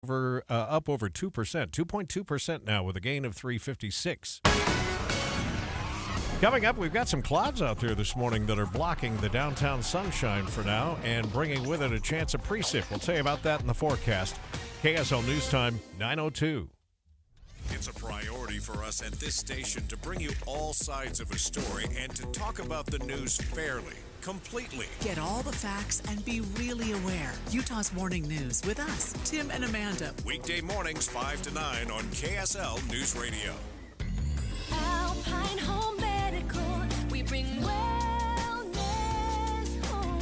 up over 2%, 2.2% now with a gain of 356. Coming up, we've got some clouds out there this morning that are blocking the downtown sunshine for now and bringing with it a chance of precip. We'll tell you about that in the forecast. KSL News Time, 9:02. It's a priority for us at this station to bring you all sides of a story and to talk about the news fairly, completely. Get all the facts and be really aware. Utah's Morning News with us, Tim and Amanda. Weekday mornings 5 to 9 on KSL News Radio. Alpine Home Medical, we bring wellness home.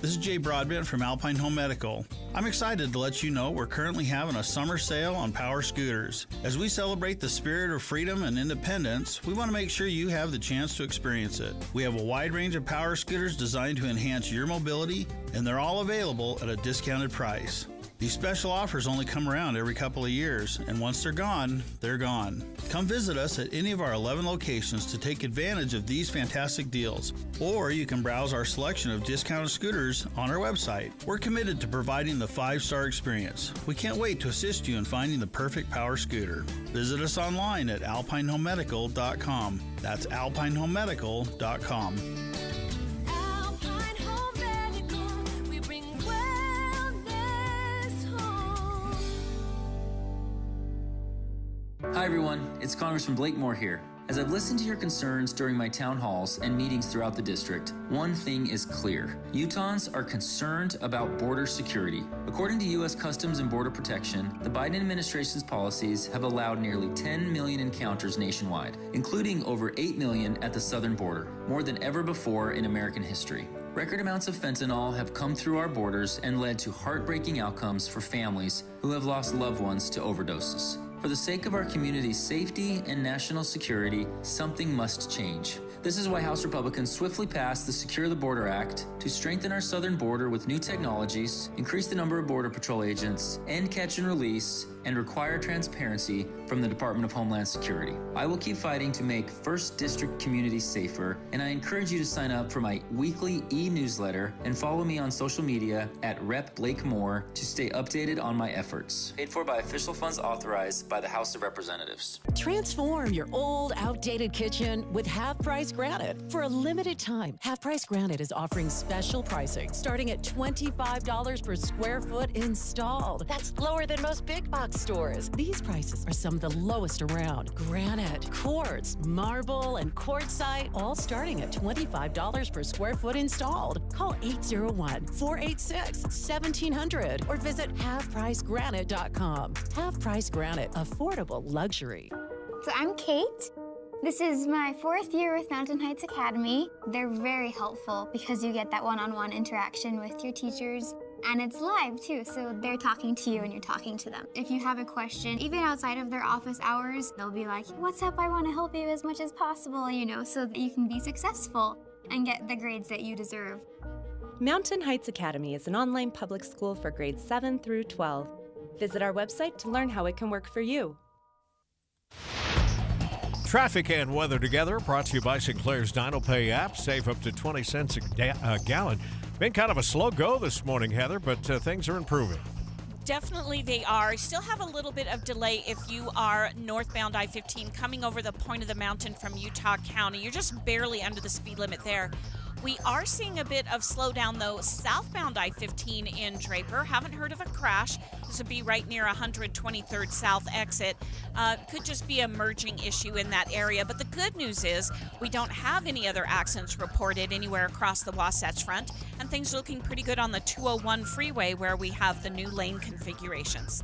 This is Jay Broadbent from Alpine Home Medical. I'm excited to let you know we're currently having a summer sale on power scooters. As we celebrate the spirit of freedom and independence, we want to make sure you have the chance to experience it. We have a wide range of power scooters designed to enhance your mobility, and they're all available at a discounted price. These special offers only come around every couple of years, and once they're gone, they're gone. Come visit us at any of our 11 locations to take advantage of these fantastic deals, or you can browse our selection of discounted scooters on our website. We're committed to providing the 5-star experience. We can't wait to assist you in finding the perfect power scooter. Visit us online at alpinehomemedical.com. That's alpinehomemedical.com. Hi everyone, it's Congressman Blakemore here. As I've listened to your concerns during my town halls and meetings throughout the district, one thing is clear. Utahns are concerned about border security. According to U.S. Customs and Border Protection, the Biden administration's policies have allowed nearly 10 million encounters nationwide, including over 8 million at the southern border, more than ever before in American history. Record amounts of fentanyl have come through our borders and led to heartbreaking outcomes for families who have lost loved ones to overdoses. For the sake of our community's safety and national security, something must change. This is why House Republicans swiftly passed the Secure the Border Act to strengthen our southern border with new technologies, increase the number of Border Patrol agents, end catch and release, and require transparency from the Department of Homeland Security. I will keep fighting to make 1st District communities safer, and I encourage you to sign up for my weekly e-newsletter and follow me on social media at Rep. Blakemore to stay updated on my efforts. Paid for by official funds authorized by the House of Representatives. Transform your old, outdated kitchen with Half Price Granite. For a limited time, Half Price Granite is offering special pricing starting at $25 per square foot installed. That's lower than most big box stores. These prices are some of the lowest around. Granite, quartz, marble, and quartzite, all starting at $25 per square foot installed. Call 801-486-1700 or visit halfpricegranite.com. Half Price Granite, affordable luxury. So I'm Kate. This is my 4th year with Mountain Heights Academy. They're very helpful because you get that one-on-one interaction with your teachers. And it's live too, so they're talking to you and you're talking to them. If you have a question, even outside of their office hours, they'll be like, "What's up? I want to help you as much as possible," so that you can be successful and get the grades that you deserve. Mountain Heights Academy is an online public school for grades 7 through 12. Visit our website to learn how it can work for you. Traffic and weather together, brought to you by Sinclair's Dino Pay app. Save up to 20 cents a gallon. Been kind of a slow go this morning, Heather, but things are improving. Definitely they are. Still have a little bit of delay if you are northbound I-15 coming over the point of the mountain from Utah County. You're just barely under the speed limit there. We are seeing a bit of slowdown, though, southbound I-15 in Draper. Haven't heard of a crash. This would be right near 123rd South exit. Could just be a merging issue in that area. But the good news is we don't have any other accidents reported anywhere across the Wasatch Front, and things are looking pretty good on the 201 freeway where we have the new lane configurations.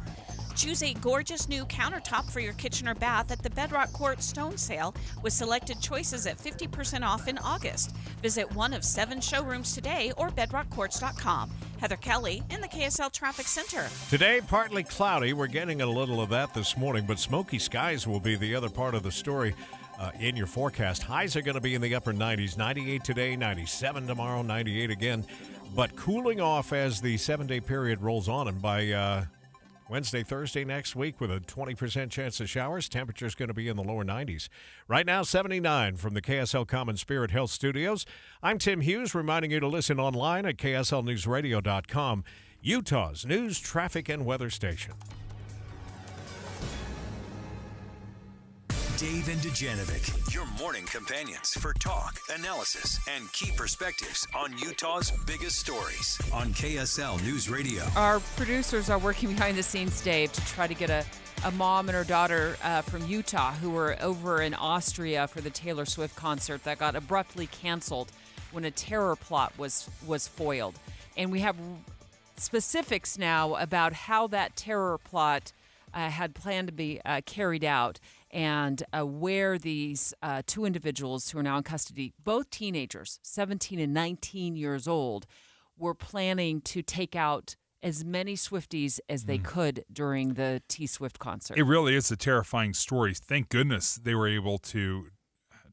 Choose a gorgeous new countertop for your kitchen or bath at the Bedrock Quartz Stone Sale with selected choices at 50% off in August. Visit one of 7 showrooms today or bedrockquartz.com. Heather Kelly in the KSL Traffic Center. Today, partly cloudy. We're getting a little of that this morning, but smoky skies will be the other part of the story in your forecast. Highs are going to be in the upper 90s, 98 today, 97 tomorrow, 98 again, but cooling off as the 7-day period rolls on, and by Wednesday, Thursday next week with a 20% chance of showers. Temperature's going to be in the lower 90s. Right now, 79 from the KSL Common Spirit Health Studios. I'm Tim Hughes, reminding you to listen online at kslnewsradio.com. Utah's news, traffic, and weather station. Dave and Dujanovic, your morning companions for talk, analysis, and key perspectives on Utah's biggest stories on KSL News Radio. Our producers are working behind the scenes, Dave, to try to get a mom and her daughter from Utah who were over in Austria for the Taylor Swift concert that got abruptly canceled when a terror plot was foiled. And we have specifics now about how that terror plot had planned to be carried out, and where these two individuals who are now in custody, both teenagers, 17 and 19 years old, were planning to take out as many Swifties as they could during the T-Swift concert. It really is a terrifying story. Thank goodness they were able to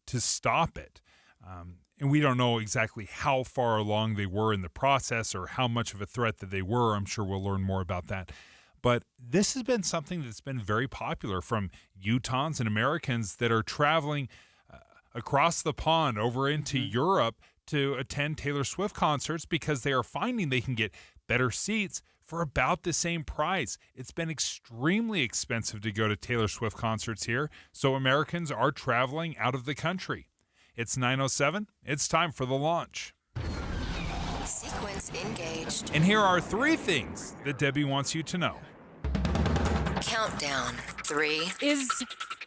stop it. And we don't know exactly how far along they were in the process or how much of a threat that they were. I'm sure we'll learn more about that. But this has been something that's been very popular from Utahns and Americans that are traveling across the pond over into Europe to attend Taylor Swift concerts because they are finding they can get better seats for about the same price. It's been extremely expensive to go to Taylor Swift concerts here, so Americans are traveling out of the country. It's 9:07. It's time for the launch. Sequence engaged. And here are 3 things that Debbie wants you to know. Countdown. 3. Is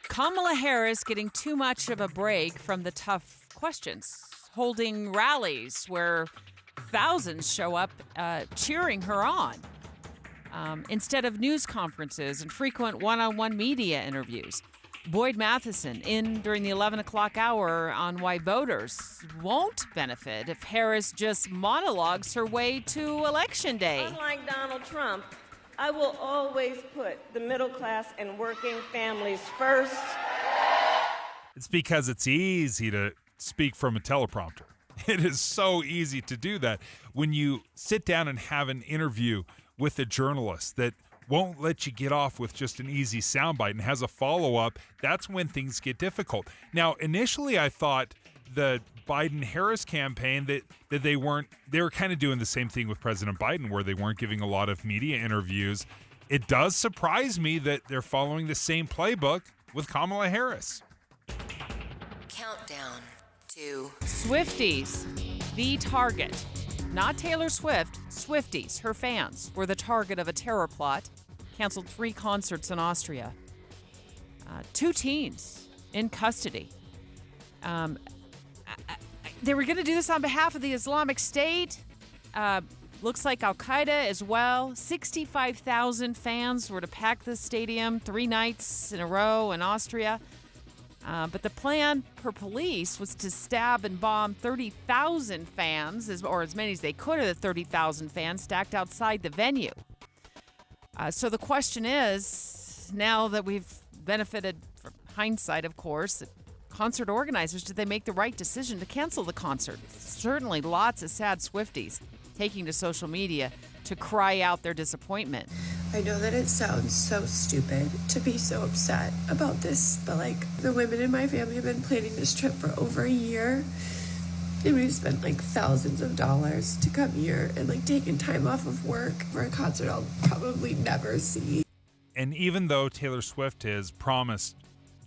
Kamala Harris getting too much of a break from the tough questions, holding rallies where thousands show up cheering her on, instead of news conferences and frequent one-on-one media interviews? Boyd Matheson in during the 11 o'clock hour on why voters won't benefit if Harris just monologues her way to Election Day. Unlike Donald Trump, I will always put the middle class and working families first. It's because it's easy to speak from a teleprompter. It is so easy to do that. When you sit down and have an interview with a journalist that won't let you get off with just an easy soundbite and has a follow-up, that's when things get difficult. Now, initially I thought the Biden-Harris campaign that they were kind of doing the same thing with President Biden where they weren't giving a lot of media interviews. It does surprise me that they're following the same playbook with Kamala Harris. Countdown. 2. Swifties, the target. Not Taylor Swift, Swifties, her fans, were the target of a terror plot. Canceled 3 concerts in Austria. 2 teens in custody. They were going to do this on behalf of the Islamic State. Looks like Al-Qaeda as well. 65,000 fans were to pack the stadium 3 nights in a row in Austria. But the plan per police was to stab and bomb 30,000 fans, or as many as they could of the 30,000 fans stacked outside the venue. So the question is, now that we've benefited from hindsight, of course, concert organizers, did they make the right decision to cancel the concert? Certainly lots of sad Swifties taking to social media to cry out their disappointment. I know that it sounds so stupid to be so upset about this, but the women in my family have been planning this trip for over a year. And we've spent thousands of dollars to come here and taking time off of work for a concert I'll probably never see. And even though Taylor Swift has promised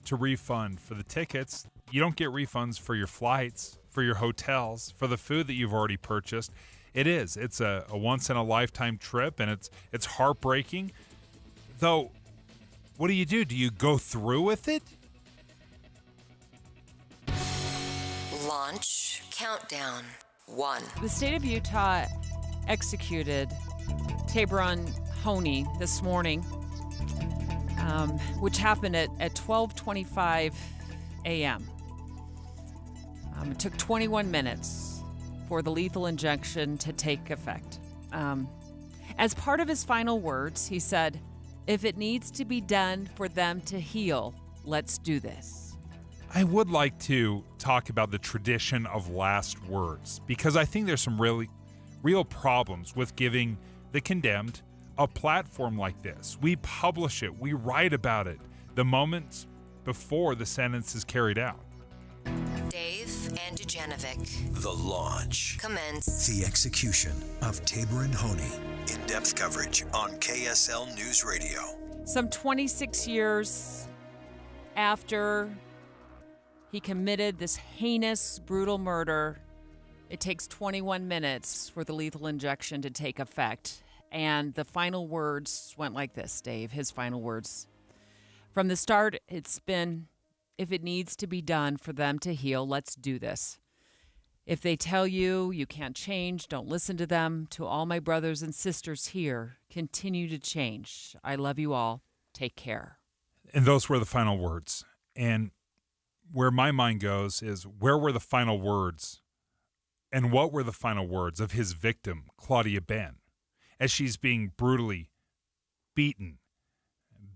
to refund for the tickets, you don't get refunds for your flights, for your hotels, for the food that you've already purchased. It's a once-in-a-lifetime trip, and it's heartbreaking. Though, what do? Do you go through with it? Launch countdown. 1. The state of Utah executed Tabron Honey this morning, which happened at 12:25 a.m. It took 21 minutes for the lethal injection to take effect. As part of his final words, he said, "If it needs to be done for them to heal, let's do this." I would like to talk about the tradition of last words, because I think there's some real problems with giving the condemned a platform like this. We publish it, we write about it the moments before the sentence is carried out. Dave and Dujanovic. The launch. Commence. The execution of Tabor and Honey. In-depth coverage on KSL News Radio. Some 26 years after he committed this heinous, brutal murder, it takes 21 minutes for the lethal injection to take effect. And the final words went like this, Dave, his final words. From the start, it's been, if it needs to be done for them to heal, let's do this. If they tell you you can't change, don't listen to them. To all my brothers and sisters here, continue to change. I love you all. Take care. And those were the final words. And where my mind goes is, where were the final words? And what were the final words of his victim, Claudia Ben, as she's being brutally beaten,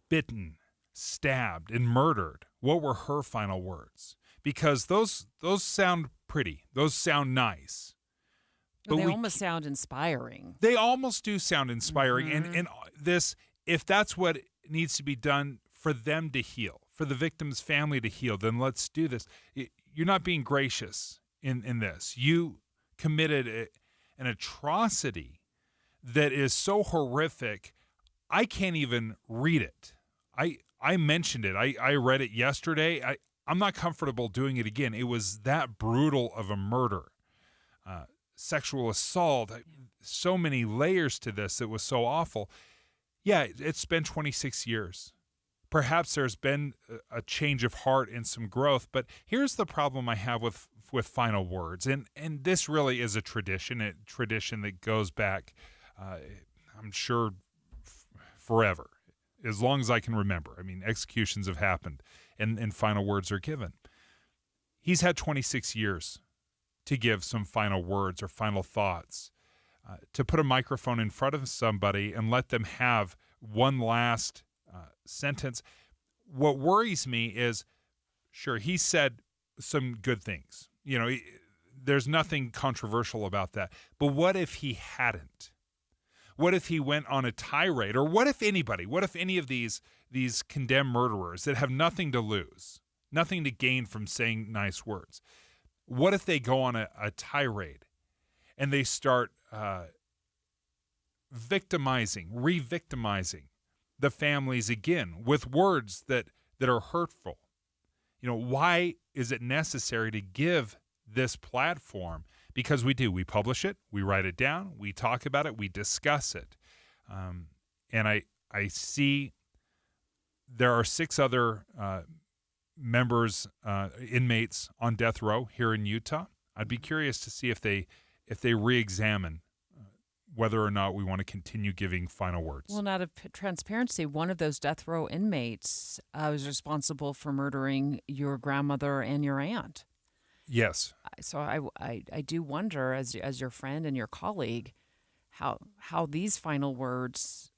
bitten, stabbed, and murdered? What were her final words? Because those sound pretty. Those sound nice. But they almost sound inspiring. They almost do sound inspiring. Mm-hmm. And this, if that's what needs to be done for them to heal, for the victim's family to heal, then let's do this. You're not being gracious in this. You committed an atrocity that is so horrific, I can't even read it. I mentioned it. I read it yesterday. I'm not comfortable doing it again. It was that brutal of a murder. Sexual assault, so many layers to this that was so awful. Yeah, it's been 26 years. Perhaps there's been a change of heart and some growth, but here's the problem I have with final words. And this really is a tradition that goes back, I'm sure, forever, as long as I can remember. I mean, executions have happened and final words are given. He's had 26 years to give some final words or final thoughts, to put a microphone in front of somebody and let them have one last sentence. What worries me is, sure, he said some good things. You know, there's nothing controversial about that. But what if he hadn't? What if he went on a tirade? Or what if any of these condemned murderers that have nothing to lose, nothing to gain from saying nice words, what if they go on a tirade and they start re-victimizing the families again with words that are hurtful? You know, why is it necessary to give this platform? Because we publish it, we write it down, we talk about it, we discuss it. And I see there are 6 other inmates on death row here in Utah. I'd be curious to see if they re-examine whether or not we want to continue giving final words. Well, out of transparency, one of those death row inmates was responsible for murdering your grandmother and your aunt. Yes. So I do wonder, as your friend and your colleague, how these final words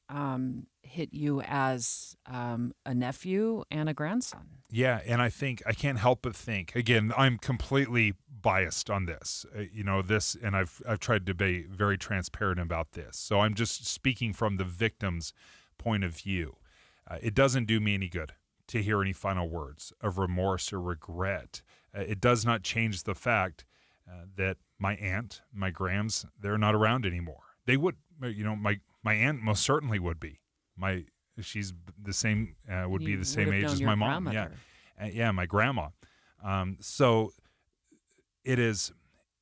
hit you as a nephew and a grandson. Yeah, and I can't help but think, again, I'm completely biased on this, and I've tried to be very transparent about this. So I'm just speaking from the victim's point of view. It doesn't do me any good to hear any final words of remorse or regret. It does not change the fact that my aunt, my grams, they're not around anymore. They would, my aunt most certainly would be. She's the same, would be the same age as my mom. Grandmother. Yeah, my grandma. So it is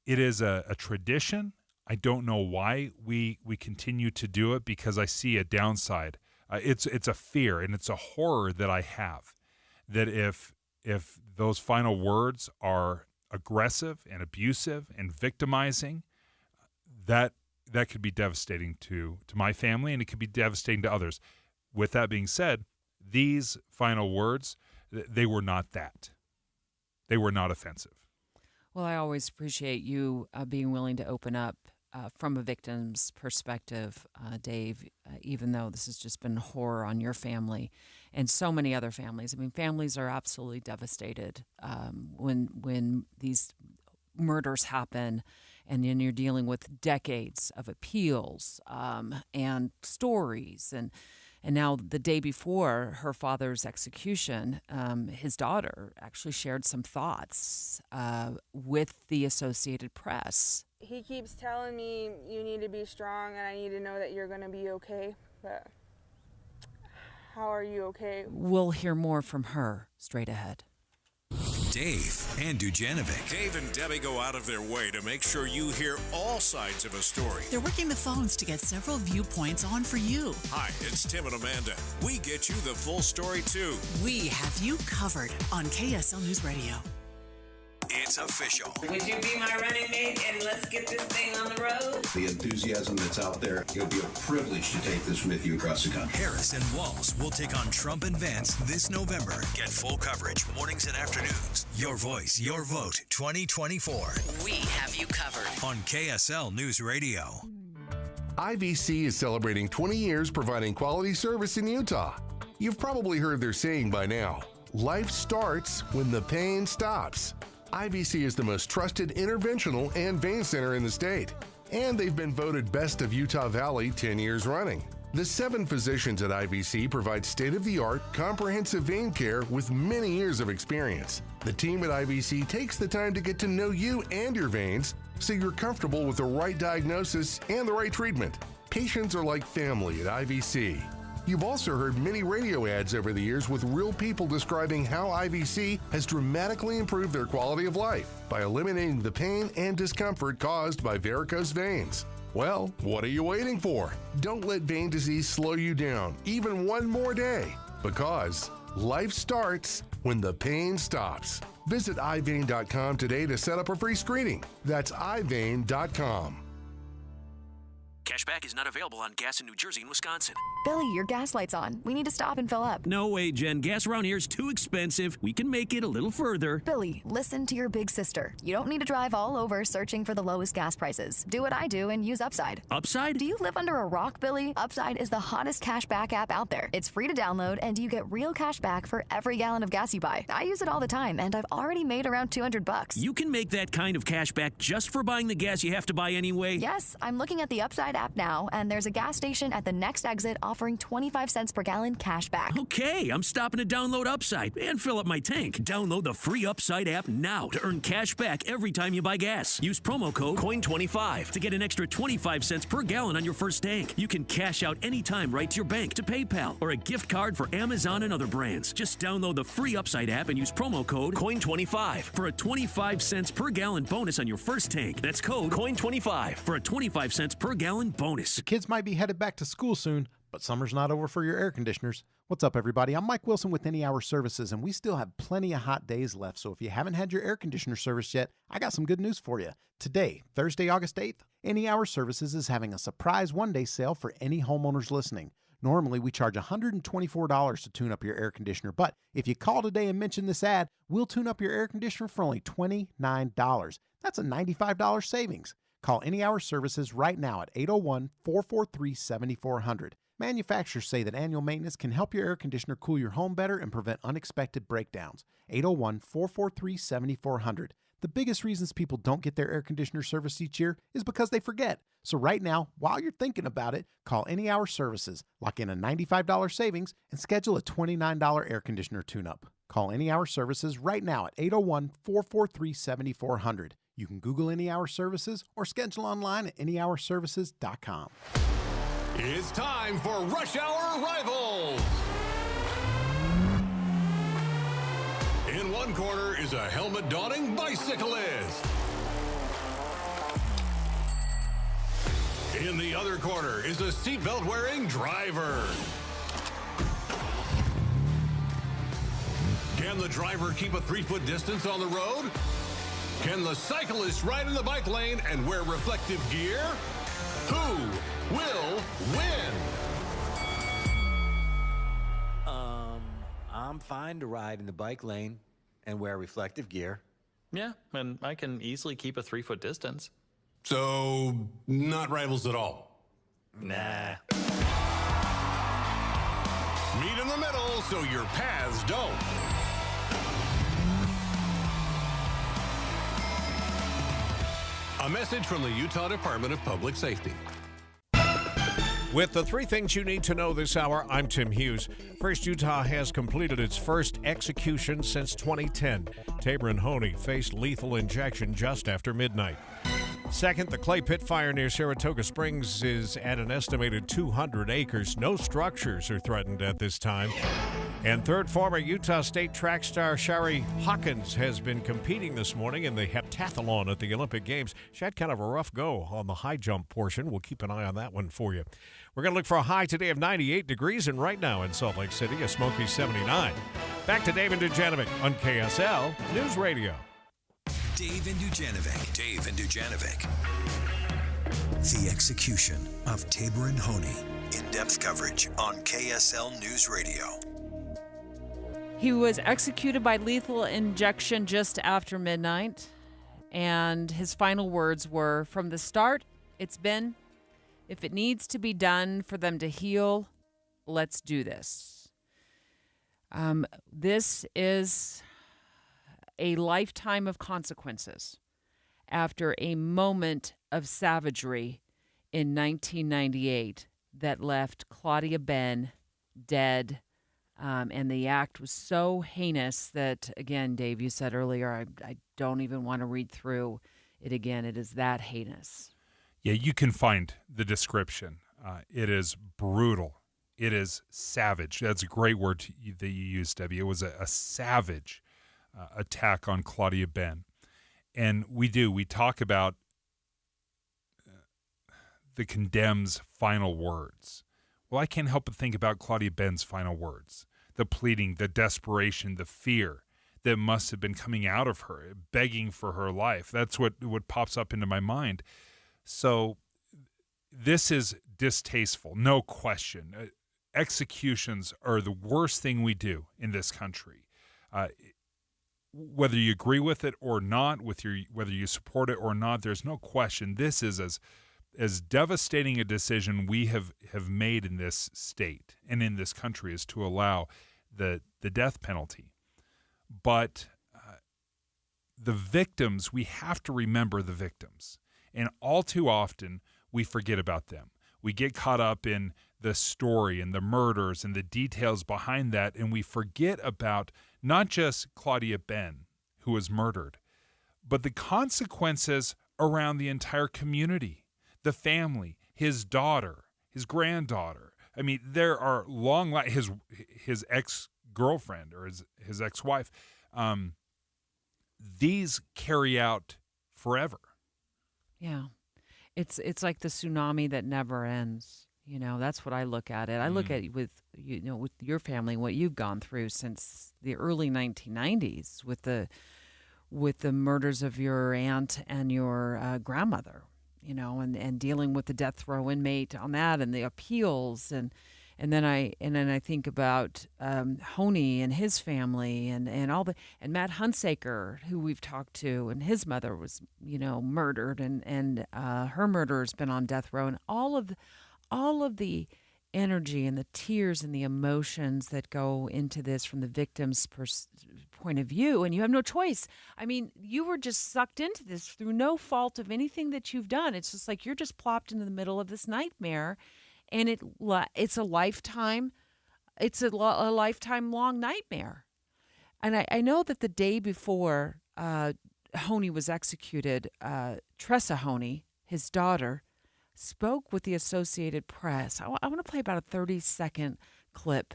a tradition. I don't know why we continue to do it, because I see a downside. It's a fear and it's a horror that I have, that if those final words are aggressive and abusive and victimizing, that could be devastating to my family, and it could be devastating to others. With that being said, these final words, they were not that. They were not offensive. Well, I always appreciate you being willing to open up from a victim's perspective, Dave, even though this has just been horror on your family and so many other families. I mean, families are absolutely devastated when these murders happen, and then you're dealing with decades of appeals and stories, and And now, the day before her father's execution, his daughter actually shared some thoughts with the Associated Press. He keeps telling me you need to be strong and I need to know that you're going to be okay. But how are you okay? We'll hear more from her straight ahead. Dave and Dujanovic. Dave and Debbie go out of their way to make sure you hear all sides of a story. They're working the phones to get several viewpoints on for you. Hi, it's Tim and Amanda. We get you the full story, too. We have you covered on KSL News Radio. It's official. Would you be my running mate and let's get this thing on the road? The enthusiasm that's out there, it'll be a privilege to take this with you across the country. Harris and Walls will take on Trump and Vance this November. Get full coverage mornings and afternoons. Your voice, your vote, 2024. We have you covered on KSL News Radio. IVC is celebrating 20 years providing quality service in Utah. You've probably heard their saying by now, life starts when the pain stops. IVC is the most trusted interventional and vein center in the state, and they've been voted Best of Utah Valley 10 years running. The 7 physicians at IVC provide state-of-the-art, comprehensive vein care with many years of experience. The team at IVC takes the time to get to know you and your veins so you're comfortable with the right diagnosis and the right treatment. Patients are like family at IVC. You've also heard many radio ads over the years with real people describing how IVC has dramatically improved their quality of life by eliminating the pain and discomfort caused by varicose veins. Well, what are you waiting for? Don't let vein disease slow you down even one more day, because life starts when the pain stops. Visit ivein.com today to set up a free screening. That's ivein.com. Cashback is not available on gas in New Jersey and Wisconsin. Billy, your gas light's on. We need to stop and fill up. No way, Jen. Gas around here is too expensive. We can make it a little further. Billy, listen to your big sister. You don't need to drive all over searching for the lowest gas prices. Do what I do and use Upside. Upside? Do you live under a rock, Billy? Upside is the hottest cashback app out there. It's free to download, and you get real cash back for every gallon of gas you buy. I use it all the time, and I've already made around $200. You can make that kind of cash back just for buying the gas you have to buy anyway? Yes, I'm looking at the Upside app now, and there's a gas station at the next exit offering 25 cents per gallon cash back. Okay, I'm stopping to download Upside and fill up my tank. Download the free Upside app now to earn cash back every time you buy gas. Use promo code COIN25 to get an extra 25 cents per gallon on your first tank. You can cash out anytime right to your bank, to PayPal, or a gift card for Amazon and other brands. Just download the free Upside app and use promo code COIN25 for a 25 cents per gallon bonus on your first tank. That's code COIN25 for a 25 cents per gallon bonus. The kids might be headed back to school soon, but summer's not over for your air conditioners. What's up, everybody? I'm Mike Wilson with Any Hour Services, and we still have plenty of hot days left. So if you haven't had your air conditioner serviced yet, I got some good news for you. Today, Thursday, August 8th, Any Hour Services is having a surprise one-day sale for any homeowners listening. Normally, we charge $124 to tune up your air conditioner, but if you call today and mention this ad, we'll tune up your air conditioner for only $29. That's a $95 savings. Call Any Hour Services right now at 801-443-7400. Manufacturers say that annual maintenance can help your air conditioner cool your home better and prevent unexpected breakdowns. 801-443-7400. The biggest reasons people don't get their air conditioner serviced each year is because they forget. So right now, while you're thinking about it, call Any Hour Services, lock in a $95 savings, and schedule a $29 air conditioner tune-up. Call Any Hour Services right now at 801-443-7400. You can Google Any Hour Services or schedule online at anyhourservices.com. It's time for Rush Hour Rivals. In one corner is a helmet-donning bicyclist. In the other corner is a seatbelt-wearing driver. Can the driver keep a 3-foot distance on the road? Can the cyclist ride in the bike lane and wear reflective gear? Who will win? I'm fine to ride in the bike lane and wear reflective gear. Yeah, and I can easily keep a 3-foot distance. So, not rivals at all? Nah. Meet in the middle so your paths don't. A message from the Utah Department of Public Safety. With the three things you need to know this hour, I'm Tim Hughes. First, Utah has completed its first execution since 2010. Tabor and Honey faced lethal injection just after midnight. Second, the clay pit fire near Saratoga Springs is at an estimated 200 acres. No structures are threatened at this time. And third, former Utah State track star Shari Hawkins has been competing this morning in the heptathlon at the Olympic Games. She had kind of a rough go on the high jump portion. We'll keep an eye on that one for you. We're going to look for a high today of 98 degrees, and right now in Salt Lake City, a smoky 79. Back to Dave and Dujanovic on KSL News Radio. Dave and Dujanovic. Dave and Dujanovic. The execution of Tabor and Honey. In-depth coverage on KSL News Radio. He was executed by lethal injection just after midnight, and his final words were, "From the start, it's been, if it needs to be done for them to heal, let's do this." This is a lifetime of consequences after a moment of savagery in 1998 that left Claudia Ben dead. And the act was so heinous that, again, Dave, you said earlier, I don't even want to read through it again. It is that heinous. Yeah, you can find the description. It is brutal. It is savage. That's a great word that you used, Debbie. It was a savage attack on Claudia Ben. And we talk about the condemned's final words. Well, I can't help but think about Claudia Ben's final words. The pleading, the desperation, the fear that must have been coming out of her, begging for her life. That's what pops up into my mind. So this is distasteful, no question. Executions are the worst thing we do in this country. Whether you agree with it or not, whether you support it or not, there's no question. This is as devastating a decision we have made in this state and in this country is to allow the death penalty. But the victims, we have to remember the victims. And all too often, we forget about them. We get caught up in the story and the murders and the details behind that, and we forget about not just Claudia Ben, who was murdered, but the consequences around the entire community, the family, his daughter, his granddaughter. I mean, there are his ex-girlfriend or his ex-wife. These carry out forever. Yeah. It's like the tsunami that never ends. You know, that's what I look at it. I look at it with your family, what you've gone through since the early 1990s with the murders of your aunt and your grandmother, you know, and dealing with the death row inmate on that and the appeals and then I think about Honey and his family and Matt Hunsaker, who we've talked to, and his mother was, you know, murdered and her murderer's been on death row, and all of the energy and the tears and the emotions that go into this from the victim's point of view, and you have no choice. I mean, you were just sucked into this through no fault of anything that you've done. It's just like you're just plopped into the middle of this nightmare, and it's a lifetime. It's a lifetime long nightmare. And I know that the day before Honey was executed, Tressa Honey, his daughter, spoke with the Associated Press. I want to play about a 30-second clip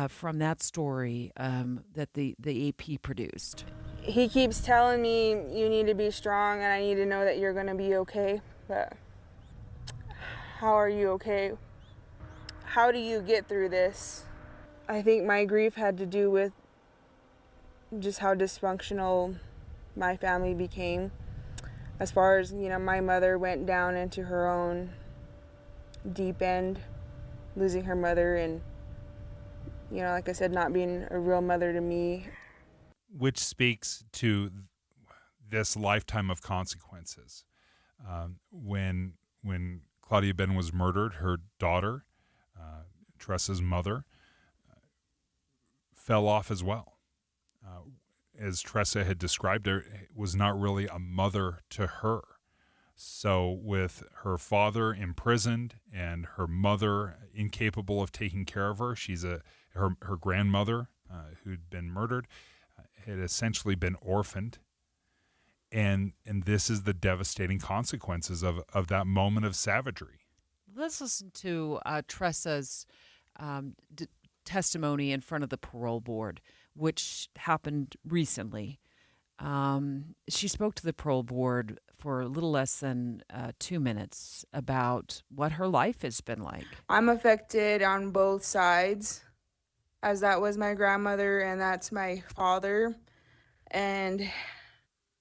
from that story that the AP produced. He keeps telling me, you need to be strong and I need to know that you're going to be okay. But how are you okay? How do you get through this? I think my grief had to do with just how dysfunctional my family became. As far as, you know, my mother went down into her own deep end, losing her mother and, you know, like I said, not being a real mother to me. Which speaks to this lifetime of consequences. When Claudia Ben was murdered, her daughter, Tressa's mother, fell off as well. As Tressa had described her, was not really a mother to her. So with her father imprisoned and her mother incapable of taking care of her, her grandmother who'd been murdered had essentially been orphaned. And this is the devastating consequences of that moment of savagery. Let's listen to Tressa's testimony in front of the parole board, which happened recently. She spoke to the parole board for a little less than 2 minutes about what her life has been like. I'm affected on both sides, as that was my grandmother and that's my father. And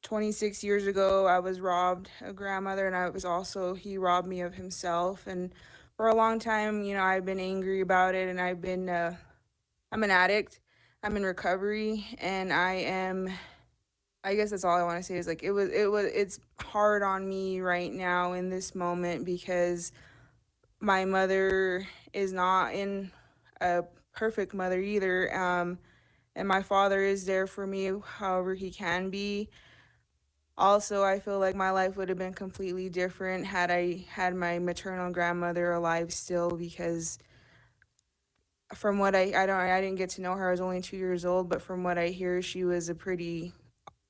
26 years ago, I was robbed a grandmother, and he robbed me of himself. And for a long time, I've been angry about it, and I'm an addict. I'm in recovery, and I guess that's all I want to say is it's hard on me right now in this moment because my mother is not in a perfect mother either. And my father is there for me however he can be. Also, I feel like my life would have been completely different had I had my maternal grandmother alive still, because from what I didn't get to know her. I was only 2 years old, but from what I hear, she was a pretty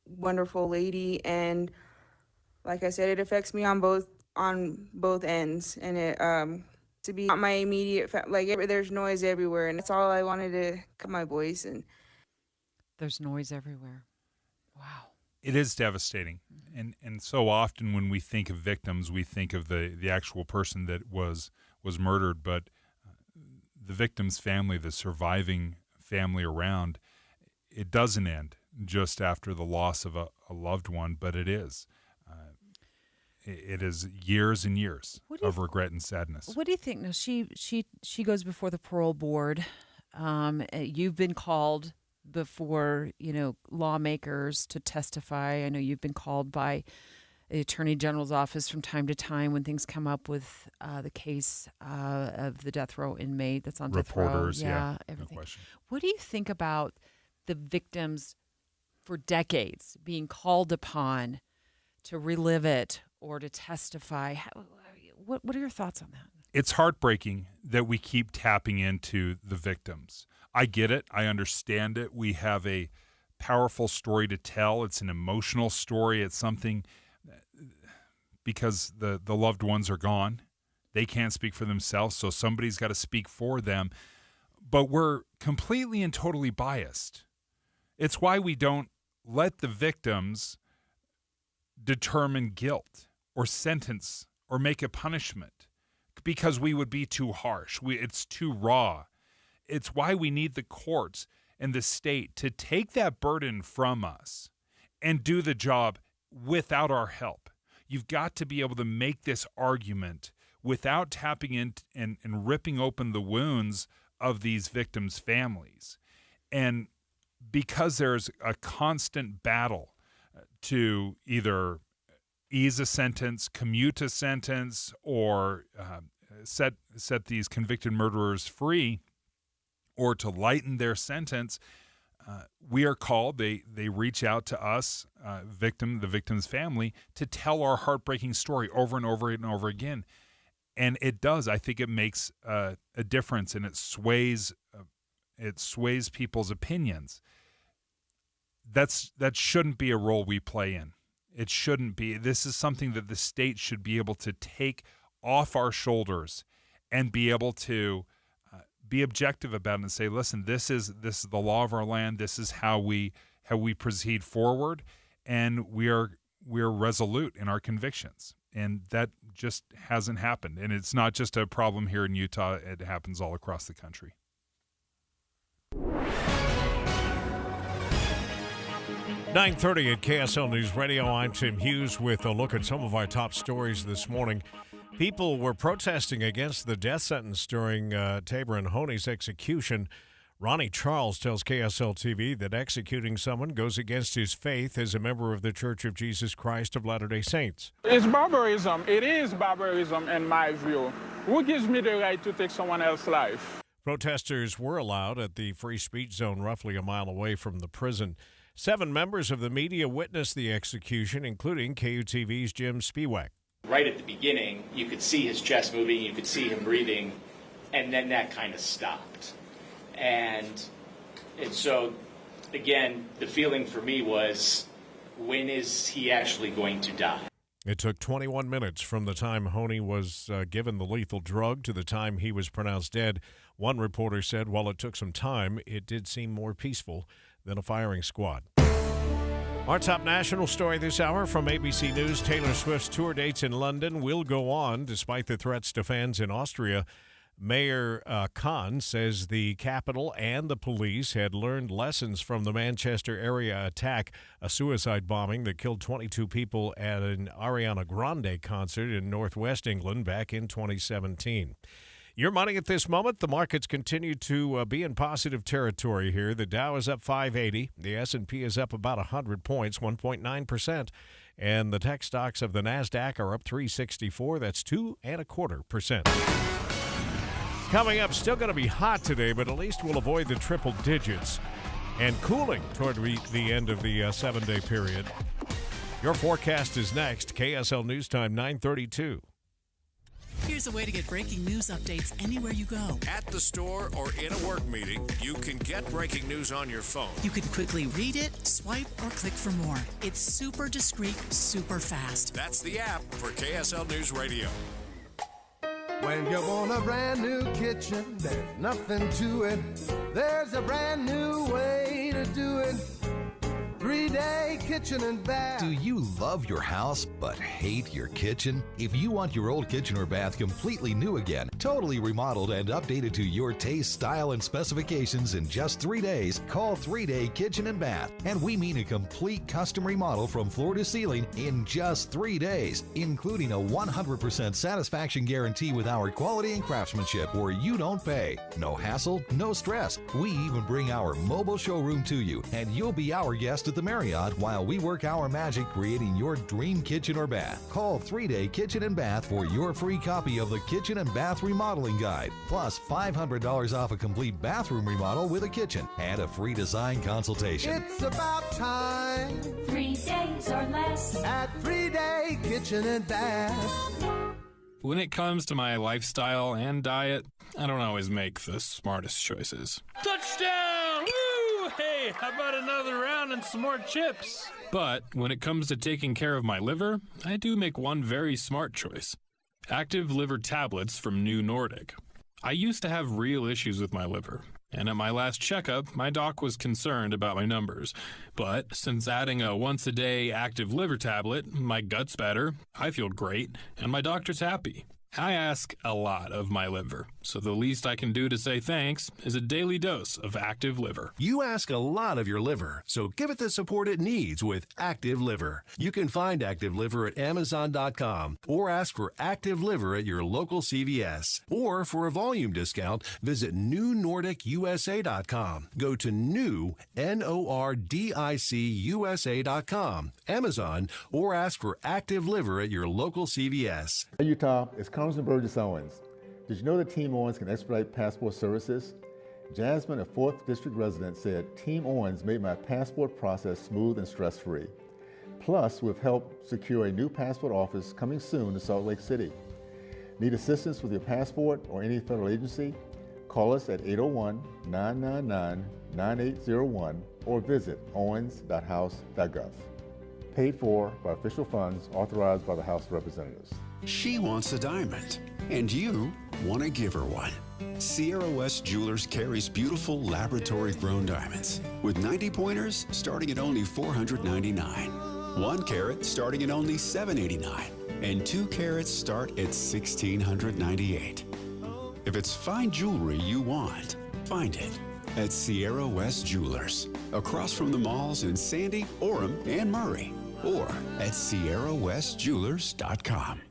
wonderful lady. And like I said, it affects me on both ends. And it to be my immediate there's noise everywhere, and that's all I wanted to cut my voice. And there's noise everywhere. Wow. It is devastating. And so often when we think of victims, we think of the actual person that was murdered, but the victim's family, the surviving family around, it doesn't end just after the loss of a loved one, but it is. It is years and years of regret and sadness. What do you think? Now, she goes before the parole board. You've been called before, lawmakers to testify. I know you've been called by the Attorney General's office from time to time when things come up with the case of the death row inmate that's on death row. Reporters, everything. No question. What do you think about the victims for decades being called upon to relive it or to testify? What are your thoughts on that? It's heartbreaking that we keep tapping into the victims. I get it. I understand it. We have a powerful story to tell. It's an emotional story. It's something because the loved ones are gone. They can't speak for themselves, so somebody's got to speak for them. But we're completely and totally biased. It's why we don't let the victims determine guilt or sentence or make a punishment, because we would be too harsh. It's too raw. It's why we need the courts and the state to take that burden from us and do the job without our help. You've got to be able to make this argument without tapping in and ripping open the wounds of these victims' families. And because there's a constant battle to either ease a sentence, commute a sentence, or set these convicted murderers free, or to lighten their sentence, we are called, they reach out to us, the victim's family, to tell our heartbreaking story over and over and over again. And it does. I think it makes a difference, and it sways people's opinions. That shouldn't be a role we play in. It shouldn't be. This is something that the state should be able to take off our shoulders and be able to be objective about it and say, listen, this is the law of our land. This is how we proceed forward, and we are resolute in our convictions. And that just hasn't happened. And it's not just a problem here in Utah. It happens all across the country. .930 at KSL News Radio. I'm Tim Hughes with a look at some of our top stories this morning. People were protesting against the death sentence during Tabor and Honey's execution. Ronnie Charles tells KSL TV that executing someone goes against his faith as a member of the Church of Jesus Christ of Latter-day Saints. It's barbarism. It is barbarism in my view. Who gives me the right to take someone else's life? Protesters were allowed at the free speech zone roughly a mile away from the prison. 7 members of the media witnessed the execution, including KUTV's Jim Spiewak. Right at the beginning, you could see his chest moving, you could see him breathing, and then that kind of stopped. And so, again, the feeling for me was, when is he actually going to die? It took 21 minutes from the time Honey was given the lethal drug to the time he was pronounced dead. One reporter said while it took some time, it did seem more peaceful than a firing squad. Our top national story this hour from ABC News: Taylor Swift's tour dates in London will go on despite the threats to fans in Austria. Mayor Khan says the capital and the police had learned lessons from the Manchester area attack, a suicide bombing that killed 22 people at an Ariana Grande concert in northwest England back in 2017. Your money at this moment, the markets continue to be in positive territory here. The Dow is up 580. The S&P is up about 100 points, 1.9%. And the tech stocks of the NASDAQ are up 364. That's 2.25%. Coming up, still going to be hot today, but at least we'll avoid the triple digits. And cooling toward the end of the 7-day period. Your forecast is next. KSL News Time, 9:32. Here's a way to get breaking news updates anywhere you go. At the store or in a work meeting, you can get breaking news on your phone. You can quickly read it, swipe, or click for more. It's super discreet, super fast. That's the app for KSL News Radio. When you want a brand new kitchen, there's nothing to it. There's a brand new way to do it. 3-day kitchen and bath. Do you love your house but hate your kitchen? If you want your old kitchen or bath completely new again, totally remodeled and updated to your taste, style, and specifications in just 3 days, call 3-Day Kitchen and Bath. And we mean a complete custom remodel from floor to ceiling in just 3 days, including a 100% satisfaction guarantee with our quality and craftsmanship where you don't pay. No hassle, no stress. We even bring our mobile showroom to you, and you'll be our guest at the Marriott while we work our magic creating your dream kitchen or bath. Call 3-Day Kitchen and Bath for your free copy of the Kitchen and Bath Remodeling Guide, plus $500 off a complete bathroom remodel with a kitchen and a free design consultation. It's about time. 3 days or less at 3-Day Kitchen and Bath. When it comes to my lifestyle and diet, I don't always make the smartest choices. Touchdown! Woo! Hey, how about another round and some more chips? But when it comes to taking care of my liver, I do make one very smart choice. Active liver tablets from New Nordic. I used to have real issues with my liver, and at my last checkup, my doc was concerned about my numbers. But since adding a once-a-day active liver tablet, my gut's better, I feel great, and my doctor's happy. I ask a lot of my liver, so the least I can do to say thanks is a daily dose of Active Liver. You ask a lot of your liver, so give it the support it needs with Active Liver. You can find Active Liver at Amazon.com or ask for Active Liver at your local CVS. Or for a volume discount, visit NewNordicUSA.com. Go to new, NORDICUSA.com, Amazon, or ask for Active Liver at your local CVS. Hey Utah, it's Congressman Burgess Owens. Did you know that Team Owens can expedite passport services? Jasmine, a 4th District resident, said, Team Owens made my passport process smooth and stress-free. Plus, we've helped secure a new passport office coming soon to Salt Lake City. Need assistance with your passport or any federal agency? Call us at 801-999-9801 or visit owens.house.gov. Paid for by official funds authorized by the House of Representatives. She wants a diamond, and you want to give her one. Sierra West Jewelers carries beautiful laboratory-grown diamonds with 90 pointers starting at only $499, 1 carat starting at only $789, and 2 carats start at $1,698. If it's fine jewelry you want, find it at Sierra West Jewelers, across from the malls in Sandy, Orem, and Murray, or at SierraWestJewelers.com.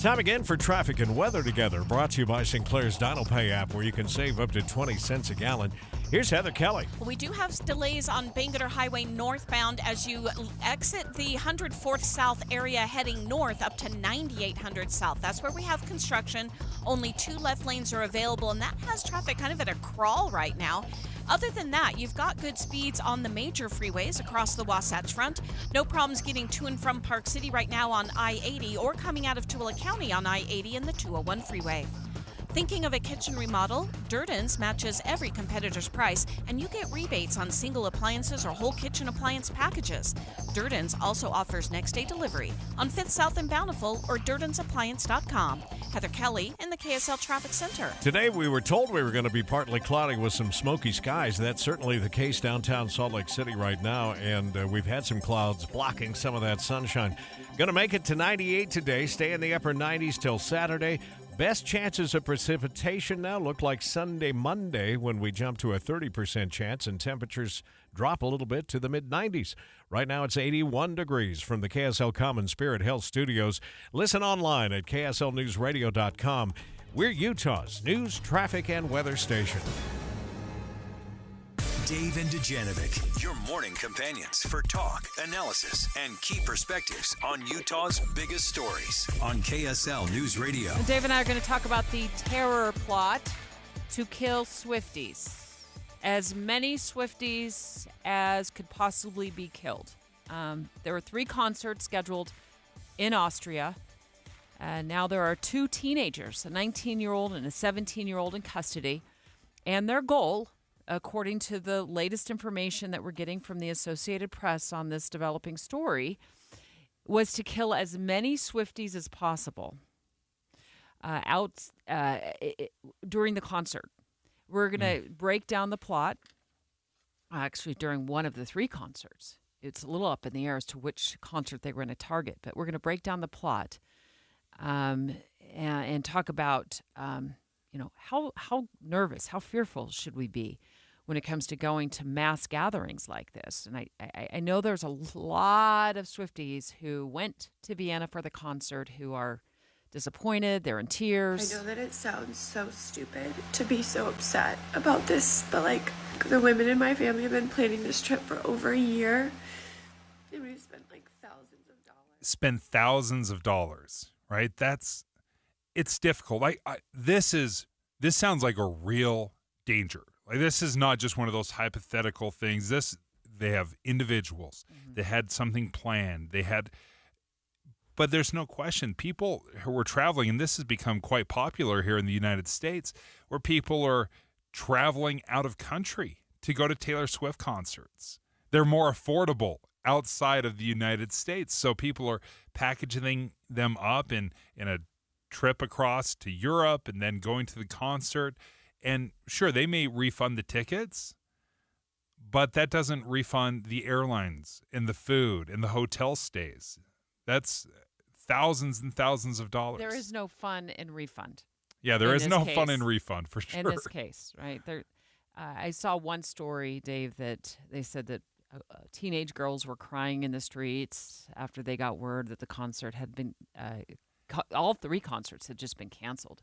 Time again for traffic and weather together, brought to you by Sinclair's Dyno Pay app, where you can save up to 20 cents a gallon. Here's Heather Kelly. We do have delays on Bangerter Highway northbound as you exit the 104th South area heading north up to 9800 South. That's where we have construction. Only 2 left lanes are available, and that has traffic kind of at a crawl right now. Other than that, you've got good speeds on the major freeways across the Wasatch Front. No problems getting to and from Park City right now on I-80 or coming out of Tooele County on I-80 and the 201 freeway. Thinking of a kitchen remodel? Durden's matches every competitor's price, and you get rebates on single appliances or whole kitchen appliance packages. Durden's also offers next-day delivery on 5th South and Bountiful or DurdensAppliance.com. Heather Kelly in the KSL Traffic Center. Today we were told we were going to be partly cloudy with some smoky skies. That's certainly the case downtown Salt Lake City right now, and we've had some clouds blocking some of that sunshine. Going to make it to 98 today, stay in the upper 90s till Saturday. Best chances of precipitation now look like Sunday, Monday, when we jump to a 30% chance and temperatures drop a little bit to the mid-90s. Right now it's 81 degrees from the KSL Common Spirit Health Studios. Listen online at kslnewsradio.com. We're Utah's news, traffic, and weather station. Dave and Dujanovic, your morning companions for talk, analysis, and key perspectives on Utah's biggest stories on KSL News Radio. Dave and I are going to talk about the terror plot to kill Swifties. As many Swifties as could possibly be killed. There were 3 concerts scheduled in Austria. Now there are 2 teenagers, a 19-year-old and a 17-year-old in custody. And their goal, according to the latest information that we're getting from the Associated Press on this developing story, was to kill as many Swifties as possible during the concert. We're going to break down the plot, actually during one of the 3 concerts. It's a little up in the air as to which concert they were going to target, but we're going to break down the plot and talk about how nervous, how fearful should we be when it comes to going to mass gatherings like this. And I know there's a lot of Swifties who went to Vienna for the concert who are disappointed, they're in tears. I know that it sounds so stupid to be so upset about this, but the women in my family have been planning this trip for over a year, and we've spent thousands of dollars. Spend thousands of dollars, right? It's difficult. This sounds like a real danger. This is not just one of those hypothetical things. They have individuals. Mm-hmm. They had something planned. But there's no question, people who were traveling, and this has become quite popular here in the United States, where people are traveling out of country to go to Taylor Swift concerts. They're more affordable outside of the United States. So people are packaging them up in a trip across to Europe and then going to the concert. And sure, they may refund the tickets, but that doesn't refund the airlines and the food and the hotel stays. That's thousands and thousands of dollars. There is no fun in refund. Yeah, there is no fun in refund for sure. In this case, right? I saw one story, Dave, that they said that teenage girls were crying in the streets after they got word that the concert had been, all 3 concerts had just been canceled.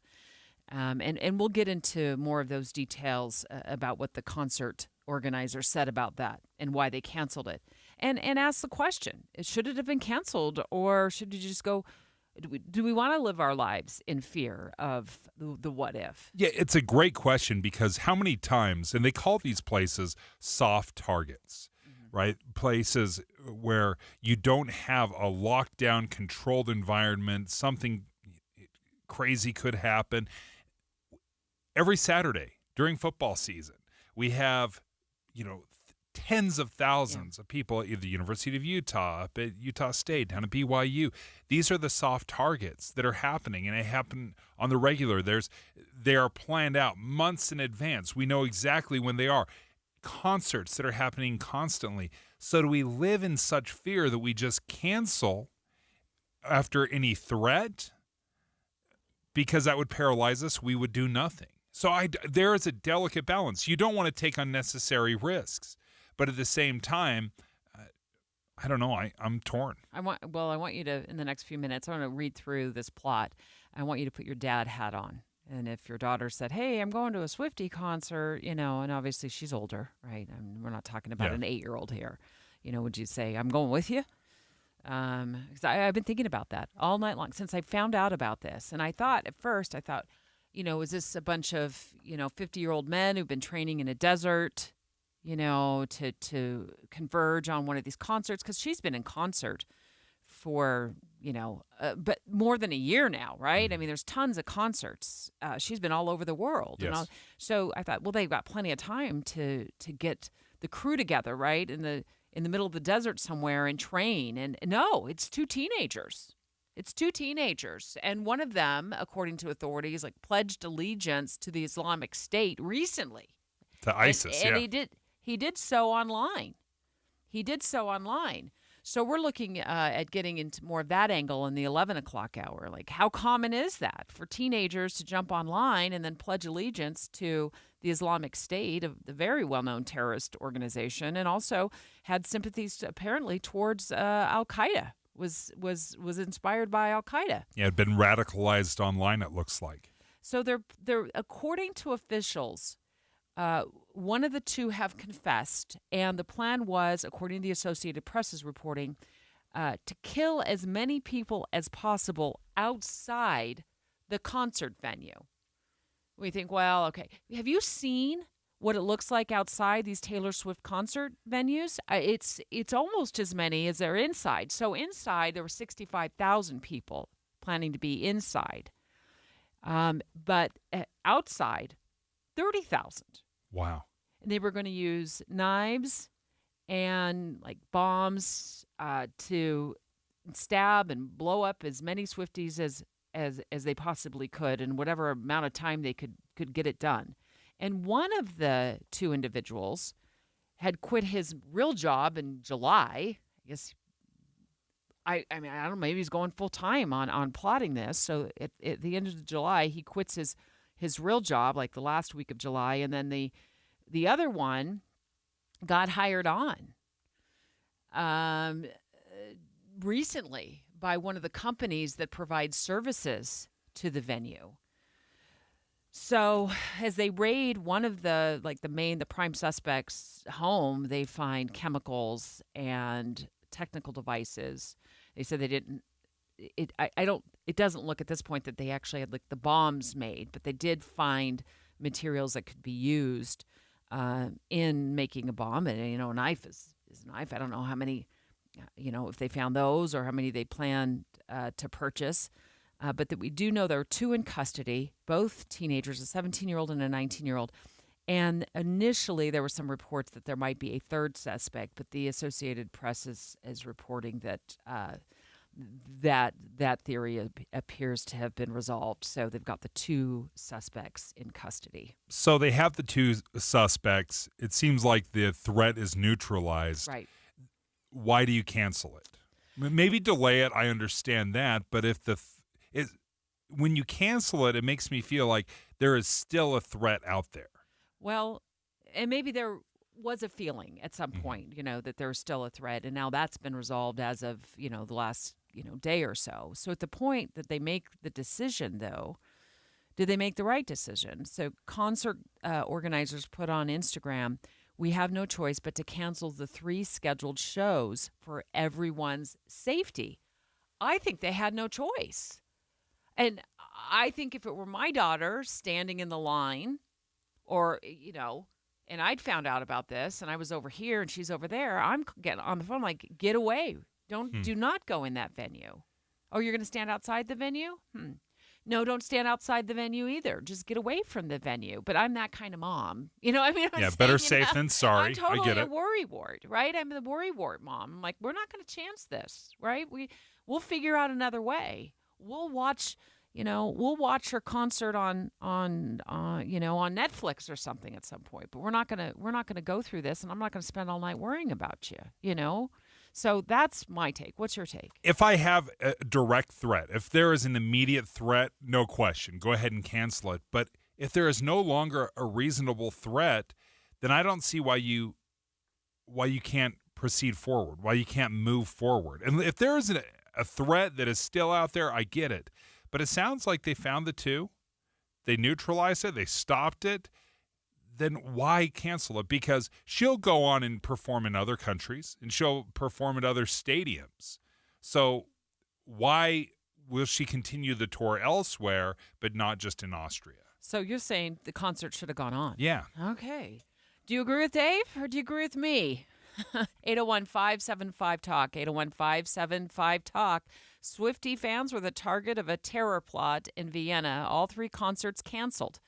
And we'll get into more of those details about what the concert organizer said about that and why they canceled it. And ask the question, should it have been canceled, or should you just go, do we want to live our lives in fear of the what if? Yeah, it's a great question, because how many times, and they call these places soft targets, right? Places where you don't have a lockdown, controlled environment, something crazy could happen. Every Saturday during football season, we have, tens of thousands of people at the University of Utah, up at Utah State, down at BYU. These are the soft targets that are happening, and they happen on the regular. They are planned out months in advance. We know exactly when they are. Concerts that are happening constantly. So do we live in such fear that we just cancel after any threat? Because that would paralyze us. We would do nothing. So there is a delicate balance. You don't want to take unnecessary risks. But at the same time, I don't know. I'm torn. I want you to, in the next few minutes, I want to read through this plot. I want you to put your dad hat on And if your daughter said, "Hey, I'm going to a Swiftie concert," and obviously she's older, right? I mean, we're not talking about an 8-year-old here. Would you say, "I'm going with you"? Because I've been thinking about that all night long since I found out about this. And at first I thought, is this a bunch of, 50-year-old men who've been training in a desert, to converge on one of these concerts? Because she's been in concert for, but more than a year now, right? I mean, there's tons of concerts. She's been all over the world. Yes. So I thought, well, they've got plenty of time to get the crew together, right? In the middle of the desert somewhere and train. And no, it's two teenagers. It's two teenagers. And one of them, according to authorities, pledged allegiance to the Islamic State recently. To ISIS, and he did so online. So we're looking at getting into more of that angle in the 11 o'clock hour. How common is that for teenagers to jump online and then pledge allegiance to the Islamic State, of the very well-known terrorist organization, and also had sympathies apparently towards Al-Qaeda, was inspired by Al-Qaeda. Yeah, had been radicalized online, it looks like. So they're according to officials, one of the two have confessed, and the plan was, according to the Associated Press is reporting, to kill as many people as possible outside the concert venue. We think, well, okay. Have you seen what it looks like outside these Taylor Swift concert venues? It's almost as many as they're inside. So inside, there were 65,000 people planning to be inside. But outside, 30,000. Wow. And they were going to use knives and bombs to stab and blow up as many Swifties as they possibly could, in whatever amount of time they could get it done. And one of the two individuals had quit his real job in July. I guess, I don't know, maybe he's going full time on plotting this. So at the end of July, he quits his real job, the last week of July, and then the other one got hired on recently by one of the companies that provides services to the venue. So as they raid one of the prime suspect's home, they find chemicals and technical devices. They said they didn't. It doesn't look at this point that they actually had the bombs made, but they did find materials that could be used in making a bomb. And a knife is a knife. I don't know how many, if they found those or how many they planned to purchase. But that we do know there are two in custody, both teenagers, a 17-year-old and a 19-year-old. And initially there were some reports that there might be a third suspect, but the Associated Press is reporting that that theory appears to have been resolved. So they've got the two suspects in custody. So they have the two suspects. It seems like the threat is neutralized. Right. Why do you cancel it? Maybe delay it. I understand that. But if when you cancel it, it makes me feel like there is still a threat out there. Well, and maybe there was a feeling at some point, that there was still a threat. And now that's been resolved as of, the last, day or so. So at the point that they make the decision, though, did they make the right decision? So concert organizers put on Instagram, "We have no choice but to cancel the 3 scheduled shows for everyone's safety." I think they had no choice. And I think if it were my daughter standing in the line or, and I'd found out about this and I was over here and she's over there, I'm getting on the phone get away. Do not go in that venue. Oh, you're going to stand outside the venue? No, don't stand outside the venue either. Just get away from the venue. But I'm that kind of mom. Better safe than sorry. I'm totally I get it. a worry wart, right? I'm the worry wart mom. I'm we're not going to chance this, right? We'll figure out another way. We'll watch her concert on Netflix or something at some point. But we're not gonna go through this, and I'm not gonna spend all night worrying about you. So that's my take. What's your take? If I have a direct threat, if there is an immediate threat, no question, go ahead and cancel it. But if there is no longer a reasonable threat, then I don't see why you can't proceed forward, why you can't move forward. And if there is a threat that is still out there, I get it. But it sounds like they found the two. they neutralized it, they stopped it, then why cancel it? Because she'll go on and perform in other countries, and she'll perform at other stadiums. So why will she continue the tour elsewhere, but not just in Austria? So you're saying the concert should have gone on? Yeah. Okay. Do you agree with Dave, or do you agree with me? 801-575-TALK, 801-575-TALK. Swiftie fans were the target of a terror plot in Vienna. All 3 concerts canceled.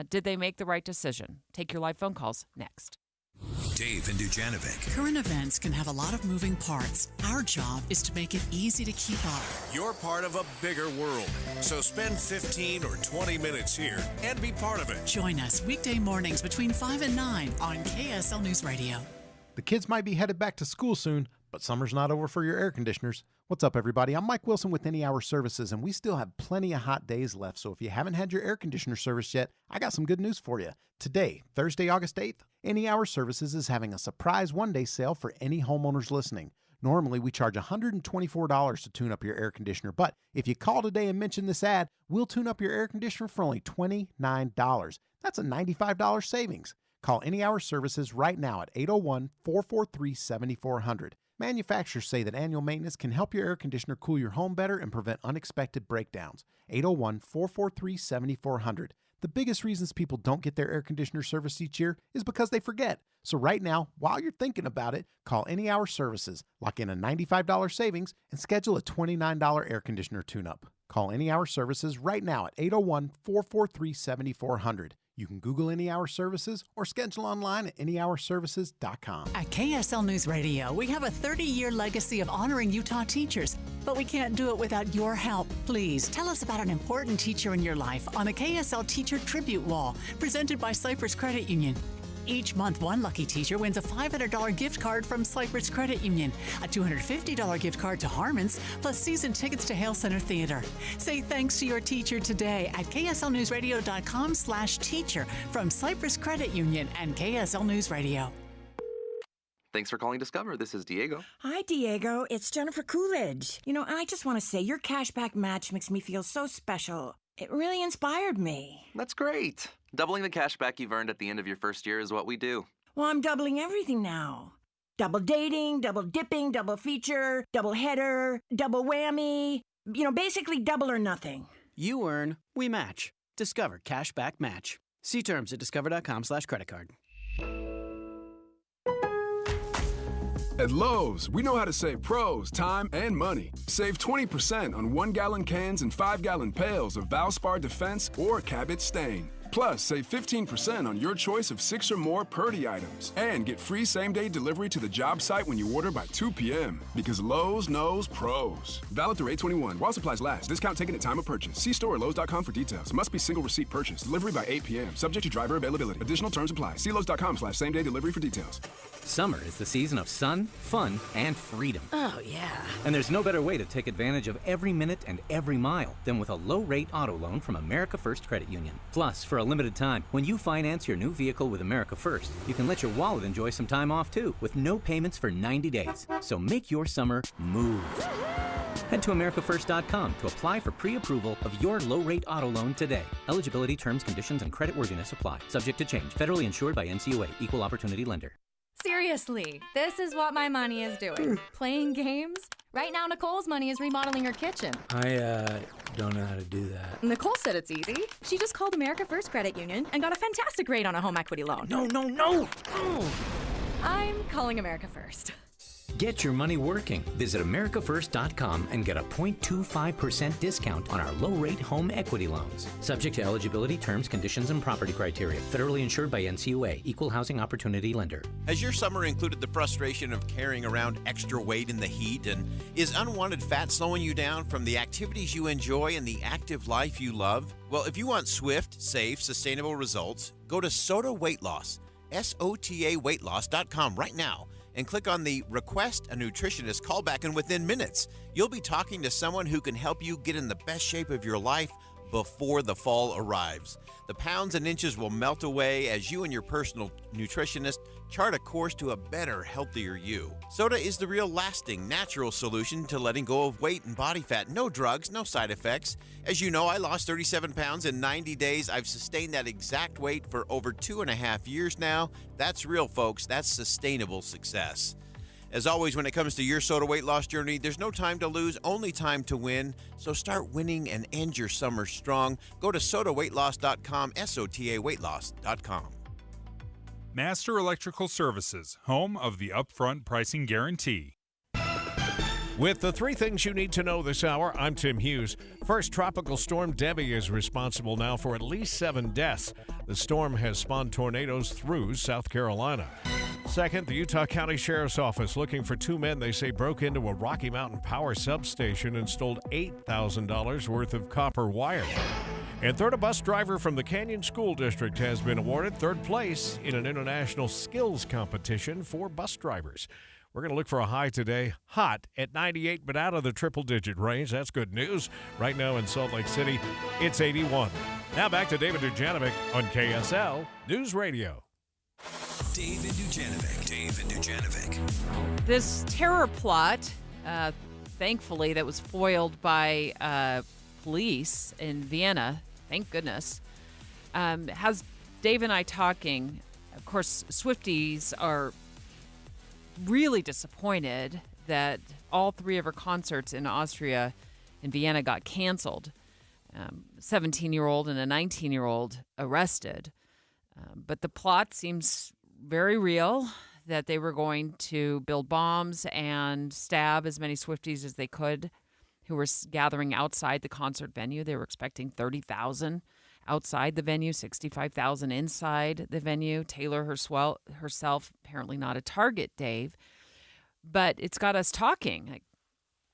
Did they make the right decision? Take your live phone calls next. Dave and Dujanovic. Current events can have a lot of moving parts. Our job is to make it easy to keep up. You're part of a bigger world, so spend 15 or 20 minutes here and be part of it. Join us weekday mornings between 5 and 9 on KSL News Radio. The kids might be headed back to school soon, but summer's not over for your air conditioners. What's up, everybody? I'm Mike Wilson with Any Hour Services, and we still have plenty of hot days left. So if you haven't had your air conditioner serviced yet, I got some good news for you. Today, Thursday, August 8th, Any Hour Services is having a surprise one-day sale for any homeowners listening. Normally, we charge $124 to tune up your air conditioner, but if you call today and mention this ad, we'll tune up your air conditioner for only $29. That's a $95 savings. Call Any Hour Services right now at 801-443-7400. Manufacturers say that annual maintenance can help your air conditioner cool your home better and prevent unexpected breakdowns. 801-443-7400. The biggest reasons people don't get their air conditioner serviced each year is because they forget. So right now, while you're thinking about it, call Any Hour Services, lock in a $95 savings, and schedule a $29 air conditioner tune-up. Call Any Hour Services right now at 801-443-7400. You can Google Any Hour Services or schedule online at anyhourservices.com. At KSL News Radio, we have a 30-year legacy of honoring Utah teachers, but we can't do it without your help. Please tell us about an important teacher in your life on the KSL Teacher Tribute Wall, presented by Cypress Credit Union. Each month, one lucky teacher wins a $500 gift card from Cypress Credit Union, a $250 gift card to Harmon's, plus season tickets to Hale Center Theater. Say thanks to your teacher today at kslnewsradio.com/teacher from Cypress Credit Union and KSL News Radio. Thanks for calling Discover. This is Diego. Hi, Diego. It's Jennifer Coolidge. You know, I just want to say your cashback match makes me feel so special. It really inspired me. That's great. Doubling the cash back you've earned at the end of your first year is what we do. Well, I'm doubling everything now. Double dating, double dipping, double feature, double header, double whammy. You know, basically double or nothing. You earn, we match. Discover Cashback Match. See terms at discover.com/creditcard. At Lowe's, we know how to save pros time and money. Save 20% on 1-gallon cans and 5-gallon pails of Valspar Defense or Cabot Stain. Plus, save 15% on your choice of 6 or more Purdy items. And get free same-day delivery to the job site when you order by 2 p.m. Because Lowe's knows pros. Valid through 8/21 while supplies last. Discount taken at time of purchase. See store at Lowe's.com for details. Must be single receipt purchase. Delivery by 8 p.m. Subject to driver availability. Additional terms apply. See Lowe's.com/same-day delivery for details. Summer is the season of sun, fun, and freedom. Oh, yeah. And there's no better way to take advantage of every minute and every mile than with a low-rate auto loan from America First Credit Union. Plus, for a limited time, when you finance your new vehicle with America First, you can let your wallet enjoy some time off too, with no payments for 90 days. So make your summer move. Head to AmericaFirst.com to apply for pre-approval of your low-rate auto loan today. Eligibility, terms, conditions, and creditworthiness apply. Subject to change. Federally insured by NCUA. Equal Opportunity Lender. Seriously, this is what my money is doing. Playing games? Right now, Nicole's money is remodeling her kitchen. I don't know how to do that. Nicole said it's easy. She just called America First Credit Union and got a fantastic rate on a home equity loan. No! I'm calling America First. Get your money working. Visit AmericaFirst.com and get a 0.25% discount on our low-rate home equity loans. Subject to eligibility, terms, conditions, and property criteria. Federally insured by NCUA. Equal Housing Opportunity Lender. Has your summer included the frustration of carrying around extra weight in the heat? And is unwanted fat slowing you down from the activities you enjoy and the active life you love? Well, if you want swift, safe, sustainable results, go to SOTA Weight Loss, SOTAweightloss.com right now. And click on the Request a Nutritionist callback, and within minutes, you'll be talking to someone who can help you get in the best shape of your life before the fall arrives. The pounds and inches will melt away as you and your personal nutritionist chart a course to a better, healthier you. Soda is the real lasting, natural solution to letting go of weight and body fat. No drugs, no side effects. As you know, I lost 37 pounds in 90 days. I've sustained that exact weight for over 2.5 years now. That's real, folks. That's sustainable success. As always, when it comes to your soda weight loss journey, there's no time to lose, only time to win. So start winning and end your summer strong. Go to sodaweightloss.com, SOTA weightloss.com. Master Electrical Services, home of the upfront pricing guarantee. With the 3 things you need to know this hour, I'm Tim Hughes. First, Tropical Storm Debbie is responsible now for at least 7 deaths. The storm has spawned tornadoes through South Carolina. Second, the Utah County Sheriff's Office looking for 2 men they say broke into a Rocky Mountain power substation and stole $8,000 worth of copper wire. And third, a bus driver from the Canyon School District has been awarded 3rd place in an international skills competition for bus drivers. We're going to look for a high today, hot at 98, but out of the triple-digit range. That's good news. Right now in Salt Lake City, it's 81. Now back to David Dujanovic on KSL News Radio. Dave and Dujanovic. This terror plot, thankfully, that was foiled by police in Vienna, thank goodness, has Dave and I talking. Of course, Swifties are really disappointed that all 3 of her concerts in Austria in Vienna got canceled. 17-year-old and a 19-year-old arrested. But the plot seems very real, that they were going to build bombs and stab as many Swifties as they could who were gathering outside the concert venue. They were expecting 30,000 outside the venue, 65,000 inside the venue. Taylor herself, apparently not a target, Dave. But it's got us talking. Like,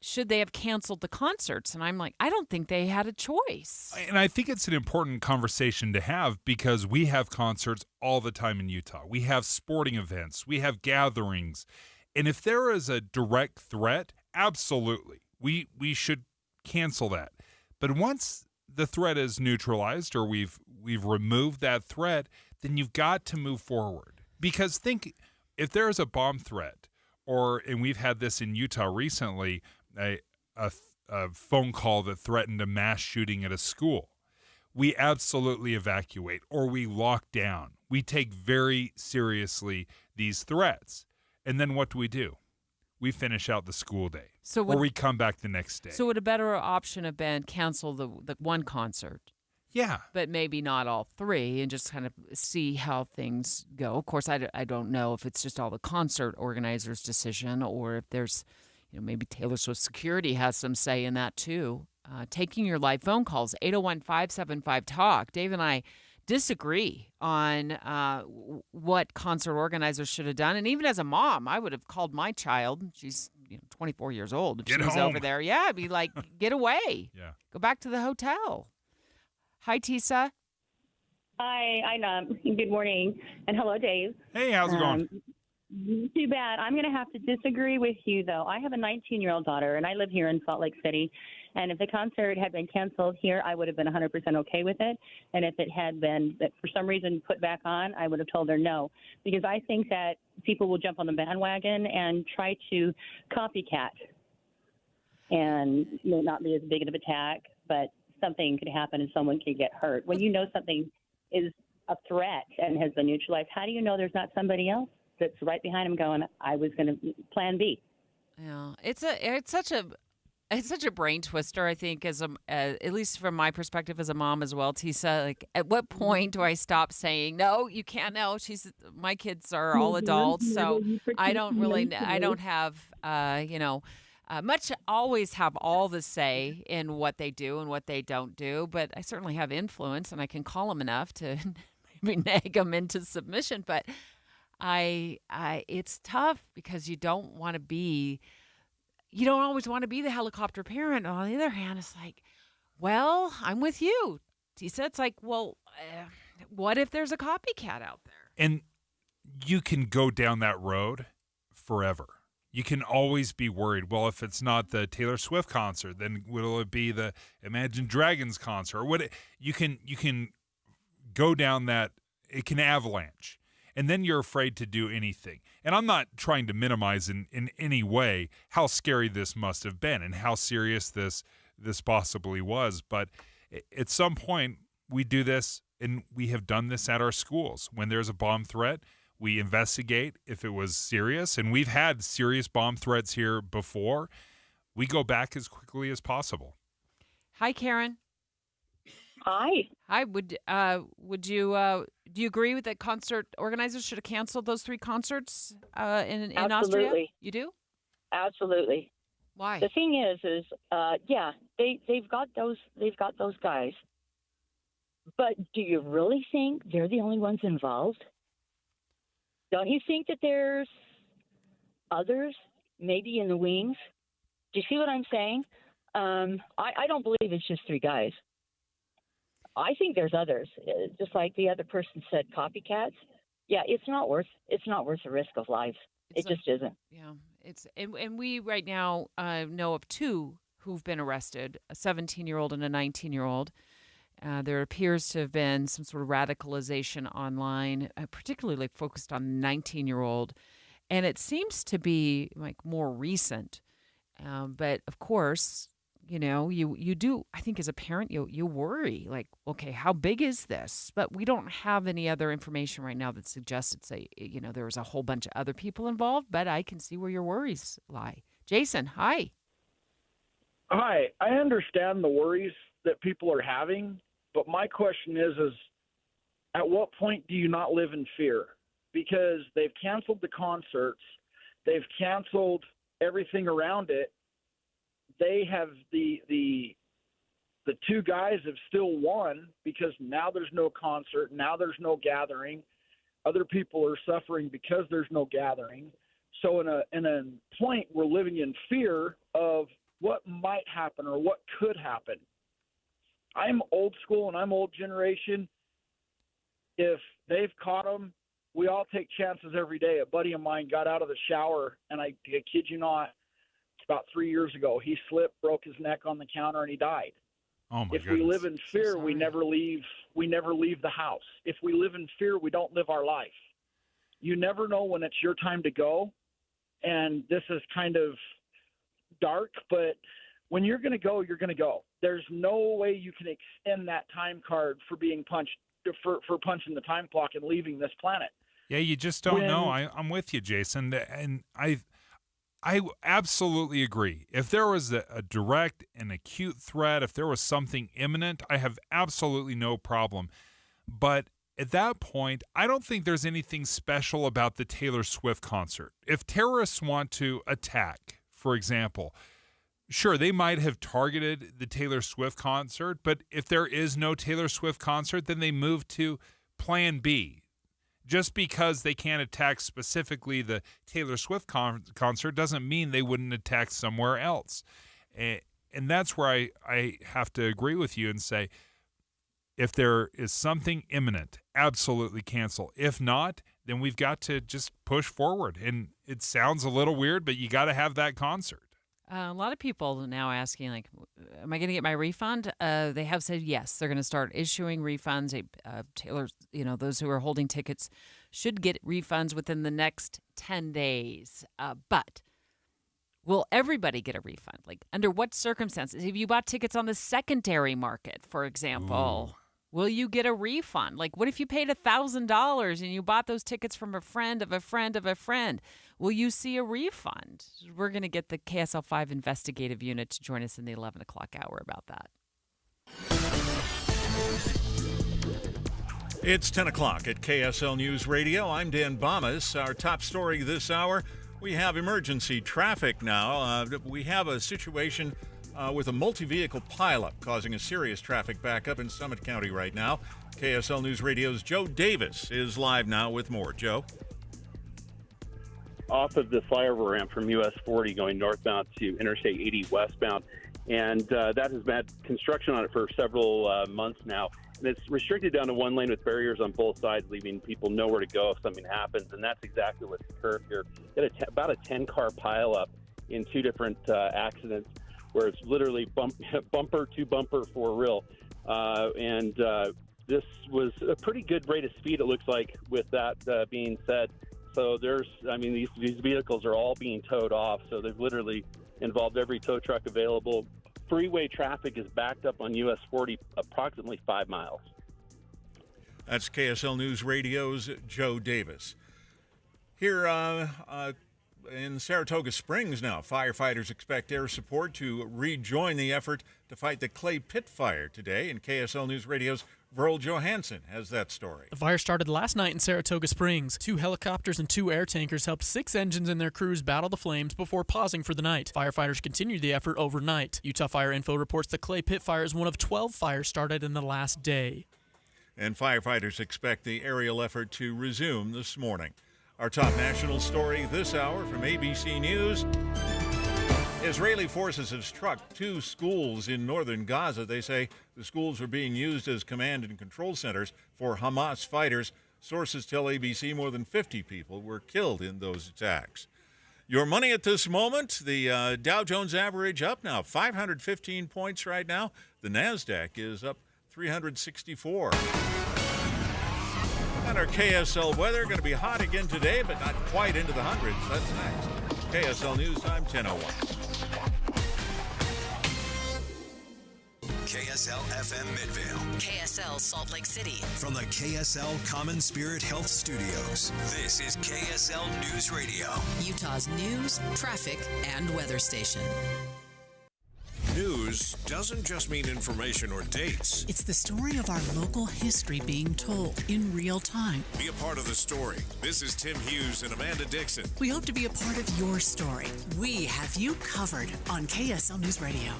should they have canceled the concerts? And I'm like, I don't think they had a choice. And I think it's an important conversation to have because we have concerts all the time in Utah. We have sporting events. We have gatherings. And if there is a direct threat, absolutely, we should cancel that. But once the threat is neutralized or we've removed that threat, then you've got to move forward. Because think, if there is a bomb threat, and we've had this in Utah recently, a phone call that threatened a mass shooting at a school, we absolutely evacuate or we lock down. We take very seriously these threats. And then what do? We finish out the school day. Or we come back the next day. So would a better option have been cancel the one concert? Yeah. But maybe not all 3 and just kind of see how things go. Of course, I don't know if it's just all the concert organizers' decision or if there's, maybe Taylor Swift security has some say in that too. Taking your live phone calls, 801-575-TALK. Dave and I disagree on what concert organizers should have done. And even as a mom, I would have called my child. She's 24 years old. If Get she was home. over there. Yeah, I'd be like, get away. Yeah. Go back to the hotel. Hi, Tisa. Hi, I know. Good morning. And hello, Dave. Hey, how's it going? Too bad. I'm going to have to disagree with you, though. I have a 19-year-old daughter, and I live here in Salt Lake City. And if the concert had been canceled here, I would have been 100% okay with it. And if it had been, for some reason, put back on, I would have told her no. Because I think that people will jump on the bandwagon and try to copycat. And it may not be as big of an attack, but something could happen and someone could get hurt. When you know something is a threat and has been neutralized, how do you know there's not somebody else that's right behind him going, I was going to plan B? Yeah, it's such a brain twister, I think, at least from my perspective as a mom as well, Tisa. Like, at what point do I stop saying, no, you can't know? My kids are all adults, so I don't have, always have all the say in what they do and what they don't do, but I certainly have influence and I can call them enough to maybe nag them into submission. But it's tough because you don't always want to be the helicopter parent. On the other hand, it's like, well, I'm with you. Tisa, it's like, well, what if there's a copycat out there? And you can go down that road forever. you can always be worried. Well, if it's not the Taylor Swift concert, then will it be the Imagine Dragons concert? Or you can go down that, it can avalanche. And then you're afraid to do anything. And I'm not trying to minimize in any way how scary this must have been and how serious this possibly was. But at some point, we do this, and we have done this at our schools. When there's a bomb threat, we investigate if it was serious, and we've had serious bomb threats here before. We go back as quickly as possible. Hi, Karen. Hi. Hi. Would you do you agree with that concert organizers should have canceled those 3 concerts in Austria? Absolutely. You do? Absolutely. Why? The thing is yeah, they've got those guys. But do you really think they're the only ones involved? Don't you think that there's others maybe in the wings? Do you see what I'm saying? I don't believe it's just 3 guys. I think there's others. Just like the other person said, copycats. Yeah, it's not worth the risk of life. It just isn't. Yeah, and we right now know of 2 who've been arrested, a 17-year-old and a 19-year-old. There appears to have been some sort of radicalization online, particularly focused on the 19-year-old. And it seems to be like more recent. But of course, you know, you do, I think as a parent, you worry, like, okay, how big is this? But we don't have any other information right now that suggests there was a whole bunch of other people involved, but I can see where your worries lie. Jason, hi. Hi. I understand the worries that people are having, but my question is at what point do you not live in fear? Because they've canceled the concerts, they've canceled everything around it. They have the 2 guys have still won because now there's no concert, now there's no gathering. Other people are suffering because there's no gathering. So in a point, we're living in fear of what might happen or what could happen. I'm old school and I'm old generation. If they've caught them, we all take chances every day. A buddy of mine got out of the shower, and I kid you not, about 3 years ago, he slipped, broke his neck on the counter, and he died. Oh my If goodness. we live in fear, we never leave the house. If we live in fear, we don't live our life. You never know when it's your time to go, and this is kind of dark, but when you're going to go, you're going to go. There's no way you can extend that time card for being punched, for punching the time clock and leaving this planet. Yeah, you just don't know. I'm with you, Jason, and I absolutely agree. If there was a direct and acute threat, if there was something imminent, I have absolutely no problem. But at that point, I don't think there's anything special about the Taylor Swift concert. If terrorists want to attack, for example, sure, they might have targeted the Taylor Swift concert, but if there is no Taylor Swift concert, then they move to plan B. Just because they can't attack specifically the Taylor Swift concert doesn't mean they wouldn't attack somewhere else. And that's where I have to agree with you and say, if there is something imminent, absolutely cancel. If not, then we've got to just push forward. And it sounds a little weird, but you got to have that concert. A lot of people are now asking, like, am I going to get my refund? They have said yes. They're going to start issuing refunds. Taylor, those who are holding tickets should get refunds within the next 10 days. But will everybody get a refund? Like, under what circumstances? If you bought tickets on the secondary market, for example, will you get a refund? Like, what if you paid $1,000 and you bought those tickets from a friend of a friend of a friend? Will you see a refund? We're going to get the KSL5 Investigative Unit to join us in the 11 o'clock hour about that. It's 10 o'clock at KSL News Radio. I'm Dan Bomas. Our top story this hour, we have emergency traffic now. We have a situation with a multi-vehicle pileup causing a serious traffic backup in Summit County right now. KSL News Radio's Joe Davis is live now with more. Joe? Off of the flyover ramp from US 40 going northbound to Interstate 80 westbound, and that has had construction on it for several months now. And it's restricted down to one lane with barriers on both sides, leaving people nowhere to go if something happens. And that's exactly what's occurred here. About a 10-car pileup in two different accidents where it's literally bumper to bumper for real. This was a pretty good rate of speed, it looks like, with that being said. So these vehicles are all being towed off. So they've literally involved every tow truck available. Freeway traffic is backed up on US 40 approximately 5 miles. That's KSL News Radio's Joe Davis. Here in Saratoga Springs now, firefighters expect air support to rejoin the effort to fight the clay pit fire today. And KSL News Radio's Verl Johansson has that story. The fire started last night in Saratoga Springs. 2 helicopters and 2 air tankers helped 6 engines and their crews battle the flames before pausing for the night. Firefighters continued the effort overnight. Utah Fire Info reports the clay pit fire is one of 12 fires started in the last day. And firefighters expect the aerial effort to resume this morning. Our top national story this hour from ABC News. Israeli forces have struck 2 schools in northern Gaza. They say the schools are being used as command and control centers for Hamas fighters. Sources tell ABC more than 50 people were killed in those attacks. Your money at this moment, the Dow Jones average up now 515 points right now. The NASDAQ is up 364. And our KSL weather going to be hot again today, but not quite into the hundreds. That's next. KSL News Time, 10:01. KSL FM Midvale. KSL Salt Lake City. From the KSL Common Spirit Health Studios, this is KSL News Radio. Utah's news, traffic, and weather station. News doesn't just mean information or dates. It's the story of our local history being told in real time. Be a part of the story. This is Tim Hughes and Amanda Dixon. We hope to be a part of your story. We have you covered on KSL News Radio.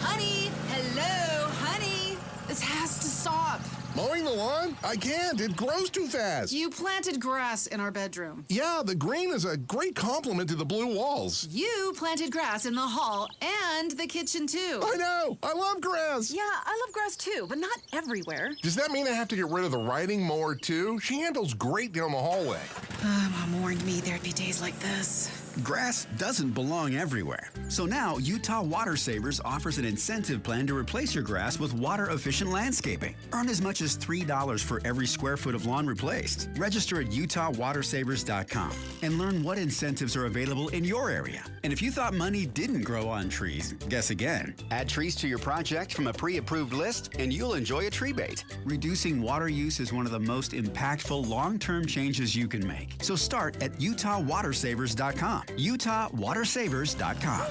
Honey! Hello, honey! This has to stop. Mowing the lawn? I can't. It grows too fast. You planted grass in our bedroom. Yeah, the green is a great compliment to the blue walls. You planted grass in the hall and the kitchen, too. I know. I love grass. Yeah, I love grass, too, but not everywhere. Does that mean I have to get rid of the riding mower, too? She handles great down the hallway. Mom warned me there'd be days like this. Grass doesn't belong everywhere. So now Utah Water Savers offers an incentive plan to replace your grass with water-efficient landscaping. Earn as much as $3 for every square foot of lawn replaced. Register at utahwatersavers.com and learn what incentives are available in your area. And if you thought money didn't grow on trees, guess again. Add trees to your project from a pre-approved list and you'll enjoy a tree bait. Reducing water use is one of the most impactful long-term changes you can make. So start at utahwatersavers.com. utahwatersavers.com.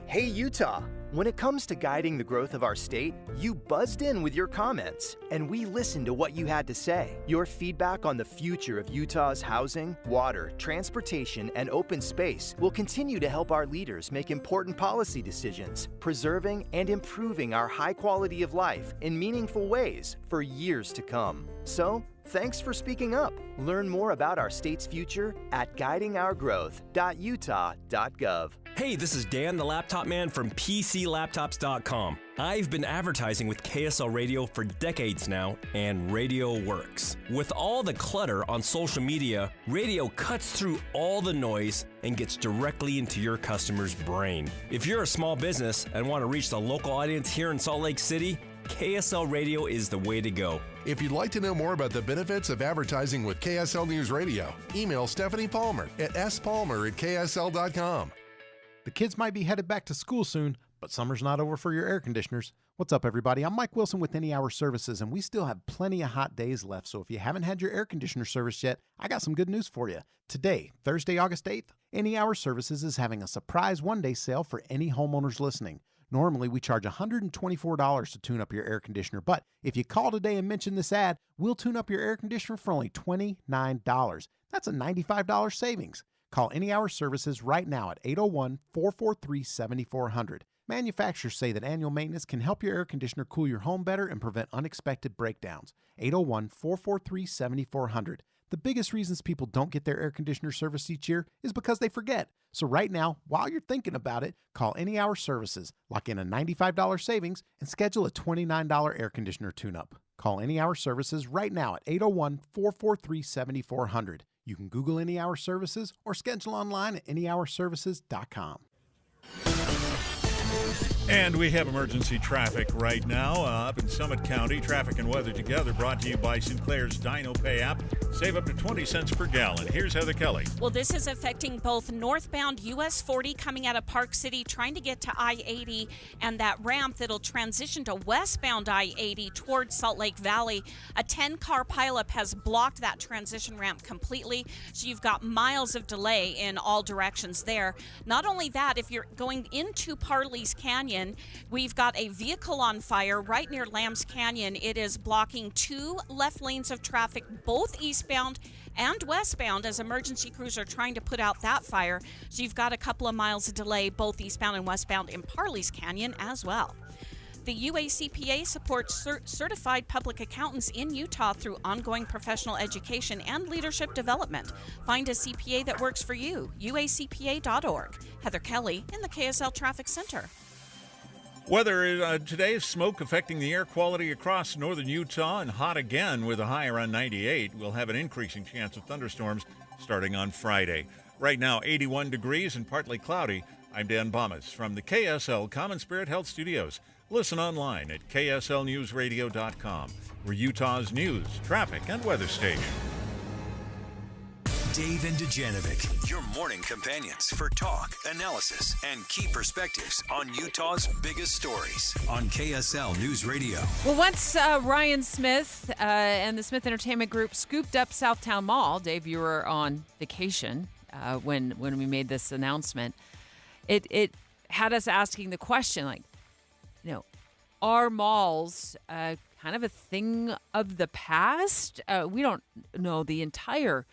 Hey Utah! When it comes to guiding the growth of our state, you buzzed in with your comments, and we listened to what you had to say. Your feedback on the future of Utah's housing, water, transportation, and open space will continue to help our leaders make important policy decisions, preserving and improving our high quality of life in meaningful ways for years to come. So, thanks for speaking up. Learn more about our state's future at guidingourgrowth.utah.gov. Hey, this is Dan, the laptop man from PCLaptops.com. I've been advertising with KSL Radio for decades now, and radio works. With all the clutter on social media, radio cuts through all the noise and gets directly into your customer's brain. If you're a small business and want to reach the local audience here in Salt Lake City, KSL Radio is the way to go. If you'd like to know more about the benefits of advertising with KSL News Radio, email Stephanie Palmer at spalmer@ksl.com. The kids might be headed back to school soon, but summer's not over for your air conditioners. What's up, everybody? I'm Mike Wilson with Any Hour Services, and we still have plenty of hot days left. So if you haven't had your air conditioner serviced yet, I got some good news for you. Today, Thursday, August 8th, Any Hour Services is having a surprise one-day sale for any homeowners listening. Normally, we charge $124 to tune up your air conditioner, but if you call today and mention this ad, we'll tune up your air conditioner for only $29. That's a $95 savings. Call Any Hour Services right now at 801-443-7400. Manufacturers say that annual maintenance can help your air conditioner cool your home better and prevent unexpected breakdowns. 801-443-7400. The biggest reasons people don't get their air conditioner serviced each year is because they forget. So right now, while you're thinking about it, call Any Hour Services, lock in a $95 savings, and schedule a $29 air conditioner tune-up. Call Any Hour Services right now at 801-443-7400. You can Google Any Hour Services or schedule online at anyhourservices.com. And we have emergency traffic right now up in Summit County. Traffic and weather together brought to you by Sinclair's Dino Pay app. Save up to 20 cents per gallon. Here's Heather Kelly. Well, this is affecting both northbound US 40 coming out of Park City, trying to get to I-80, and that ramp that'll transition to westbound I-80 towards Salt Lake Valley. A 10-car pileup has blocked that transition ramp completely, so you've got miles of delay in all directions there. Not only that, if you're going into Parley's Canyon, we've got a vehicle on fire right near Lambs Canyon. It is blocking 2 left lanes of traffic, both eastbound and westbound, as emergency crews are trying to put out that fire. So you've got a couple of miles of delay, both eastbound and westbound in Parley's Canyon as well. The UACPA supports certified public accountants in Utah through ongoing professional education and leadership development. Find a CPA that works for you. UACPA.org. Heather Kelly in the KSL Traffic Center. Weather today is smoke affecting the air quality across northern Utah and hot again with a high around 98. We'll have an increasing chance of thunderstorms starting on Friday. Right now, 81 degrees and partly cloudy. I'm Dan Bomas from the KSL Common Spirit Health Studios. Listen online at kslnewsradio.com. We're Utah's news, traffic, and weather station. Dave and Dujanovic, your morning companions for talk, analysis, and key perspectives on Utah's biggest stories on KSL News Radio. Well, once Ryan Smith and the Smith Entertainment Group scooped up Southtown Mall, Dave, you were on vacation when we made this announcement. It had us asking the question, like, are malls kind of a thing of the past? We don't know the entire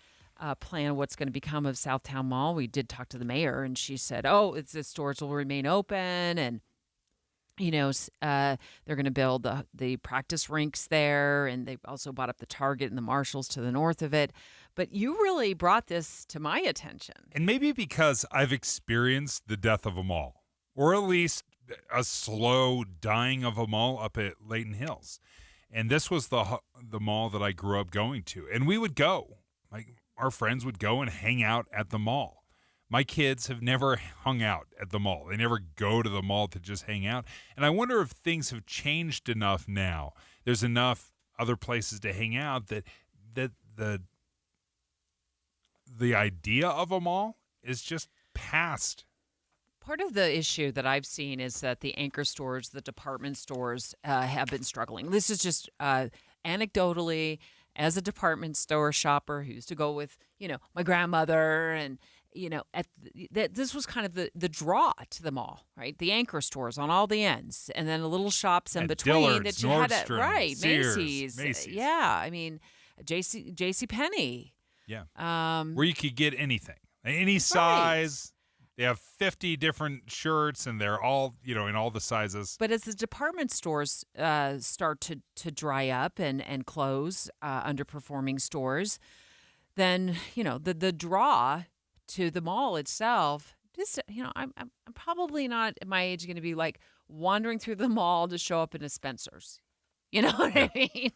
plan what's going to become of Southtown Mall. We did talk to the mayor, and she said, the stores will remain open, and they're going to build the practice rinks there, and they also bought up the Target and the Marshalls to the north of it. But you really brought this to my attention. And maybe because I've experienced the death of a mall, or at least a slow dying of a mall up at Layton Hills. And this was the mall that I grew up going to. And we would go. Our friends would go and hang out at the mall. My kids have never hung out at the mall. They never go to the mall to just hang out. And I wonder if things have changed enough now. There's enough other places to hang out that the idea of a mall is just past. Part of the issue that I've seen is that the anchor stores, the department stores, have been struggling. This is just anecdotally, as a department store shopper who used to go with, my grandmother, and, this was kind of the draw to the mall, right? The anchor stores on all the ends, and then the little shops in between Dillard's, that you Nordstrom, had right, Sears, Macy's. Yeah, I mean, JC Penney. Yeah. Where you could get anything, any size. Right. They have 50 different shirts, and they're all, in all the sizes. But as the department stores start to dry up and close, underperforming stores, then, the draw to the mall itself, just, I'm probably not at my age going to be like wandering through the mall to show up in a Spencer's. You know what I mean?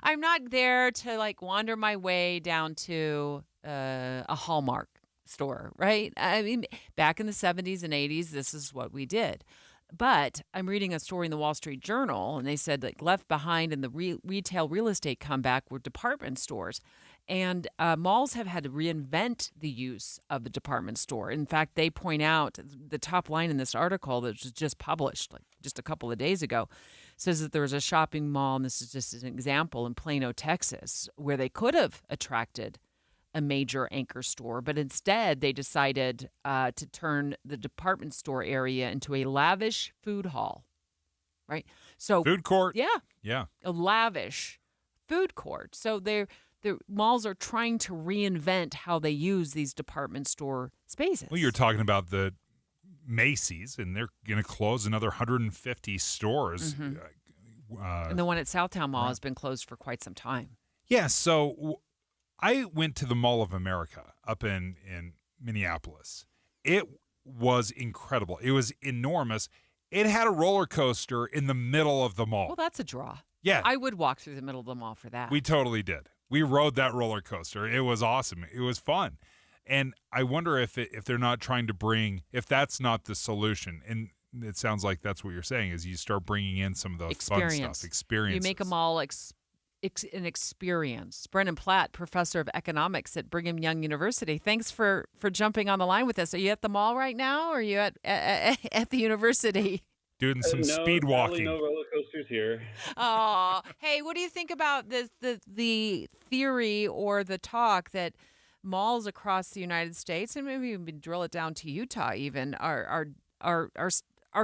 I'm not there to wander my way down to a Hallmark store, right? I mean, back in the 70s and 80s, this is what we did. But I'm reading a story in the Wall Street Journal, and they said left behind in the retail real estate comeback were department stores. And malls have had to reinvent the use of the department store. In fact, they point out the top line in this article that was just published just a couple of days ago says that there was a shopping mall, and this is just an example, in Plano, Texas, where they could have attracted a major anchor store, but instead they decided to turn the department store area into a lavish food hall, right? So food court. Yeah. A lavish food court. So the malls are trying to reinvent how they use these department store spaces. Well, you're talking about the Macy's, and they're going to close another 150 stores. Mm-hmm. And the one at Southtown Mall has been closed for quite some time. Yeah, so I went to the Mall of America up in Minneapolis. It was incredible. It was enormous. It had a roller coaster in the middle of the mall. Well, that's a draw. Yeah. I would walk through the middle of the mall for that. We totally did. We rode that roller coaster. It was awesome. It was fun. And I wonder if they're not trying to bring, if that's not the solution. And it sounds like that's what you're saying, is you start bringing in some of the fun stuff, experiences. You make them all an experience. Brennan Platt, professor of economics at Brigham Young University. Thanks for jumping on the line with us. Are you at the mall right now, or are you at the university? Doing some speed walking. No roller coasters here. Oh, hey, what do you think about the theory or the talk that malls across the United States, and maybe even drill it down to Utah, even are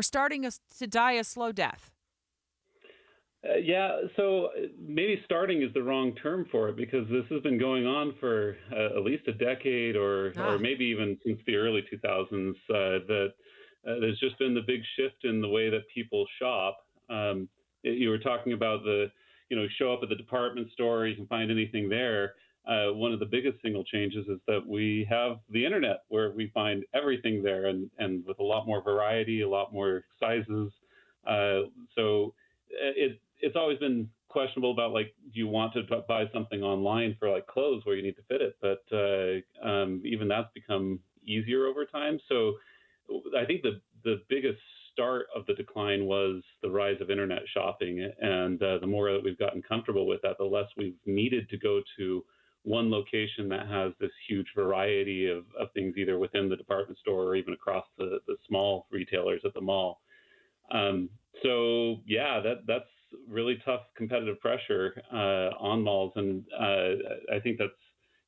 starting to die a slow death? Yeah, so maybe starting is the wrong term for it, because this has been going on for at least a decade, or maybe even since the early 2000s. That there's just been the big shift in the way that people shop. You were talking about show up at the department store, you can find anything there. One of the biggest single changes is that we have the internet, where we find everything there, and with a lot more variety, a lot more sizes. So it's always been questionable about, like, do you want to buy something online for like clothes where you need to fit it? But even that's become easier over time. So I think the biggest start of the decline was the rise of internet shopping. And the more that we've gotten comfortable with that, the less we've needed to go to one location that has this huge variety of things, either within the department store or even across the small retailers at the mall. So yeah, that's really tough competitive pressure on malls. And I think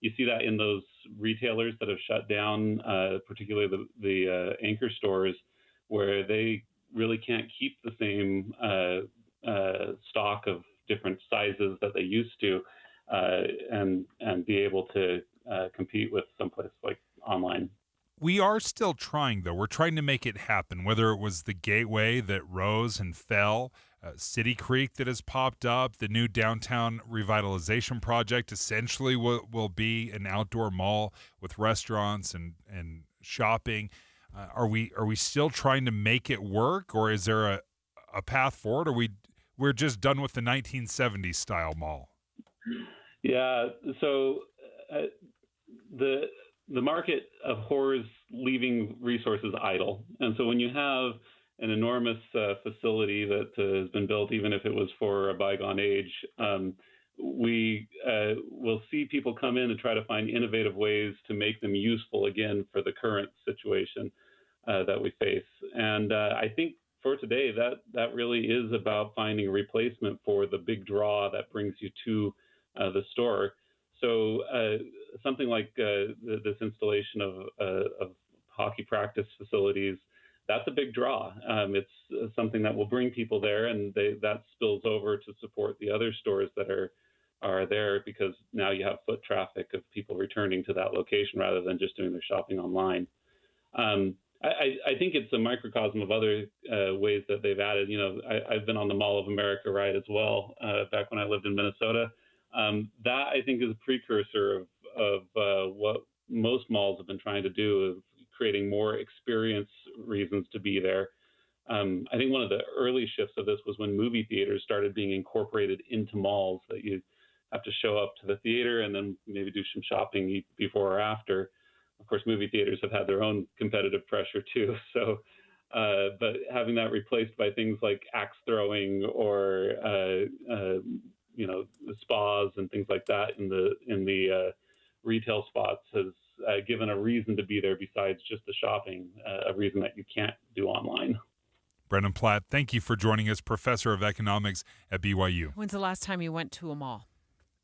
you see that in those retailers that have shut down, particularly the anchor stores, where they really can't keep the same stock of different sizes that they used to, and be able to compete with someplace like online. We are still trying, though. We're trying to make it happen, whether it was the Gateway that rose and fell, City Creek that has popped up, the new downtown revitalization project essentially will be an outdoor mall with restaurants and shopping. Are we still trying to make it work, or is there a path forward? Or we're just done with the 1970s style mall? Yeah, so the market abhors leaving resources idle. And so when you have an enormous facility that has been built, even if it was for a bygone age, we will see people come in and try to find innovative ways to make them useful again for the current situation that we face. And I think for today, that really is about finding a replacement for the big draw that brings you to the store. So something like this installation of hockey practice facilities, that's a big draw. It's something that will bring people there, and that spills over to support the other stores that are there, because now you have foot traffic of people returning to that location rather than just doing their shopping online. I think it's a microcosm of other ways that they've added. I've been on the Mall of America ride as well back when I lived in Minnesota. That, I think, is a precursor of what most malls have been trying to do, of creating more experience reasons to be there. I think one of the early shifts of this was when movie theaters started being incorporated into malls, that you have to show up to the theater and then maybe do some shopping before or after. Of course, movie theaters have had their own competitive pressure too. So, but having that replaced by things like axe throwing or spas and things like that in the retail spots has given a reason to be there besides just the shopping, a reason that you can't do online. Brennan Platt, thank you for joining us, professor of economics at BYU. When's the last time you went to a mall?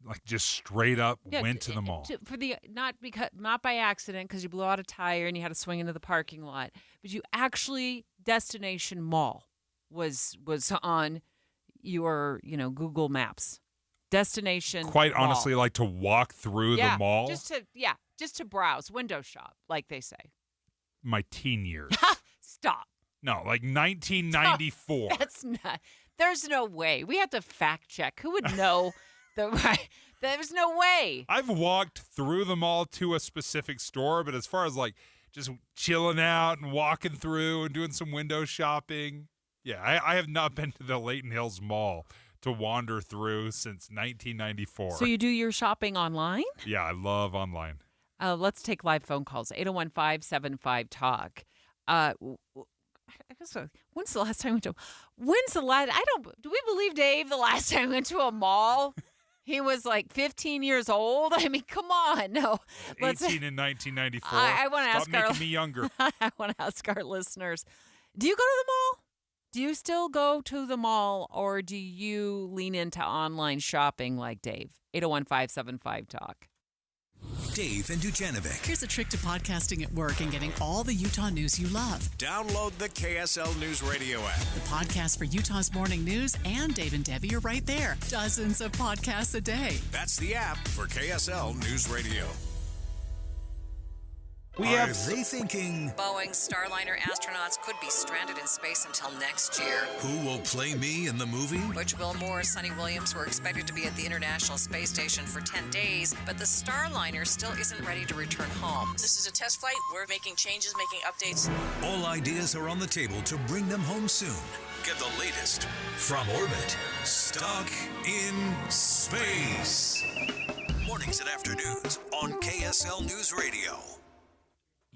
Like, just straight up went to the mall. Not by accident, because you blew out a tire and you had to swing into the parking lot, but you actually, destination mall was on your Google Maps. Destination Quite mall. honestly, like to walk through the mall. Just to browse, window shop, like they say. My teen years. Stop. No, like 1994. That's not. There's no way. We have to fact check. Who would know the There's no way. I've walked through the mall to a specific store, but as far as like just chilling out and walking through and doing some window shopping, yeah, I have not been to the Layton Hills Mall to wander through since 1994. So you do your shopping online? Yeah, I love online. Let's take live phone calls. 801-575-TALK. I guess when's the last time we went to? Do we believe Dave? The last time we went to a mall, he was like 15 years old. I mean, come on, no. 18 in 1994. I want to ask making me younger. I want to ask our listeners: do you go to the mall? Do you still go to the mall, or do you lean into online shopping like Dave? 801-575-TALK. Dave and Dujanovic. Here's a trick to podcasting at work and getting all the Utah news you love. Download the KSL News Radio app. The podcast for Utah's morning news and Dave and Debbie are right there. Dozens of podcasts a day. That's the app for KSL News Radio. Are they thinking Boeing Starliner astronauts could be stranded in space until next year? who will play me in the movie? Butch Wilmore, Sonny Williams were expected to be at the International Space Station for 10 days, but the Starliner still isn't ready to return home. This is a test flight. We're making changes, making updates. All ideas are on the table to bring them home soon. Get the latest from orbit. Stuck in space. Mornings and afternoons on KSL News Radio.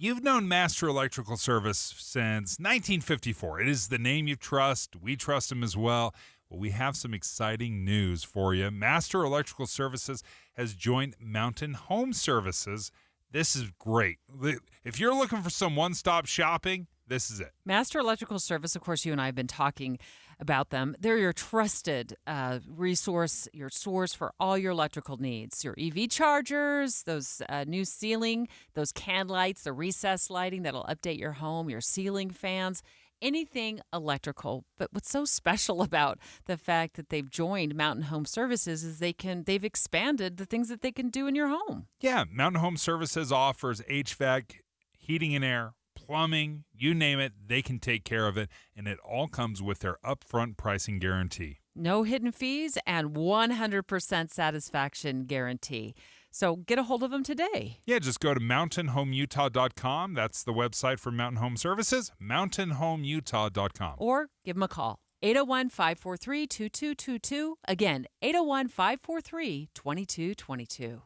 You've known Master Electrical Service since 1954. It is the name you trust. We trust them as well. Well, we have some exciting news for you. Master Electrical Services has joined Mountain Home Services. This is great. If you're looking for some one-stop shopping, this is it. Master Electrical Service, of course, you and I have been talking about them. They're your trusted resource, your source for all your electrical needs. Your EV chargers, those new ceiling, those can lights, the recessed lighting that'll update your home, your ceiling fans, anything electrical. But what's so special about the fact that they've joined Mountain Home Services is they've expanded the things that they can do in your home. Yeah, Mountain Home Services offers HVAC, heating and air, plumbing, you name it, they can take care of it, and it all comes with their upfront pricing guarantee. No hidden fees and 100% satisfaction guarantee. So get a hold of them today. Yeah, just go to mountainhomeutah.com. That's the website for Mountain Home Services, mountainhomeutah.com. Or give them a call, 801-543-2222. Again, 801-543-2222.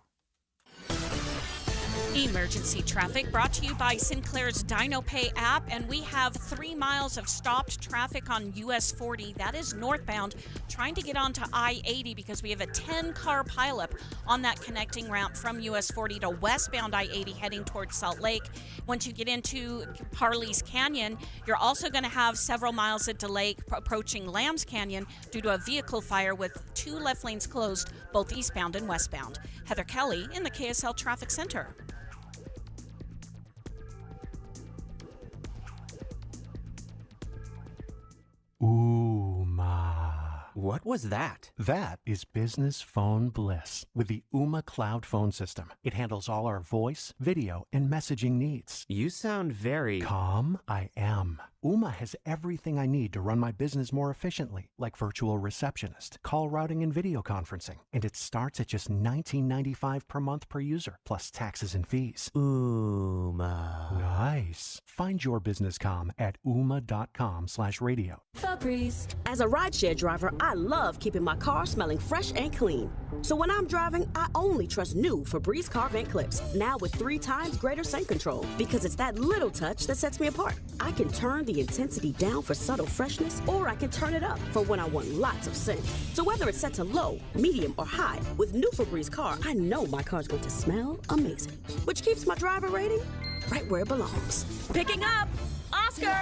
Emergency traffic brought to you by Sinclair's DinoPay app, and we have 3 miles of stopped traffic on US 40. That is northbound, trying to get onto I-80 because we have a 10-car pileup on that connecting ramp from US 40 to westbound I-80 heading towards Salt Lake. Once you get into Parley's Canyon, you're also going to have several miles of delay approaching Lambs Canyon due to a vehicle fire with 2 left lanes closed, both eastbound and westbound. Heather Kelly in the KSL Traffic Center. What was that? That is business phone bliss with the Ooma Cloud Phone System. It handles all our voice, video, and messaging needs. You sound very... Calm? I am. Ooma has everything I need to run my business more efficiently, like virtual receptionist, call routing, and video conferencing. And it starts at just $19.95 per month per user, plus taxes and fees. Ooma. Nice. Find your business calm at ooma.com/radio. Febreze. As a rideshare driver, I love keeping my car smelling fresh and clean. So when I'm driving, I only trust new Febreze car vent clips, now with 3 times greater scent control, because it's that little touch that sets me apart. I can turn the intensity down for subtle freshness, or I can turn it up for when I want lots of scent. So whether it's set to low, medium, or high, with new Febreze car, I know my car's going to smell amazing, which keeps my driver rating right where it belongs. Picking up, Oscar!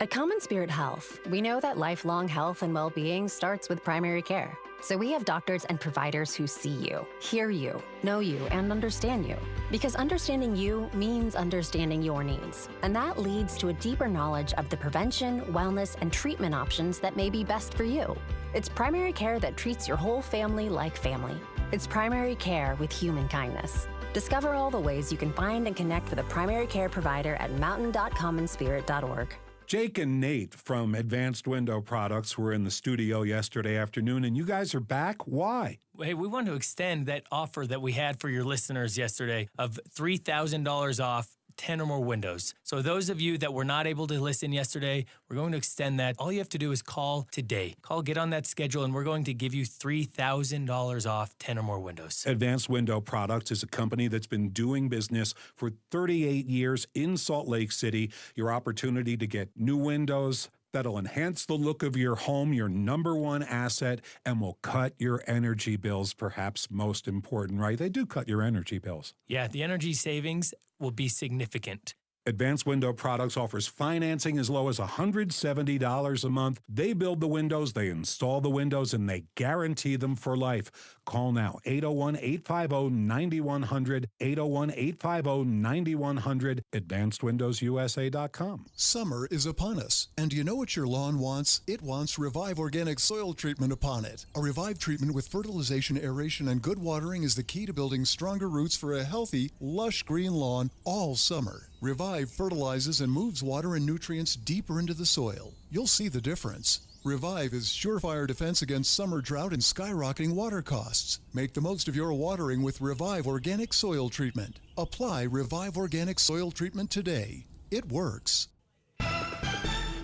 At Common Spirit Health, we know that lifelong health and well-being starts with primary care. So we have doctors and providers who see you, hear you, know you, and understand you. Because understanding you means understanding your needs. And that leads to a deeper knowledge of the prevention, wellness, and treatment options that may be best for you. It's primary care that treats your whole family like family. It's primary care with human kindness. Discover all the ways you can find and connect with a primary care provider at mountain.commonspirit.org. Jake and Nate from Advanced Window Products were in the studio yesterday afternoon, and you guys are back. Why? Hey, we want to extend that offer that we had for your listeners yesterday of $3,000 off 10 or more windows. So those of you that were not able to listen yesterday, we're going to extend that. All you have to do is call today. Get on that schedule, and we're going to give you $3,000 off 10 or more windows. Advanced Window Products is a company that's been doing business for 38 years in Salt Lake City. Your opportunity to get new windows that'll enhance the look of your home, your number one asset, and will cut your energy bills, perhaps most important, right? They do cut your energy bills. Yeah, the energy savings will be significant. Advanced Window Products offers financing as low as $170 a month. They build the windows, they install the windows, and they guarantee them for life. Call now, 801-850-9100, 801-850-9100, advancedwindowsusa.com. Summer is upon us, and do you know what your lawn wants? It wants Revive Organic Soil Treatment upon it. A Revive treatment with fertilization, aeration, and good watering is the key to building stronger roots for a healthy, lush green lawn all summer. Revive fertilizes and moves water and nutrients deeper into the soil. You'll see the difference. Revive is surefire defense against summer drought and skyrocketing water costs. Make the most of your watering with Revive Organic Soil Treatment. Apply Revive Organic Soil Treatment today. It works.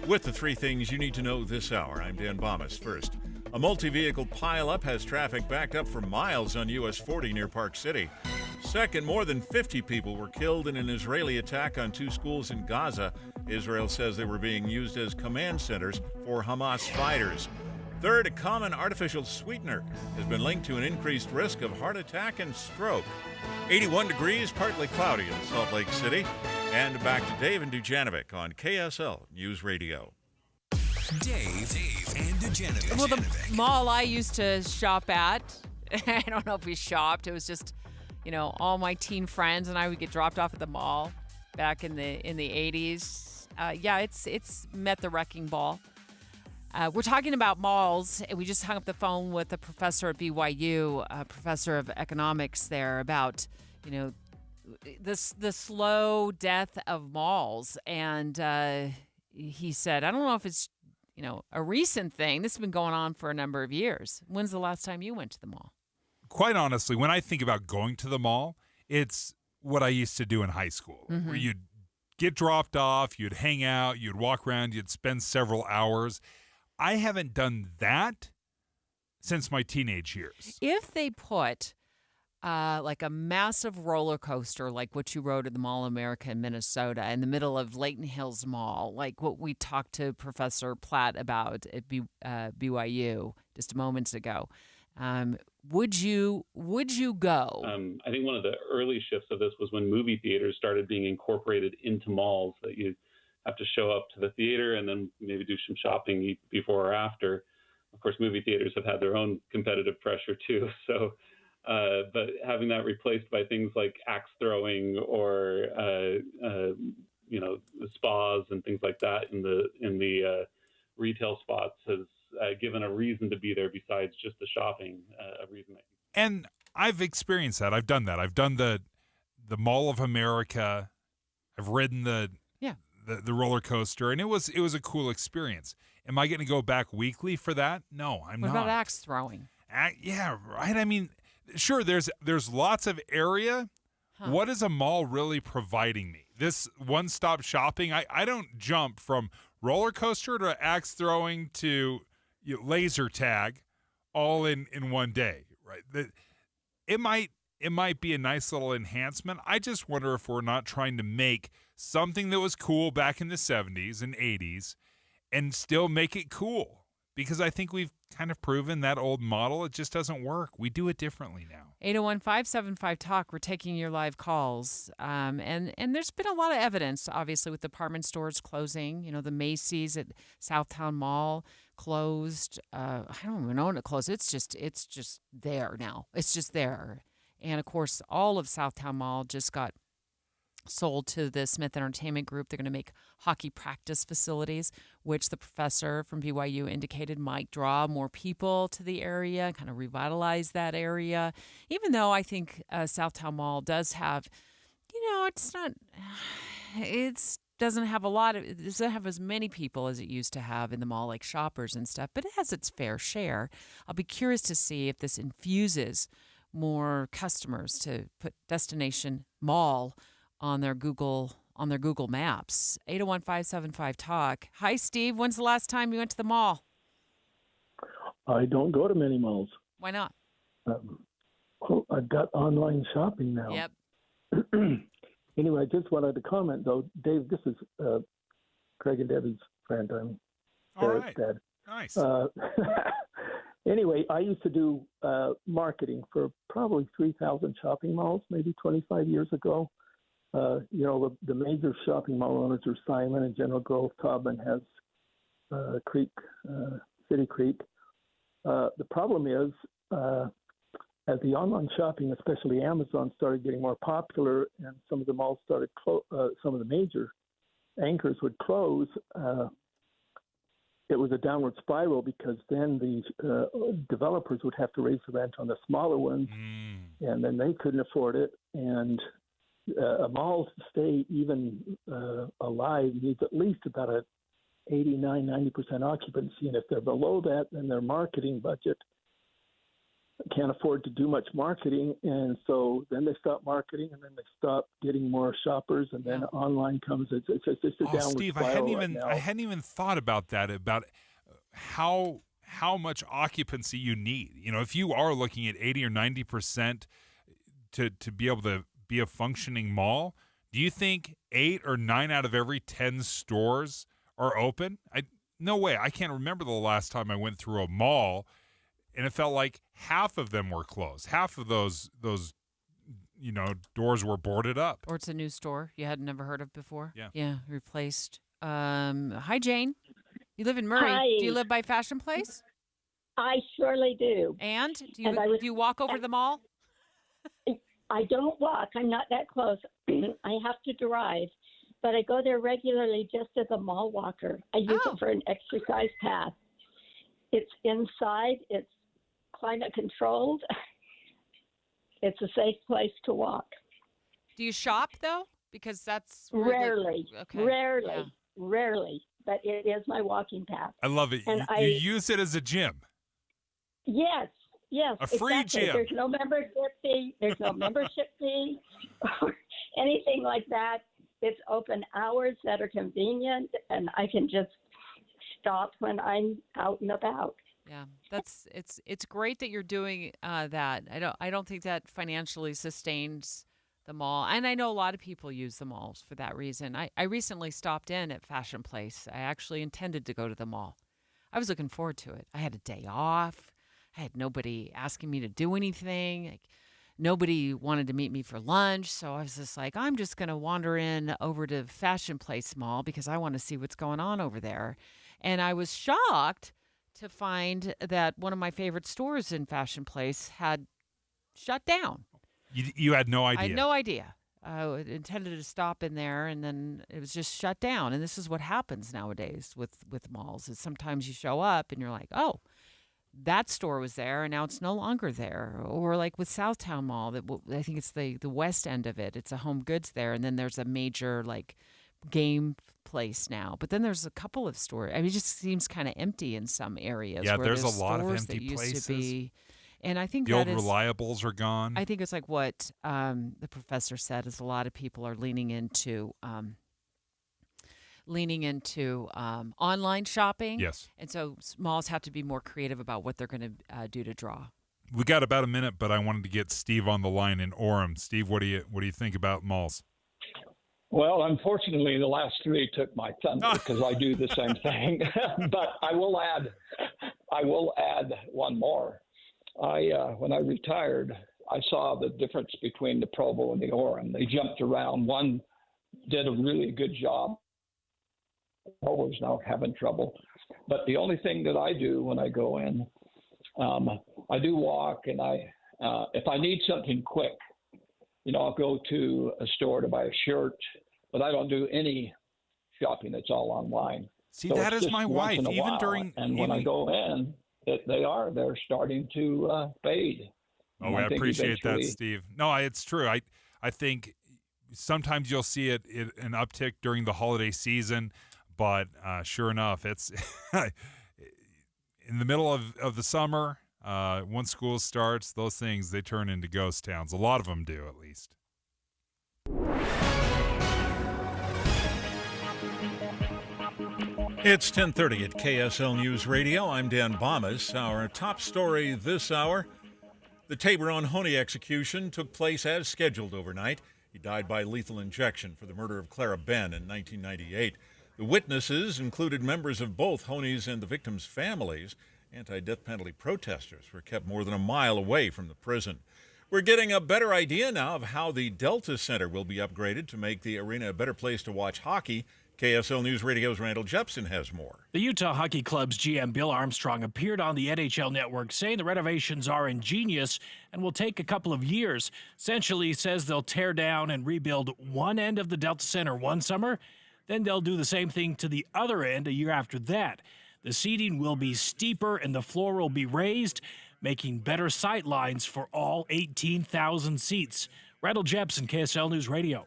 With the three things you need to know this hour, I'm Dan Bomas. First, a multi-vehicle pileup has traffic backed up for miles on US 40 near Park City. Second, more than 50 people were killed in an Israeli attack on two schools in Gaza. Israel says they were being used as command centers for Hamas fighters. Third, a common artificial sweetener has been linked to an increased risk of heart attack and stroke. 81 degrees, partly cloudy in Salt Lake City. And back to Dave and Dujanovic on KSL News Radio. Dave and Dujanovic. Well, the mall I used to shop at, I don't know if we shopped. It was just, all my teen friends and I would get dropped off at the mall back in the 80s. It's met the wrecking ball. We're talking about malls, and we just hung up the phone with a professor at BYU, a professor of economics there, about the slow death of malls. And he said, I don't know if it's a recent thing. This has been going on for a number of years. When's the last time you went to the mall? Quite honestly, when I think about going to the mall, it's what I used to do in high school, where you'd get dropped off, you'd hang out, you'd walk around, you'd spend several hours. I haven't done that since my teenage years. If they put like a massive roller coaster, like what you rode at the Mall of America in Minnesota, in the middle of Layton Hills Mall, like what we talked to Professor Platt about at BYU just moments ago, would you go? I think one of the early shifts of this was when movie theaters started being incorporated into malls, that you have to show up to the theater and then maybe do some shopping before or after. Of course, movie theaters have had their own competitive pressure too. So, but having that replaced by things like axe throwing or spas and things like that in the retail spots has given a reason to be there besides just the shopping. And I've experienced that. I've done that. I've done the Mall of America. I've ridden the roller coaster, and it was a cool experience. Am I going to go back weekly for that? No, I'm not. What about axe throwing? Yeah, right. I mean, sure, there's lots of area. Huh. What is a mall really providing me? This one-stop shopping? I don't jump from roller coaster to axe throwing to laser tag all in one day, right? It might be a nice little enhancement. I just wonder if we're not trying to make something that was cool back in the 70s and 80s and still make it cool, because I think we've kind of proven that old model. It just doesn't work. We do it differently now. 801-575-TALK. We're taking your live calls. And there's been a lot of evidence, obviously, with department stores closing. The Macy's at Southtown Mall closed. I don't even know when it closed. It's just there now. It's just there. And, of course, all of Southtown Mall just got sold to the Smith Entertainment Group. They're going to make hockey practice facilities, which the professor from BYU indicated might draw more people to the area, kind of revitalize that area. Even though I think Southtown Mall does have, it's doesn't have as many people as it used to have in the mall, like shoppers and stuff, but it has its fair share. I'll be curious to see if this infuses more customers to put destination mall on their Google Maps. 801-575-TALK. Hi, Steve. When's the last time you went to the mall? I don't go to many malls. Why not? Well, I've got online shopping now. Yep. Anyway, I just wanted to comment, though. Dave, this is Craig and Debbie's friend. I'm Sarah's dad. Nice. Anyway, I used to do marketing for probably 3,000 shopping malls, maybe 25 years ago. The major shopping mall owners are Simon and General Grove. Taubman has City Creek. The problem is, as the online shopping, especially Amazon, started getting more popular, and some of the malls started, some of the major anchors would close. It was a downward spiral because then the developers would have to raise the rent on the smaller ones, and then they couldn't afford it. And a mall to stay even alive needs at least about a 89-90% occupancy, and if they're below that, then their marketing budget can't afford to do much marketing, and so then they stop marketing, and then they stop getting more shoppers, and then online comes. It's just a downward Steve, spiral. I hadn't even thought about that, about how much occupancy you need. If you are looking at 80 or 90% to be able to be a functioning mall, do you think 8 or 9 out of every 10 stores are open? No way. I can't remember the last time I went through a mall and it felt like half of them were closed. Half of those doors were boarded up. Or it's a new store you had never heard of before. Yeah. Yeah, replaced. Hi, Jane. You live in Murray. Hi. Do you live by Fashion Place? I surely do. And do you walk over the mall? I don't walk. I'm not that close. I have to drive. But I go there regularly just as a mall walker. I use it for an exercise path. It's inside. It's climate controlled. It's a safe place to walk. Do you shop, though? Because that's Rarely. Okay. Rarely. But it is my walking path. I love it. And you use it as a gym. Yes. A free exactly. gym. There's no membership fee. There's no membership fee or anything like that. It's open hours that are convenient, and I can just stop when I'm out and about. Yeah, it's great that you're doing that. I don't think that financially sustains the mall, and I know a lot of people use the malls for that reason. I recently stopped in at Fashion Place. I actually intended to go to the mall. I was looking forward to it. I had a day off. I had nobody asking me to do anything. Nobody wanted to meet me for lunch, so I was just like, I'm just going to wander in over to Fashion Place Mall because I want to see what's going on over there. And I was shocked to find that one of my favorite stores in Fashion Place had shut down. You had no idea? I had no idea. I intended to stop in there, and then it was just shut down. And this is what happens nowadays with malls, is sometimes you show up and you're like, oh, that store was there, and now it's no longer there. Or like with Southtown Mall, I think it's the west end of it. It's a Home Goods there, and then there's a major like game place now. But then there's a couple of stores. I mean, it just seems kind of empty in some areas. Yeah, where there's a lot of stores empty that places. used to be. And I think the old reliables are gone. I think it's like what the professor said is a lot of people are leaning into online shopping. Yes. And so malls have to be more creative about what they're going to do to draw. We got about a minute, but I wanted to get Steve on the line in Orem. Steve, what do you think about malls? Well, unfortunately, the last three took my thunder because I do the same thing. But I will add one more. When I retired, I saw the difference between the Provo and the Orem. They jumped around. One did a really good job. Provo's now having trouble. But the only thing that I do when I go in, I do walk, and if I need something quick, I'll go to a store to buy a shirt, but I don't do any shopping. It's all online. See, so that is my wife. Even during, when I go in, they're starting to fade. Oh, I appreciate that, Steve. No, it's true. I think sometimes you'll see it an uptick during the holiday season, but sure enough, it's in the middle of the summer. Once school starts, those things, they turn into ghost towns. A lot of them do, at least. It's 10:30 at KSL News Radio. I'm Dan Bomas. Our top story this hour, the Taberon Honey execution took place as scheduled overnight. He died by lethal injection for the murder of Clara Ben in 1998. The witnesses included members of both Honey's and the victims' families. Anti-death penalty protesters were kept more than a mile away from the prison. We're getting a better idea now of how the Delta Center will be upgraded to make the arena a better place to watch hockey. KSL News Radio's Randall Jepson has more. The Utah Hockey Club's GM Bill Armstrong appeared on the NHL Network saying the renovations are ingenious and will take a couple of years. Essentially, he says they'll tear down and rebuild one end of the Delta Center one summer, then they'll do the same thing to the other end a year after that. The seating will be steeper and the floor will be raised, making better sight lines for all 18,000 seats. Randall Jepson, KSL News Radio.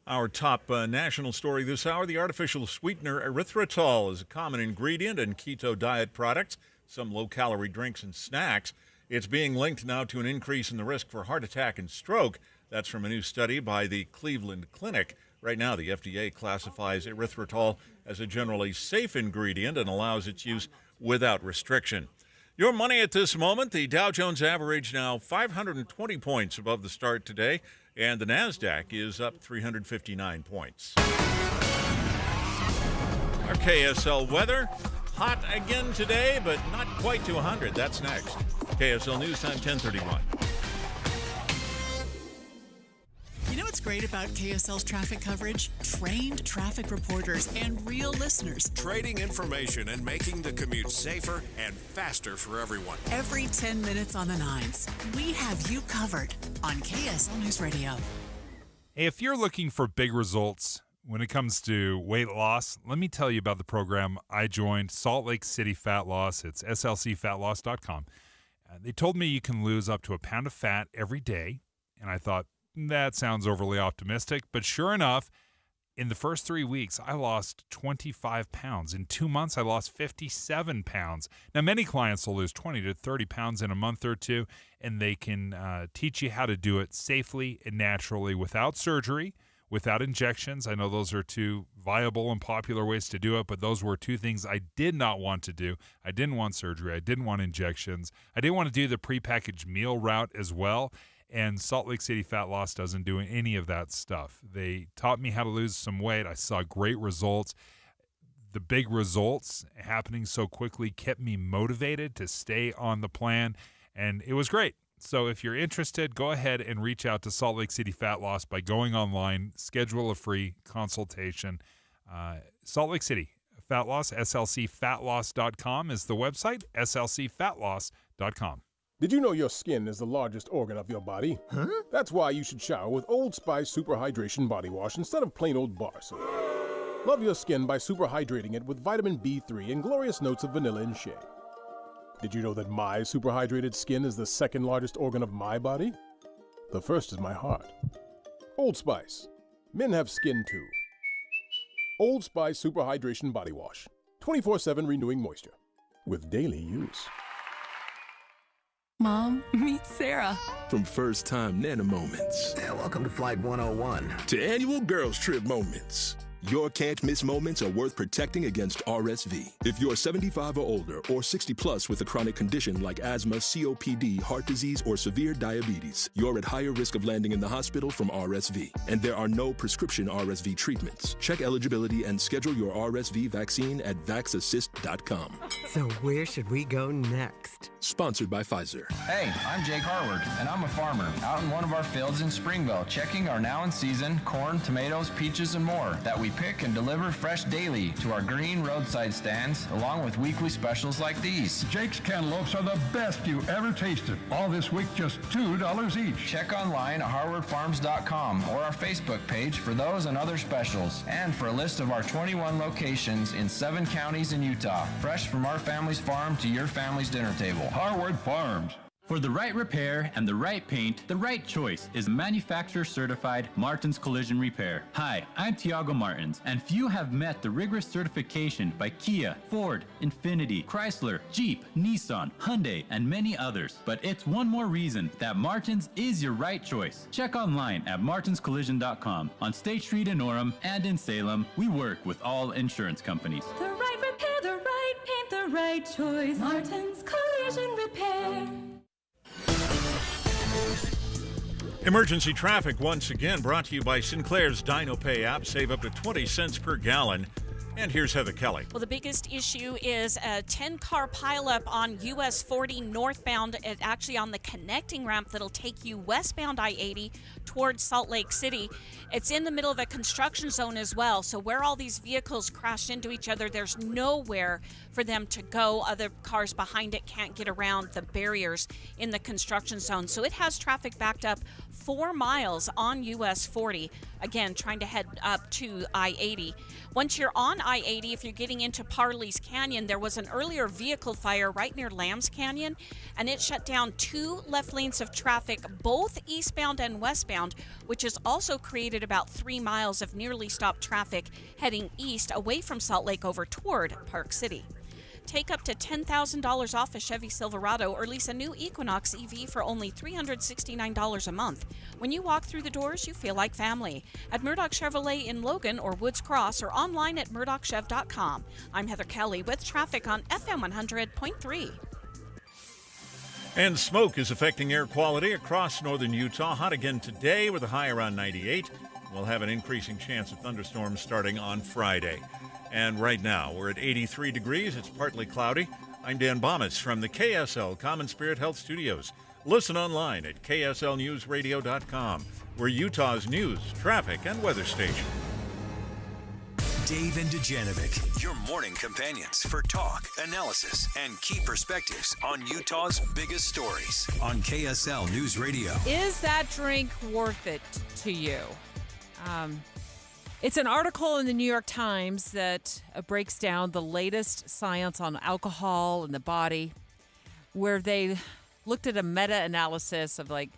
Our top national story this hour, the artificial sweetener erythritol is a common ingredient in keto diet products, some low-calorie drinks and snacks. It's being linked now to an increase in the risk for heart attack and stroke. That's from a new study by the Cleveland Clinic. Right now, the FDA classifies erythritol as a generally safe ingredient and allows its use without restriction. Your money at this moment, the Dow Jones average now 520 points above the start today, and the NASDAQ is up 359 points. Our KSL weather, hot again today, but not quite to 100. That's next. KSL News Time, 10:31. You know what's great about KSL's traffic coverage? Trained traffic reporters and real listeners. Trading information and making the commute safer and faster for everyone. Every 10 minutes on the nines, we have you covered on KSL News Radio. Hey, if you're looking for big results when it comes to weight loss, let me tell you about the program I joined, Salt Lake City Fat Loss. It's slcfatloss.com. They told me you can lose up to a pound of fat every day, and I thought, that sounds overly optimistic, but sure enough, in the first 3 weeks, I lost 25 pounds. In 2 months, I lost 57 pounds. Now, many clients will lose 20 to 30 pounds in a month or two, and they can teach you how to do it safely and naturally without surgery, without injections. I know those are two viable and popular ways to do it, but those were two things I did not want to do. I didn't want surgery. I didn't want injections. I didn't want to do the prepackaged meal route as well. And Salt Lake City Fat Loss doesn't do any of that stuff. They taught me how to lose some weight. I saw great results. The big results happening so quickly kept me motivated to stay on the plan, and it was great. So if you're interested, go ahead and reach out to Salt Lake City Fat Loss by going online, schedule a free consultation. Salt Lake City Fat Loss, slcfatloss.com is the website, slcfatloss.com. Did you know your skin is the largest organ of your body? Huh? That's why you should shower with Old Spice Super Hydration Body Wash instead of plain old bar soap. Love your skin by super hydrating it with vitamin B3 and glorious notes of vanilla and shea. Did you know that my super hydrated skin is the second largest organ of my body? The first is my heart. Old Spice. Men have skin too. Old Spice Super Hydration Body Wash. 24/7 renewing moisture. With daily use. Mom, meet Sarah. From first-time Nana moments. Yeah, welcome to Flight 101. To annual girls trip moments. Your can't-miss moments are worth protecting against RSV. If you're 75 or older or 60 plus with a chronic condition like asthma, COPD, heart disease, or severe diabetes, you're at higher risk of landing in the hospital from RSV. And there are no prescription RSV treatments. Check eligibility and schedule your RSV vaccine at vaxassist.com. So where should we go next? Sponsored by Pfizer. Hey, I'm Jake Harward, and I'm a farmer out in one of our fields in Springville, checking our now-in-season corn, tomatoes, peaches, and more that we pick and deliver fresh daily to our green roadside stands, along with weekly specials like these. Jake's cantaloupes are the best you ever tasted. All this week, just $2 each. Check online at harwardfarms.com or our Facebook page for those and other specials, and for a list of our 21 locations in 7 counties in Utah. Fresh from our family's farm to your family's dinner table. Harward Farms. For the right repair and the right paint, the right choice is manufacturer-certified Martins Collision Repair. Hi, I'm Tiago Martins, and few have met the rigorous certification by Kia, Ford, Infiniti, Chrysler, Jeep, Nissan, Hyundai, and many others. But it's one more reason that Martins is your right choice. Check online at martinscollision.com. On State Street in Orem and in Salem, we work with all insurance companies. The right repair, the right paint, the right choice. Martins Collision Repair. Emergency traffic once again brought to you by Sinclair's DinoPay app. Save up to 20 cents per gallon. And here's Heather Kelly. Well, the biggest issue is a 10-car pileup on US 40 northbound, actually on the connecting ramp that'll take you westbound I-80 towards Salt Lake City. It's in the middle of a construction zone as well, so where all these vehicles crash into each other, there's nowhere for them to go. Other cars behind it can't get around the barriers in the construction zone. So it has traffic backed up 4 miles on US 40, again, trying to head up to I-80. Once you're on I-80, if you're getting into Parley's Canyon, there was an earlier vehicle fire right near Lambs Canyon, and it shut down 2 left lanes of traffic, both eastbound and westbound, which has also created about 3 miles of nearly stopped traffic heading east away from Salt Lake over toward Park City. Take up to $10,000 off a Chevy Silverado or lease a new Equinox EV for only $369 a month. When you walk through the doors, you feel like family. At Murdoch Chevrolet in Logan or Woods Cross or online at murdochchev.com. I'm Heather Kelly with traffic on FM 100.3. And smoke is affecting air quality across northern Utah. Hot again today with a high around 98. We'll have an increasing chance of thunderstorms starting on Friday. And right now, we're at 83 degrees. It's partly cloudy. I'm Dan Bomas from the KSL Common Spirit Health Studios. Listen online at kslnewsradio.com. We're Utah's news, traffic, and weather station. Dave and Dujanovic, your morning companions for talk, analysis, and key perspectives on Utah's biggest stories on KSL News Radio. Is that drink worth it to you? It's an article in the New York Times that breaks down the latest science on alcohol in the body, where they looked at a meta-analysis of this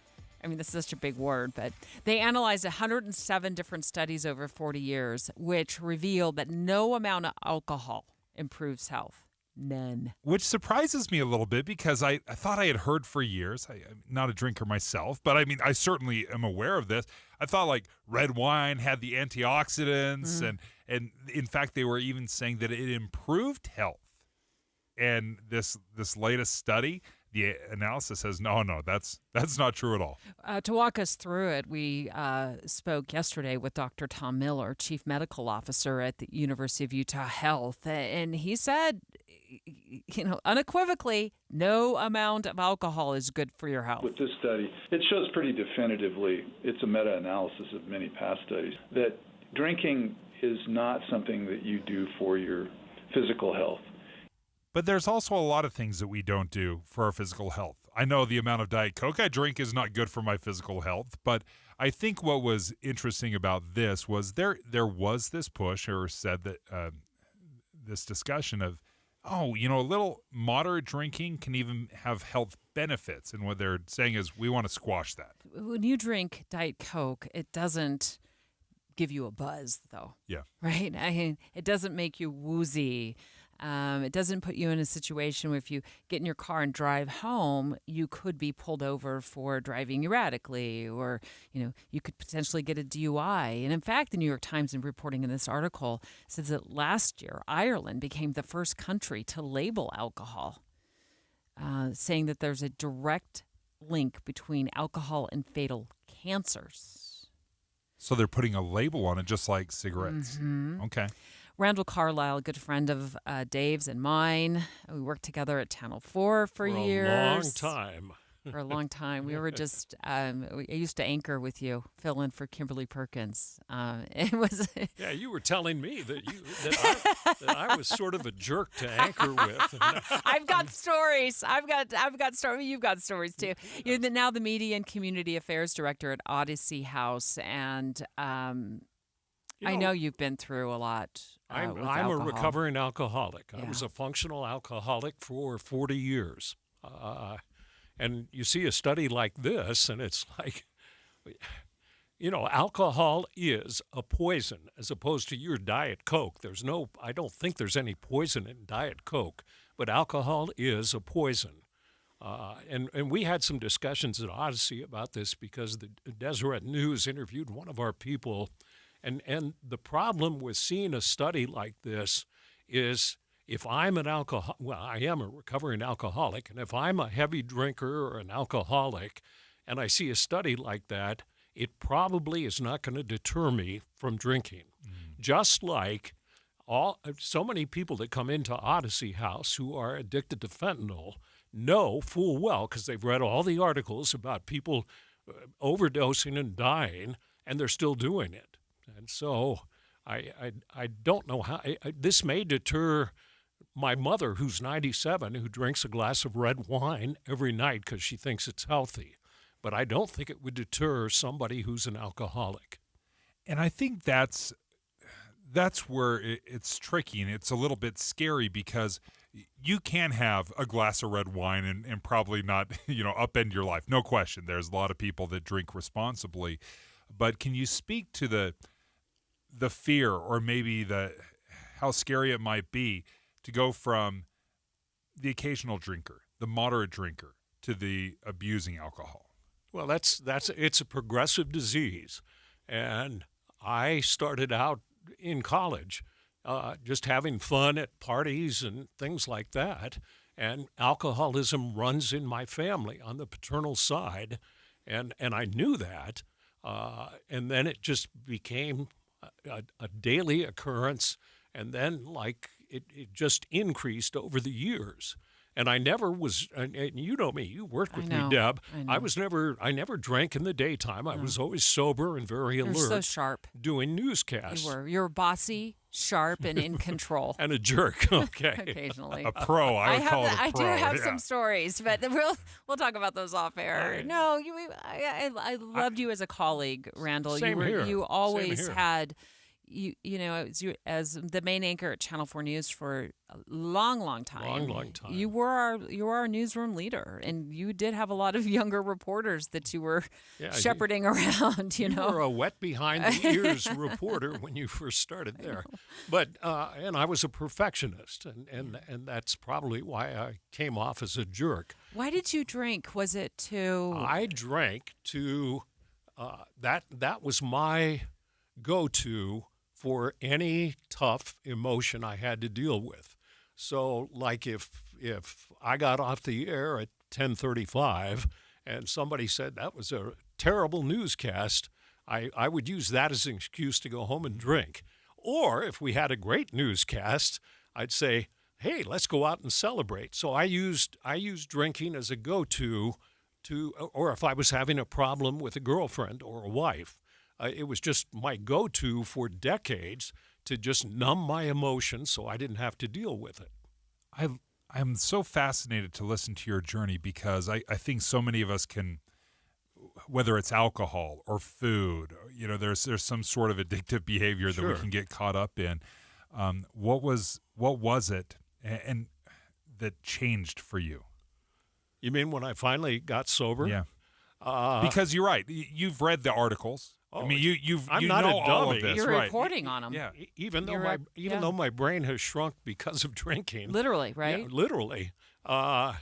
is such a big word, but they analyzed 107 different studies over 40 years, which revealed that no amount of alcohol improves health. None. Which surprises me a little bit because I thought I had heard for years. I'm not a drinker myself, but I certainly am aware of this. I thought red wine had the antioxidants, and in fact, they were even saying that it improved health. And this latest study, the analysis says, no, that's not true at all. To walk us through it, we spoke yesterday with Dr. Tom Miller, Chief Medical Officer at the University of Utah Health, and he said, unequivocally, no amount of alcohol is good for your health. With this study, it shows pretty definitively, it's a meta-analysis of many past studies, that drinking is not something that you do for your physical health. But there's also a lot of things that we don't do for our physical health. I know the amount of Diet Coke I drink is not good for my physical health, but I think what was interesting about this was there was this push, or said that this discussion of, a little moderate drinking can even have health benefits. And what they're saying is we want to squash that. When you drink Diet Coke, it doesn't give you a buzz, though. Yeah. Right? It doesn't make you woozy. It doesn't put you in a situation where if you get in your car and drive home, you could be pulled over for driving erratically, or, you could potentially get a DUI. And in fact, the New York Times, in reporting in this article, says that last year, Ireland became the first country to label alcohol, saying that there's a direct link between alcohol and fatal cancers. So they're putting a label on it, just like cigarettes. Mm-hmm. Okay. Randall Carlisle, a good friend of Dave's and mine. We worked together at Channel 4 for years. For a long time. For a long time. We were just, I used to anchor with you, fill in for Kimberly Perkins. It was. Yeah, you were telling me that I was sort of a jerk to anchor with. I've got stories. I've got stories. You've got stories too. You're now the Media and Community Affairs Director at Odyssey House, and I know you've been through a lot. I'm a recovering alcoholic. Yeah. I was a functional alcoholic for 40 years. And you see a study like this, and it's like, alcohol is a poison as opposed to your Diet Coke. I don't think there's any poison in Diet Coke, but alcohol is a poison. And we had some discussions at Odyssey about this because the Deseret News interviewed one of our people. And the problem with seeing a study like this is if I'm I am a recovering alcoholic, and if I'm a heavy drinker or an alcoholic and I see a study like that, it probably is not going to deter me from drinking. Just like so many people that come into Odyssey House who are addicted to fentanyl know full well, because they've read all the articles about people overdosing and dying, and they're still doing it. And so I don't know how this may deter my mother, who's 97, who drinks a glass of red wine every night because she thinks it's healthy. But I don't think it would deter somebody who's an alcoholic. And I think that's where it's tricky, and it's a little bit scary because you can have a glass of red wine and probably not, upend your life. No question. There's a lot of people that drink responsibly. But can you speak to the fear or maybe how scary it might be to go from the occasional drinker, the moderate drinker, to the abusing alcohol? Well, it's a progressive disease. And I started out in college just having fun at parties and things like that. And alcoholism runs in my family on the paternal side. And I knew that. And then it just became a daily occurrence. And then it just increased over the years. And I never was, and you know me, you worked with me, Deb. I never drank in the daytime. I was always sober and very alert. You're so sharp. Doing newscasts. You were bossy, sharp, and in control. And a jerk, okay. Occasionally. A pro, I would call it a pro. I do have some stories, but we'll talk about those off air. Right. No, I loved you as a colleague, Randall. Same here. You always Same here. had... as the main anchor at Channel 4 News for a long time. Long time. You were our newsroom leader, and you did have a lot of younger reporters that you were shepherding around. You were a wet behind the ears reporter when you first started there, but and I was a perfectionist, and that's probably why I came off as a jerk. Why did you drink? Was it to? I drank to. That was my go-to for any tough emotion I had to deal with. So, like if I got off the air at 10:35 and somebody said that was a terrible newscast, I would use that as an excuse to go home and drink. Or if we had a great newscast, I'd say, hey, let's go out and celebrate. So I used drinking as a go-to or if I was having a problem with a girlfriend or a wife. It was just my go-to for decades to just numb my emotions so I didn't have to deal with it. I'm so fascinated to listen to your journey because I think so many of us can, whether it's alcohol or food, there's some sort of addictive behavior that we can get caught up in. What was it and that changed for you? You mean when I finally got sober? Yeah. Because you're right. You've read the articles. Oh, I mean, I'm you not know a dummy. all of this, You're right? reporting on them. Yeah, even though my brain has shrunk because of drinking. Literally, right? Yeah, literally. What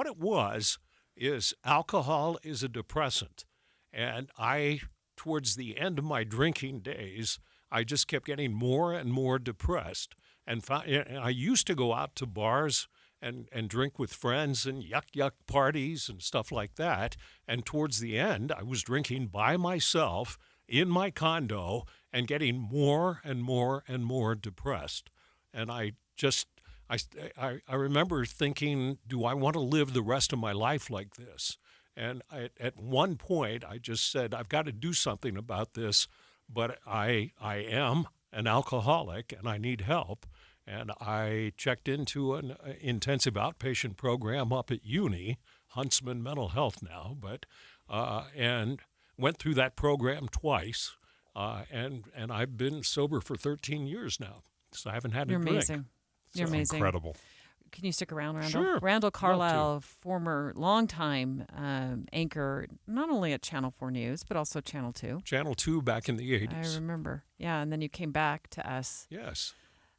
it was is alcohol is a depressant, and towards the end of my drinking days, I just kept getting more and more depressed, and I used to go out to bars and drink with friends and yuck parties and stuff like that. And towards the end, I was drinking by myself in my condo and getting more and more and more depressed. And I remember thinking, do I want to live the rest of my life like this? And at one point, I just said, I've got to do something about this, but I am an alcoholic and I need help. And I checked into an intensive outpatient program up at Uni, Huntsman Mental Health now, and went through that program twice. And I've been sober for 13 years now, so I haven't had to drink. Amazing. You're amazing. Incredible. Can you stick around, Randall? Sure. Randall Carlisle, former longtime anchor, not only at Channel 4 News, but also Channel 2. Channel 2 back in the 80s. I remember. Yeah, and then you came back to us. Yes.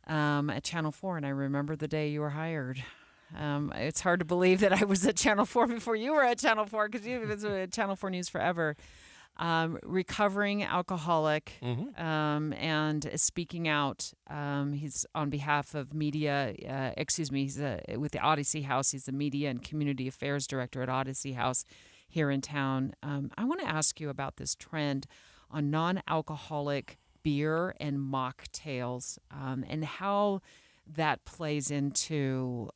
At Channel 4, and I remember the day you were hired. It's hard to believe that I was at Channel 4 before you were at Channel 4, because you've been at Channel 4 News forever. Recovering alcoholic, and speaking out. He's on behalf of media, he's with the Odyssey House. He's the Media and Community Affairs Director at Odyssey House here in town. I want to ask you about this trend on non-alcoholic beer and mocktails, and how that plays into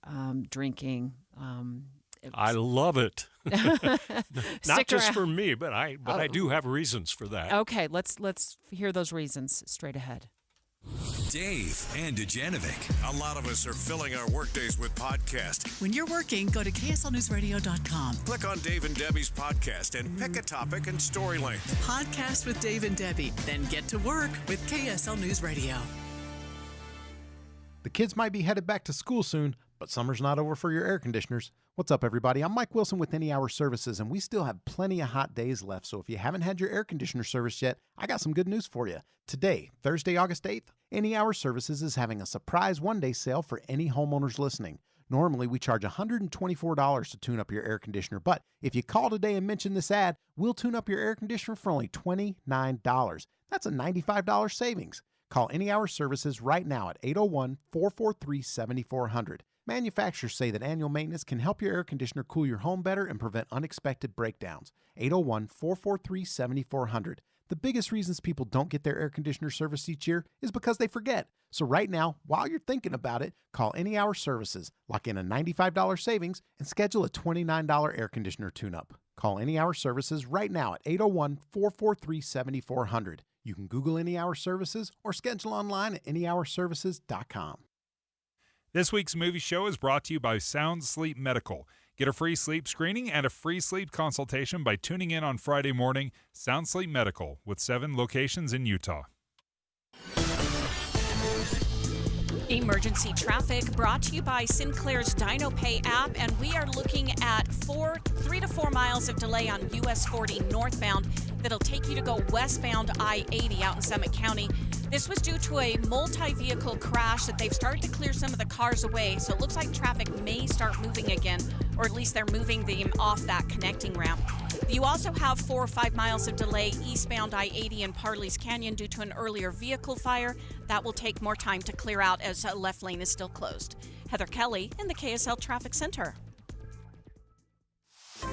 drinking. I love it. Not just for me, but I do have reasons for that. Okay, let's hear those reasons straight ahead. Dave and Dujanovic. A lot of us are filling our workdays with podcasts. When you're working, go to kslnewsradio.com. Click on Dave and Debbie's podcast and pick a topic and story length. Podcast with Dave and Debbie. Then get to work with KSL News Radio. The kids might be headed back to school soon, but summer's not over for your air conditioners. What's up, everybody? I'm Mike Wilson with Any Hour Services, and we still have plenty of hot days left. So if you haven't had your air conditioner serviced yet, I got some good news for you. Today, Thursday, August 8th, Any Hour Services is having a surprise one-day sale for any homeowners listening. Normally, we charge $124 to tune up your air conditioner, but if you call today and mention this ad, we'll tune up your air conditioner for only $29. That's a $95 savings. Call Any Hour Services right now at 801-443-7400. Manufacturers say that annual maintenance can help your air conditioner cool your home better and prevent unexpected breakdowns. 801-443-7400. The biggest reasons people don't get their air conditioner serviced each year is because they forget. So right now, while you're thinking about it, call Any Hour Services, lock in a $95 savings, and schedule a $29 air conditioner tune-up. Call Any Hour Services right now at 801-443-7400. You can Google Any Hour Services or schedule online at anyhourservices.com. This week's movie show is brought to you by Sound Sleep Medical. Get a free sleep screening and a free sleep consultation by tuning in on Friday morning. Sound Sleep Medical, with 7 locations in Utah. Emergency traffic brought to you by Sinclair's DinoPay app, and we are looking at 3 to 4 miles of delay on US 40 northbound that'll take you to go westbound I-80 out in Summit County. This was due to a multi-vehicle crash that they've started to clear some of the cars away, so it looks like traffic may start moving again, or at least they're moving them off that connecting ramp. You also have 4 or 5 miles of delay eastbound I-80 in Parley's Canyon due to an earlier vehicle fire. That will take more time to clear out as a left lane is still closed. Heather Kelly in the KSL Traffic Center.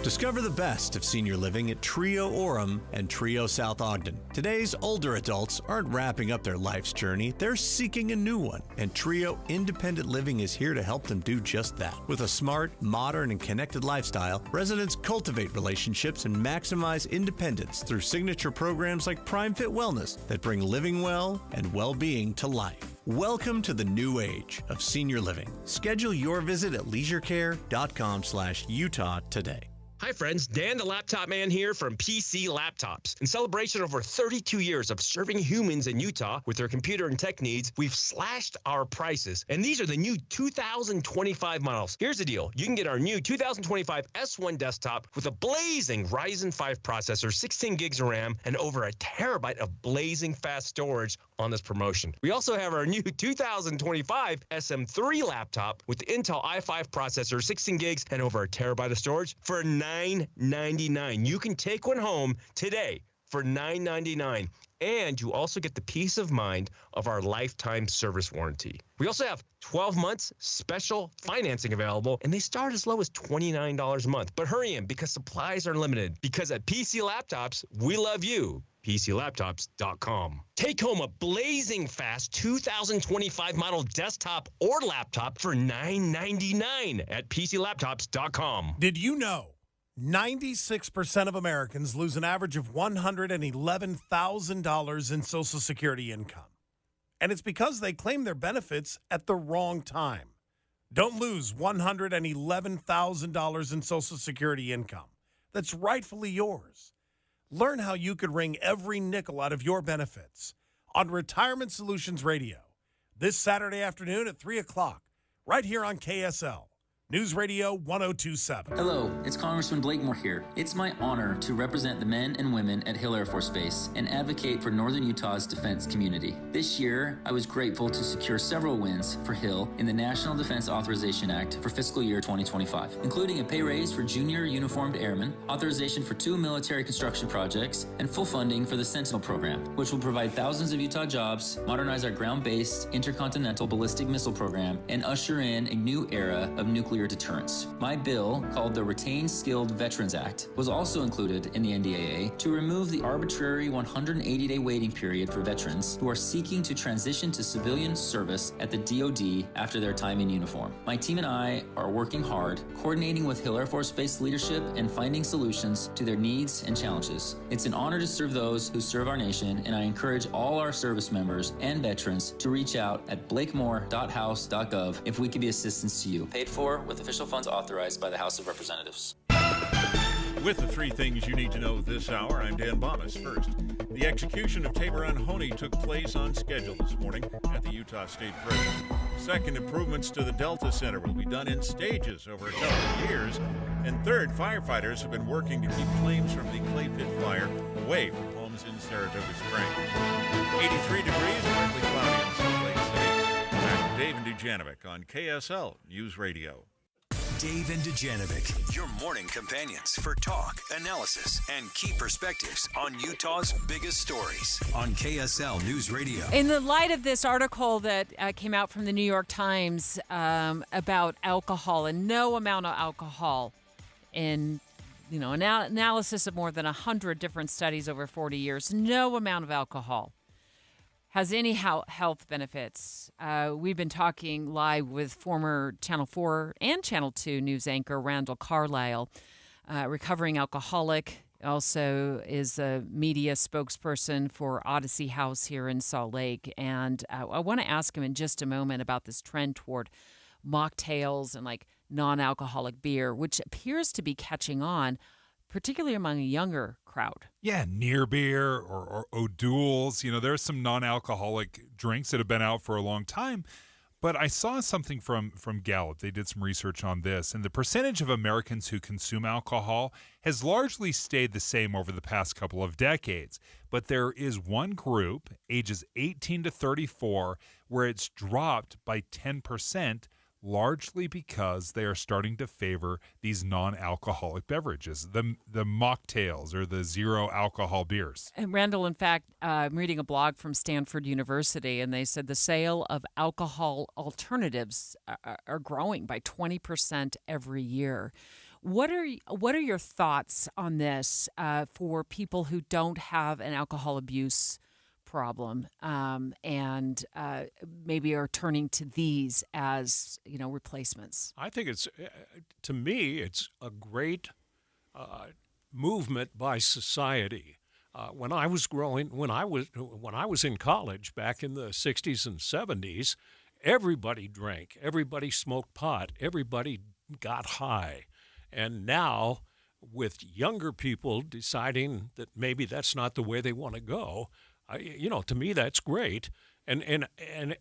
Discover the best of senior living at Trio Orem and Trio South Ogden. Today's older adults aren't wrapping up their life's journey, they're seeking a new one. And Trio Independent Living is here to help them do just that. With a smart, modern, and connected lifestyle, residents cultivate relationships and maximize independence through signature programs like Prime Fit Wellness that bring living well and well-being to life. Welcome to the new age of senior living. Schedule your visit at leisurecare.com/Utah today. Hi friends, Dan the Laptop Man here from PC Laptops. In celebration of over 32 years of serving humans in Utah with their computer and tech needs, we've slashed our prices. And these are the new 2025 models. Here's the deal. You can get our new 2025 S1 desktop with a blazing Ryzen 5 processor, 16 gigs of RAM, and over a terabyte of blazing fast storage on this promotion. We also have our new 2025 SM3 laptop with the Intel i5 processor, 16 gigs, and over a terabyte of storage for $999. You can take one home today for $999. And you also get the peace of mind of our lifetime service warranty. We also have 12 months special financing available, and they start as low as $29 a month. But hurry in because supplies are limited. Because at PC Laptops, we love you. PCLaptops.com. Take home a blazing fast 2025 model desktop or laptop for $999 at PCLaptops.com. Did you know 96% of Americans lose an average of $111,000 in Social Security income? And it's because they claim their benefits at the wrong time. Don't lose $111,000 in Social Security income that's rightfully yours. Learn how you could wring every nickel out of your benefits on Retirement Solutions Radio this Saturday afternoon at 3 o'clock. right here on KSL. News Radio 1027. Hello, it's Congressman Blakemore here. It's my honor to represent the men and women at Hill Air Force Base and advocate for Northern Utah's defense community. This year, I was grateful to secure several wins for Hill in the National Defense Authorization Act for fiscal year 2025, including a pay raise for junior uniformed airmen, authorization for 2 military construction projects, and full funding for the Sentinel program, which will provide thousands of Utah jobs, modernize our ground-based intercontinental ballistic missile program, and usher in a new era of nuclear deterrence. My bill, called the Retain Skilled Veterans Act, was also included in the NDAA to remove the arbitrary 180-day waiting period for veterans who are seeking to transition to civilian service at the DoD after their time in uniform. My team and I are working hard, coordinating with Hill Air Force Base leadership and finding solutions to their needs and challenges. It's an honor to serve those who serve our nation, and I encourage all our service members and veterans to reach out at blakemore.house.gov if we can be assistance to you. Paid for with official funds authorized by the House of Representatives. With the 3 things you need to know this hour, I'm Dan Bomas. First, the execution of Taborun Honey took place on schedule this morning at the Utah State Prison. Second, improvements to the Delta Center will be done in stages over a couple of years. And third, firefighters have been working to keep flames from the clay pit fire away from homes in Saratoga Springs. 83 degrees, partly cloudy in Salt Lake City. Back to Dave and Dujanovic on KSL News Radio. Dave and Dujanovic, your morning companions for talk, analysis, and key perspectives on Utah's biggest stories on KSL News Radio. In the light of this article that came out from the New York Times about alcohol and no amount of alcohol in, analysis of more than 100 different studies over 40 years, no amount of alcohol has any health benefits. We've been talking live with former Channel 4 and Channel 2 news anchor Randall Carlisle, recovering alcoholic, also is a media spokesperson for Odyssey House here in Salt Lake. And I want to ask him in just a moment about this trend toward mocktails and like non-alcoholic beer, which appears to be catching on, particularly among a younger crowd. Yeah, near beer or O'Doul's. There's some non-alcoholic drinks that have been out for a long time. But I saw something from Gallup. They did some research on this, and the percentage of Americans who consume alcohol has largely stayed the same over the past couple of decades. But there is one group, ages 18 to 34, where it's dropped by 10%, largely because they are starting to favor these non-alcoholic beverages, the mocktails or the zero alcohol beers. And Randall, in fact, I'm reading a blog from Stanford University, and they said the sale of alcohol alternatives are growing by 20% every year. What are your thoughts on this for people who don't have an alcohol abuse problem and maybe are turning to these as replacements? I think to me it's a great movement by society. When I was in college back in the 60s and 70s, everybody drank, everybody smoked pot, everybody got high. And now, with younger people deciding that maybe that's not the way they want to go, to me that's great, and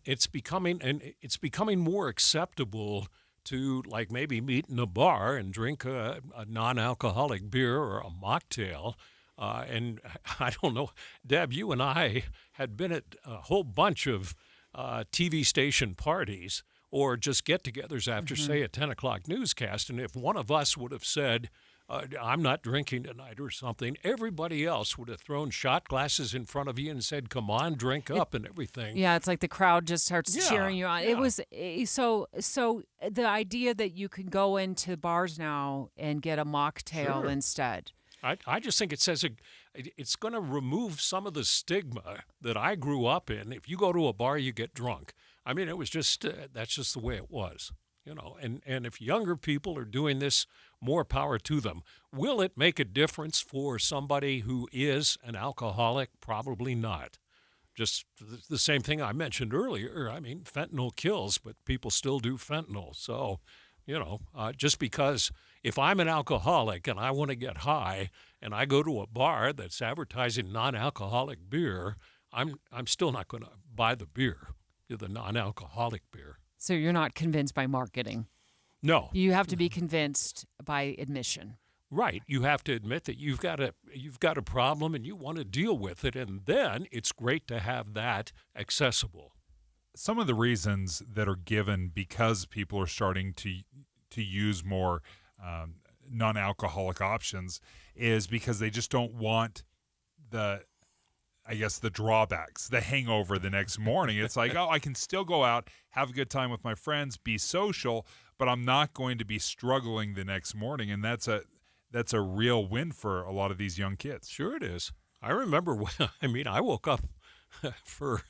it's becoming more acceptable to like maybe meet in a bar and drink a non-alcoholic beer or a mocktail. And I don't know, Deb, you and I had been at a whole bunch of TV station parties or just get-togethers after, say, a 10 o'clock newscast, and if one of us would have said, I'm not drinking tonight or something, everybody else would have thrown shot glasses in front of you and said, come on, drink up and everything. Yeah, it's like the crowd just starts cheering you on. Yeah. It was so the idea that you can go into bars now and get a mocktail instead. I just think it says it's going to remove some of the stigma that I grew up in. If you go to a bar, you get drunk. I mean, it was just that's just the way it was. And if younger people are doing this, more power to them. Will it make a difference for somebody who is an alcoholic? Probably not. Just the same thing I mentioned earlier. I mean, fentanyl kills, but people still do fentanyl. So, just because if I'm an alcoholic and I want to get high and I go to a bar that's advertising non-alcoholic beer, I'm still not going to buy the beer, the non-alcoholic beer. So you're not convinced by marketing. No. You have to be convinced by admission. Right. You have to admit that you've got a problem and you want to deal with it, and then it's great to have that accessible. Some of the reasons that are given because people are starting to use more non-alcoholic options is because they just don't want the drawbacks, the hangover the next morning. It's like, oh, I can still go out, have a good time with my friends, be social, but I'm not going to be struggling the next morning. And that's a real win for a lot of these young kids. Sure it is. I remember I woke up for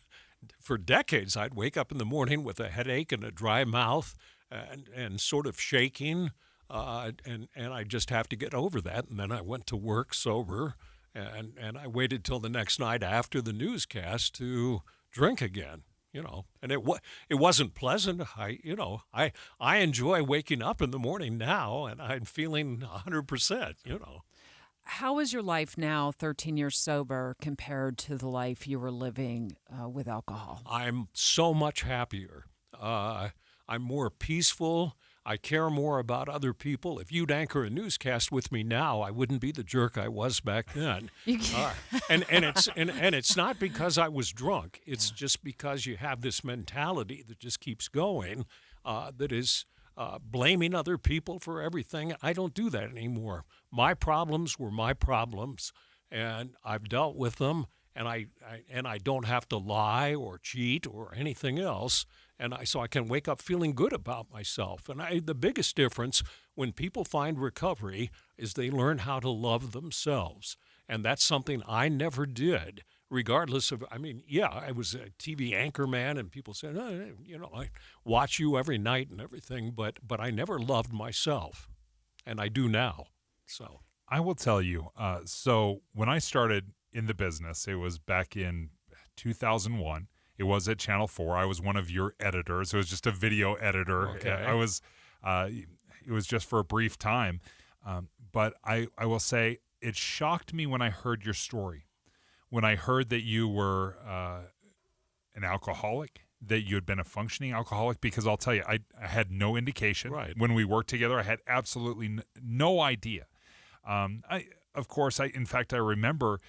decades. I'd wake up in the morning with a headache and a dry mouth and sort of shaking, and I just have to get over that. And then I went to work sober, and I waited till the next night after the newscast to drink again. And it wasn't pleasant. I enjoy waking up in the morning now, and I'm feeling 100%. How is your life now, 13 years sober, compared to the life you were living with alcohol? I'm so much happier. I'm more peaceful. I care more about other people. If you'd anchor a newscast with me now, I wouldn't be the jerk I was back then. And it's not because I was drunk. It's just because you have this mentality that just keeps going, that is blaming other people for everything. I don't do that anymore. My problems were my problems, and I've dealt with them. And I don't have to lie or cheat or anything else. So I can wake up feeling good about myself. And the biggest difference when people find recovery is they learn how to love themselves. And that's something I never did, regardless of, I was a TV anchor man, and people said, I watch you every night and everything, but I never loved myself. And I do now. So I will tell you, so when I started in the business, it was back in 2001. It was at Channel 4. I was one of your editors. It was just a video editor. Okay. It was just for a brief time. But I will say it shocked me when I heard your story. When I heard that you were an alcoholic, that you had been a functioning alcoholic, because I'll tell you, I had no indication. Right. When we worked together, I had absolutely no idea. Of course, I remember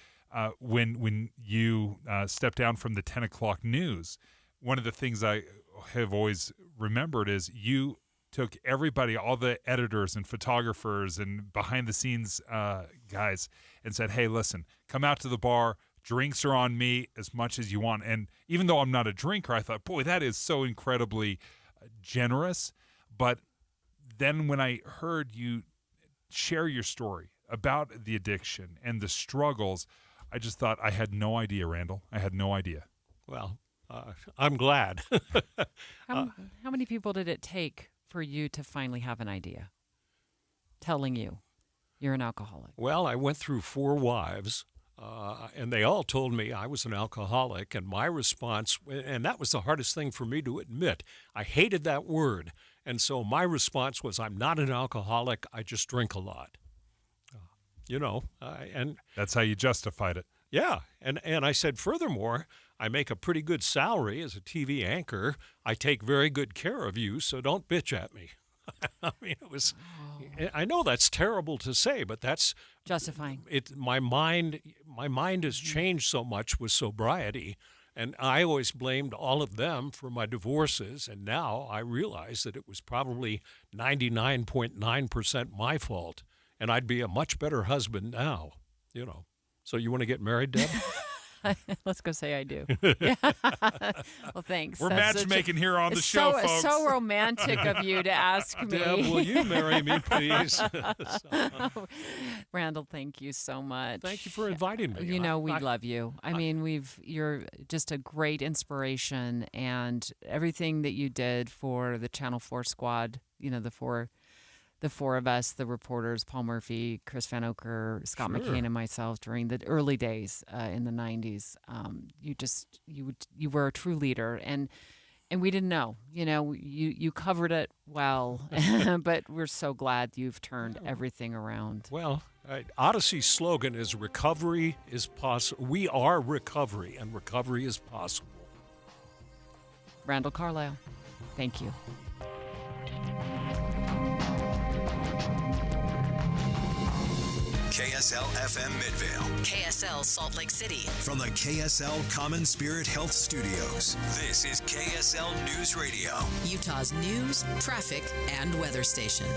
when you stepped down from the 10 o'clock news, one of the things I have always remembered is you took everybody, all the editors and photographers and behind-the-scenes guys, and said, hey, listen, come out to the bar. Drinks are on me as much as you want. And even though I'm not a drinker, I thought, boy, that is so incredibly generous. But then when I heard you share your story about the addiction and the struggles, I just thought, I had no idea, Randall. I had no idea. Well, I'm glad. How many people did it take for you to finally have an idea telling you you're an alcoholic? Well, I went through 4 wives, and they all told me I was an alcoholic, and my response, and that was the hardest thing for me to admit. I hated that word, and so my response was, I'm not an alcoholic, I just drink a lot. And that's how you justified it. Yeah. And I said, furthermore, I make a pretty good salary as a TV anchor. I take very good care of you, so don't bitch at me. I know that's terrible to say, but that's justifying. My mind has changed so much with sobriety, and I always blamed all of them for my divorces, and now I realize that it was probably 99.9% my fault. And I'd be a much better husband now, So you want to get married, Deb? Let's go say I do. Yeah. Well, thanks. We're matchmaking here on the show, folks. It's so romantic of you to ask me. Deb, will you marry me, please? Randall, thank you so much. Thank you for inviting me. We love you. You're just a great inspiration, and everything that you did for the Channel 4 squad, the four of us, the reporters, Paul Murphy, Chris Van Oker, Scott McCain, and myself during the early days in the 90s. You were a true leader, and we didn't know. You covered it well, but we're so glad you've turned everything around. Well, Odyssey's slogan is recovery is possible. We are recovery, and recovery is possible. Randall Carlisle. Thank you. KSL FM Midvale. KSL Salt Lake City. From the KSL Common Spirit Health Studios, this is KSL News Radio. Utah's news, traffic, and weather station.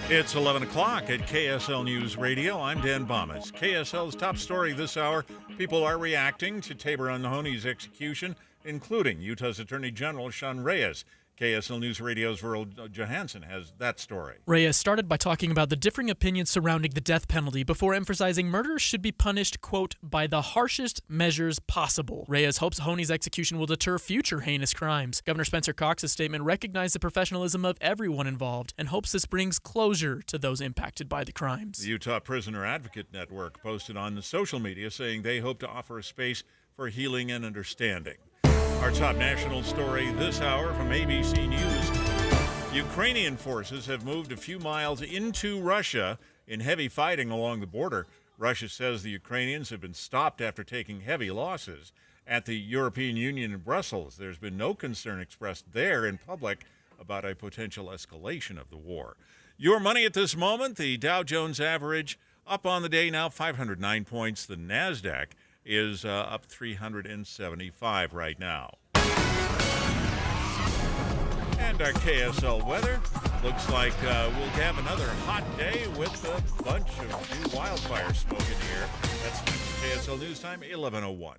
It's 11 o'clock at KSL News Radio. I'm Dan Bomas. KSL's top story this hour, people are reacting to Tabor Unhoney's execution, including Utah's Attorney General Sean Reyes. KSL News Radio's Verl Johansson has that story. Reyes started by talking about the differing opinions surrounding the death penalty before emphasizing murderers should be punished, quote, by the harshest measures possible. Reyes hopes Honey's execution will deter future heinous crimes. Governor Spencer Cox's statement recognized the professionalism of everyone involved and hopes this brings closure to those impacted by the crimes. The Utah Prisoner Advocate Network posted on the social media saying they hope to offer a space for healing and understanding. Our top national story this hour from ABC News. Ukrainian forces have moved a few miles into Russia in heavy fighting along the border. Russia says the Ukrainians have been stopped after taking heavy losses. At the European Union in Brussels, there's been no concern expressed there in public about a potential escalation of the war. Your money at this moment, the Dow Jones average up on the day now, 509 points. The NASDAQ is up 375 right now. And our KSL weather looks like we'll have another hot day with a bunch of new wildfire smoke in the air. That's KSL News Time, 11:01.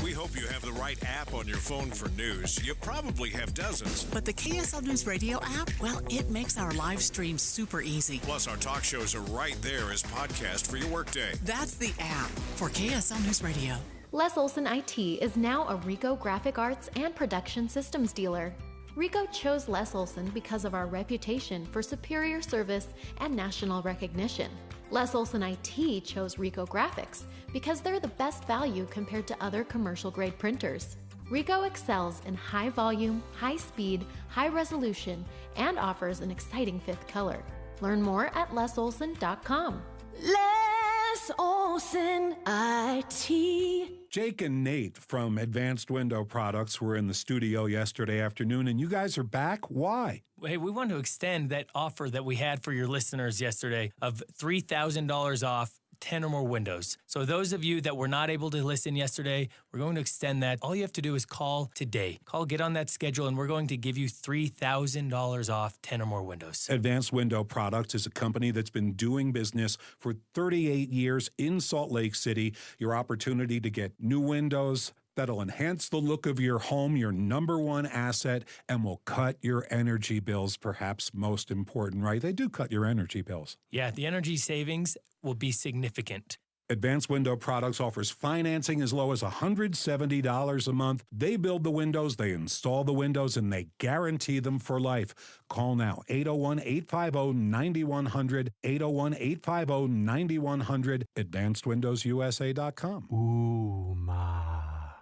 We hope you have the right app on your phone for news. You probably have dozens. But the KSL News Radio app, well, it makes our live stream super easy. Plus, our talk shows are right there as podcast for your workday. That's the app for KSL News Radio. Les Olson IT is now a Rico Graphic Arts and Production Systems dealer. Rico chose Les Olson because of our reputation for superior service and national recognition. Les Olson IT chose Rico Graphics because they're the best value compared to other commercial-grade printers. Rico excels in high volume, high speed, high resolution, and offers an exciting fifth color. Learn more at lesolson.com. Les Olson IT. Jake and Nate from Advanced Window Products were in the studio yesterday afternoon, and you guys are back. Why? Hey, we want to extend that offer that we had for your listeners yesterday of $3,000 off 10 or more windows. So those of you that were not able to listen yesterday, we're going to extend that. All you have to do is call today. Get on that schedule, and we're going to give you $3,000 off 10 or more windows. Advanced Window Products is a company that's been doing business for 38 years in Salt Lake City. Your opportunity to get new windows that'll enhance the look of your home, your number one asset, and will cut your energy bills, perhaps most important, right? They do cut your energy bills. Yeah, the energy savings will be significant. Advanced Window Products offers financing as low as $170 a month. They build the windows, they install the windows, and they guarantee them for life. Call now, 801-850-9100, 801-850-9100, advancedwindowsusa.com. Ooh, ma.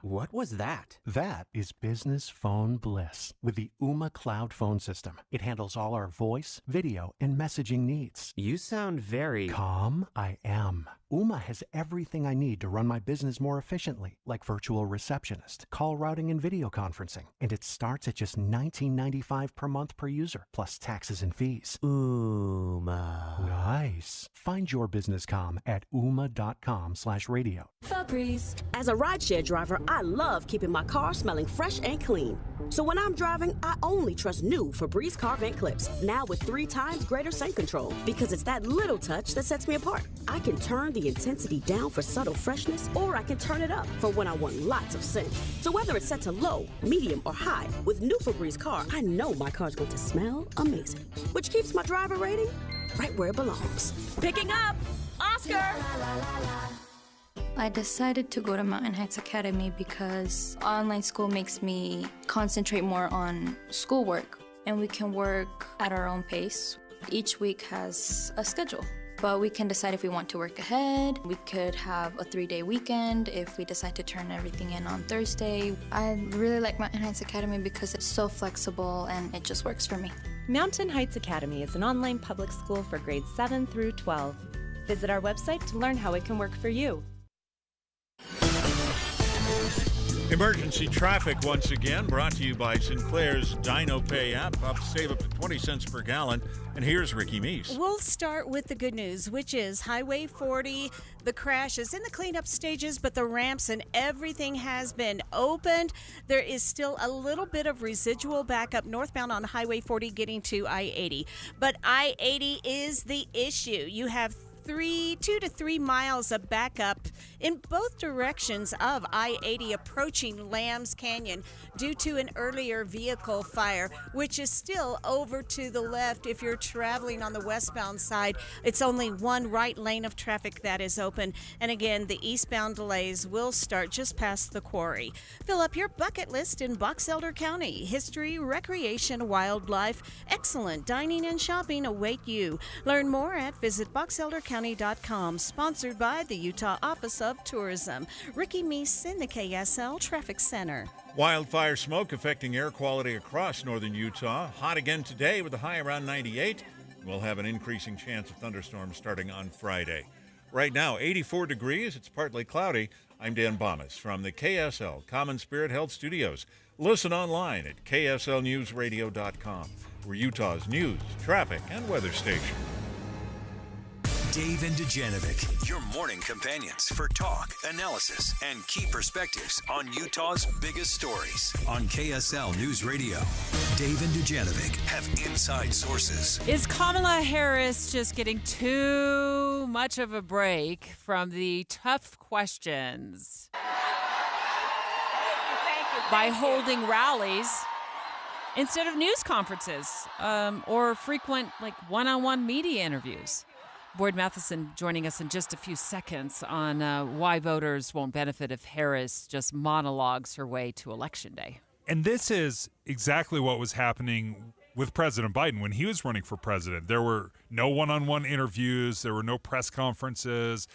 What was that? That is business phone bliss with the Ooma Cloud phone system. It handles all our voice, video, and messaging needs. You sound very calm. I am. Ooma has everything I need to run my business more efficiently, like virtual receptionist, call routing, and video conferencing. And it starts at just $19.95 per month per user, plus taxes and fees. Ooma. Nice. Find your business comm at ooma.com/radio. Febreze. As a rideshare driver, I love keeping my car smelling fresh and clean. So when I'm driving, I only trust new Febreze car vent clips, now with 3 times greater scent control, because it's that little touch that sets me apart. I can turn the intensity down for subtle freshness, or I can turn it up for when I want lots of scent. So whether it's set to low, medium, or high, with new Febreze car, I know my car's going to smell amazing, which keeps my driver rating right where it belongs. Picking up, Oscar! I decided to go to Mountain Heights Academy because online school makes me concentrate more on schoolwork, and we can work at our own pace. Each week has a schedule, but we can decide if we want to work ahead. We could have a 3-day weekend if we decide to turn everything in on Thursday. I really like Mountain Heights Academy because it's so flexible and it just works for me. Mountain Heights Academy is an online public school for grades 7 through 12. Visit our website to learn how it can work for you. Emergency traffic once again brought to you by Sinclair's Dino Pay app. Save up to 20 cents per gallon. And here's Ricky Meese. We'll start with the good news, which is Highway 40. The crash is in the cleanup stages, but the ramps and everything has been opened. There is still a little bit of residual backup northbound on Highway 40 getting to I-80. But I-80 is the issue. You have 2 to 3 miles of backup in both directions of I-80 approaching Lambs Canyon due to an earlier vehicle fire, which is still over to the left. If you're traveling on the westbound side, it's only one right lane of traffic that is open. And again, the eastbound delays will start just past the quarry. Fill up your bucket list in Box Elder County. History, recreation, wildlife, excellent dining and shopping await you. Learn more at visitboxeldercounty.com. Sponsored by the Utah Office of Tourism. Ricky Meese in the KSL Traffic Center. Wildfire smoke affecting air quality across northern Utah. Hot again today with a high around 98. We'll have an increasing chance of thunderstorms starting on Friday. Right now, 84 degrees. It's partly cloudy. I'm Dan Bomas from the KSL Common Spirit Health Studios. Listen online at kslnewsradio.com. We're Utah's news, traffic, and weather station. Dave and Dujanovic, your morning companions for talk, analysis, and key perspectives on Utah's biggest stories. On KSL News Radio, Dave and Dujanovic have inside sources. Is Kamala Harris just getting too much of a break from the tough questions by holding rallies instead of news conferences or frequent one-on-one media interviews? Boyd Matheson joining us in just a few seconds on why voters won't benefit if Harris just monologues her way to Election Day. And this is exactly what was happening with President Biden when he was running for president. There were no one-on-one interviews. There were no press conferences,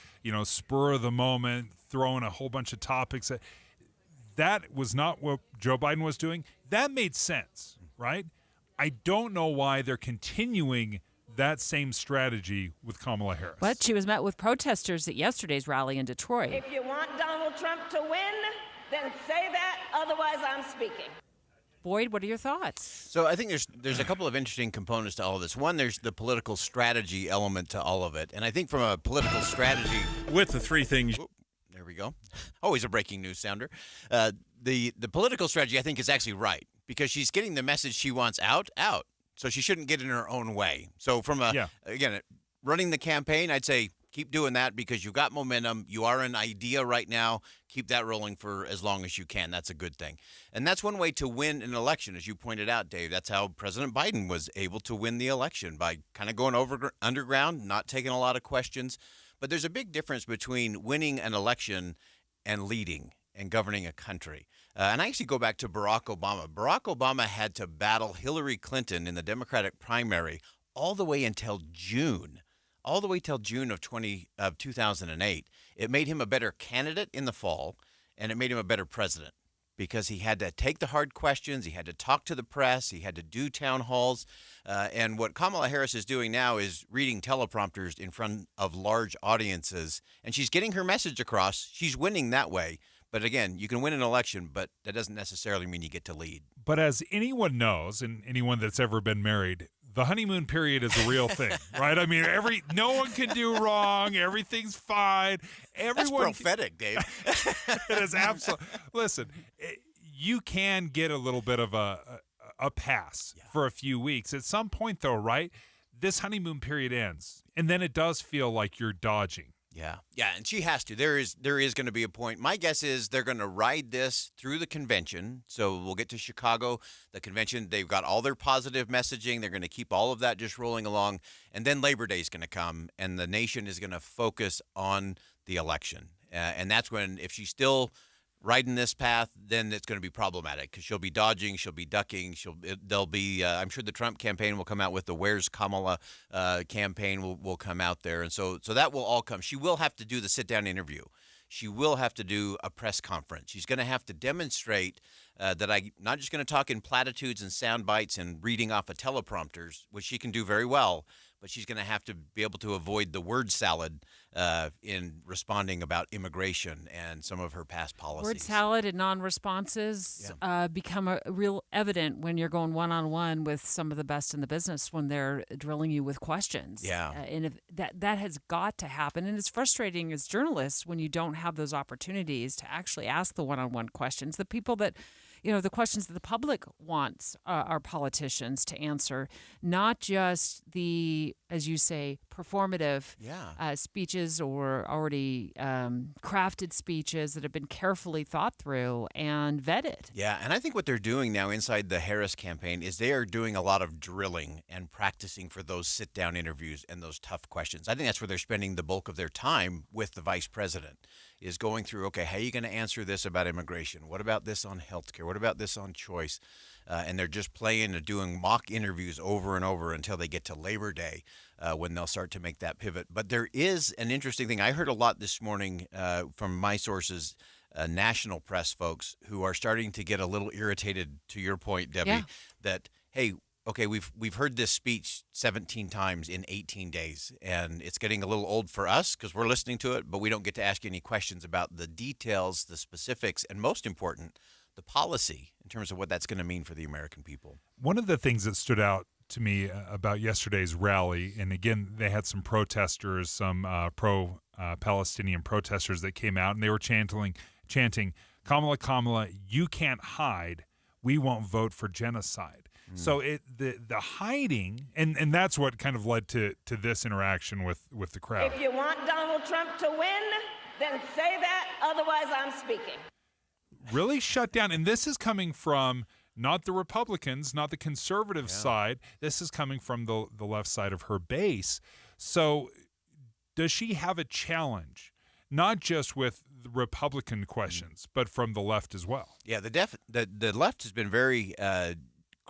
spur of the moment, throwing a whole bunch of topics. That was not what Joe Biden was doing. That made sense, right? I don't know why they're continuing that same strategy with Kamala Harris. But she was met with protesters at yesterday's rally in Detroit. If you want Donald Trump to win, then say that. Otherwise, I'm speaking. Boyd, what are your thoughts? So I think there's a couple of interesting components to all of this. One, there's the political strategy element to all of it. And I think from a political strategy... With the three things... There we go. Always a breaking news sounder. The political strategy, I think, is actually right. Because she's getting the message she wants out. So she shouldn't get in her own way. So from again, running the campaign, I'd say keep doing that because you've got momentum. You are an idea right now. Keep that rolling for as long as you can. That's a good thing. And that's one way to win an election, as you pointed out, Dave. That's how President Biden was able to win the election, by kind of going underground, not taking a lot of questions. But there's a big difference between winning an election and leading and governing a country. And I actually go back to Barack Obama. Barack Obama had to battle Hillary Clinton in the Democratic primary all the way until June. All the way till June of 2008. It made him a better candidate in the fall, and it made him a better president because he had to take the hard questions, he had to talk to the press, he had to do town halls. And what Kamala Harris is doing now is reading teleprompters in front of large audiences, and she's getting her message across. She's winning that way. But again, you can win an election, but that doesn't necessarily mean you get to lead. But as anyone knows, and anyone that's ever been married, the honeymoon period is a real thing, right? I mean, no one can do wrong. Everything's fine. That's prophetic, Dave. It is absolutely. Listen, you can get a little bit of a pass for a few weeks. At some point, though, right? This honeymoon period ends, and then it does feel like you're dodging. Yeah, and she has to. There is going to be a point. My guess is they're going to ride this through the convention. So we'll get to Chicago, the convention. They've got all their positive messaging. They're going to keep all of that just rolling along. And then Labor Day is going to come, and the nation is going to focus on the election. And that's when, if she's still riding this path, then it's going to be problematic because she'll be dodging, she'll be ducking, I'm sure the Trump campaign will come out with the Where's Kamala campaign will come out there. And so that will all come. She will have to do the sit-down interview. She will have to do a press conference. She's going to have to demonstrate that I'm not just going to talk in platitudes and sound bites and reading off of teleprompters, which she can do very well, but she's going to have to be able to avoid the word salad in responding about immigration and some of her past policies. Word salad and non-responses become real evident when you're going one-on-one with some of the best in the business when they're drilling you with questions. Yeah. And if that has got to happen. And it's frustrating as journalists when you don't have those opportunities to actually ask the one-on-one questions. The people that, the questions that the public wants our politicians to answer, not just the, as you say, performative speeches or already crafted speeches that have been carefully thought through and vetted. Yeah, and I think what they're doing now inside the Harris campaign is they are doing a lot of drilling and practicing for those sit-down interviews and those tough questions. I think that's where they're spending the bulk of their time with the vice president, is going through, okay, how are you going to answer this about immigration? What about this on healthcare? What about this on choice? And they're just playing and doing mock interviews over and over until they get to Labor Day when they'll start to make that pivot. But there is an interesting thing. I heard a lot this morning from my sources, national press folks, who are starting to get a little irritated, to your point, Debbie, that, hey, okay, we've heard this speech 17 times in 18 days, and it's getting a little old for us because we're listening to it, but we don't get to ask you any questions about the details, the specifics, and most important, the policy in terms of what that's going to mean for the American people. One of the things that stood out to me about yesterday's rally, and again, they had some protesters, some pro-Palestinian protesters that came out, and they were chanting, Kamala, Kamala, you can't hide. We won't vote for genocide. So the hiding, and that's what kind of led to this interaction with the crowd. If you want Donald Trump to win, then say that, otherwise I'm speaking. Really shut down. And this is coming from not the Republicans, not the conservative side. This is coming from the left side of her base. So does she have a challenge, not just with the Republican questions, but from the left as well? Yeah, the left has been very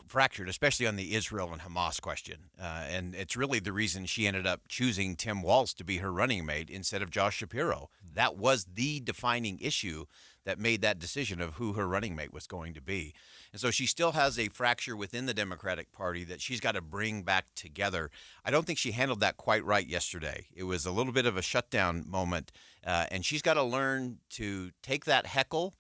fractured, especially on the Israel and Hamas question. And it's really the reason she ended up choosing Tim Walz to be her running mate instead of Josh Shapiro. That was the defining issue that made that decision of who her running mate was going to be. And so she still has a fracture within the Democratic Party that she's got to bring back together. I don't think she handled that quite right yesterday. It was a little bit of a shutdown moment, and she's got to learn to take that heckle,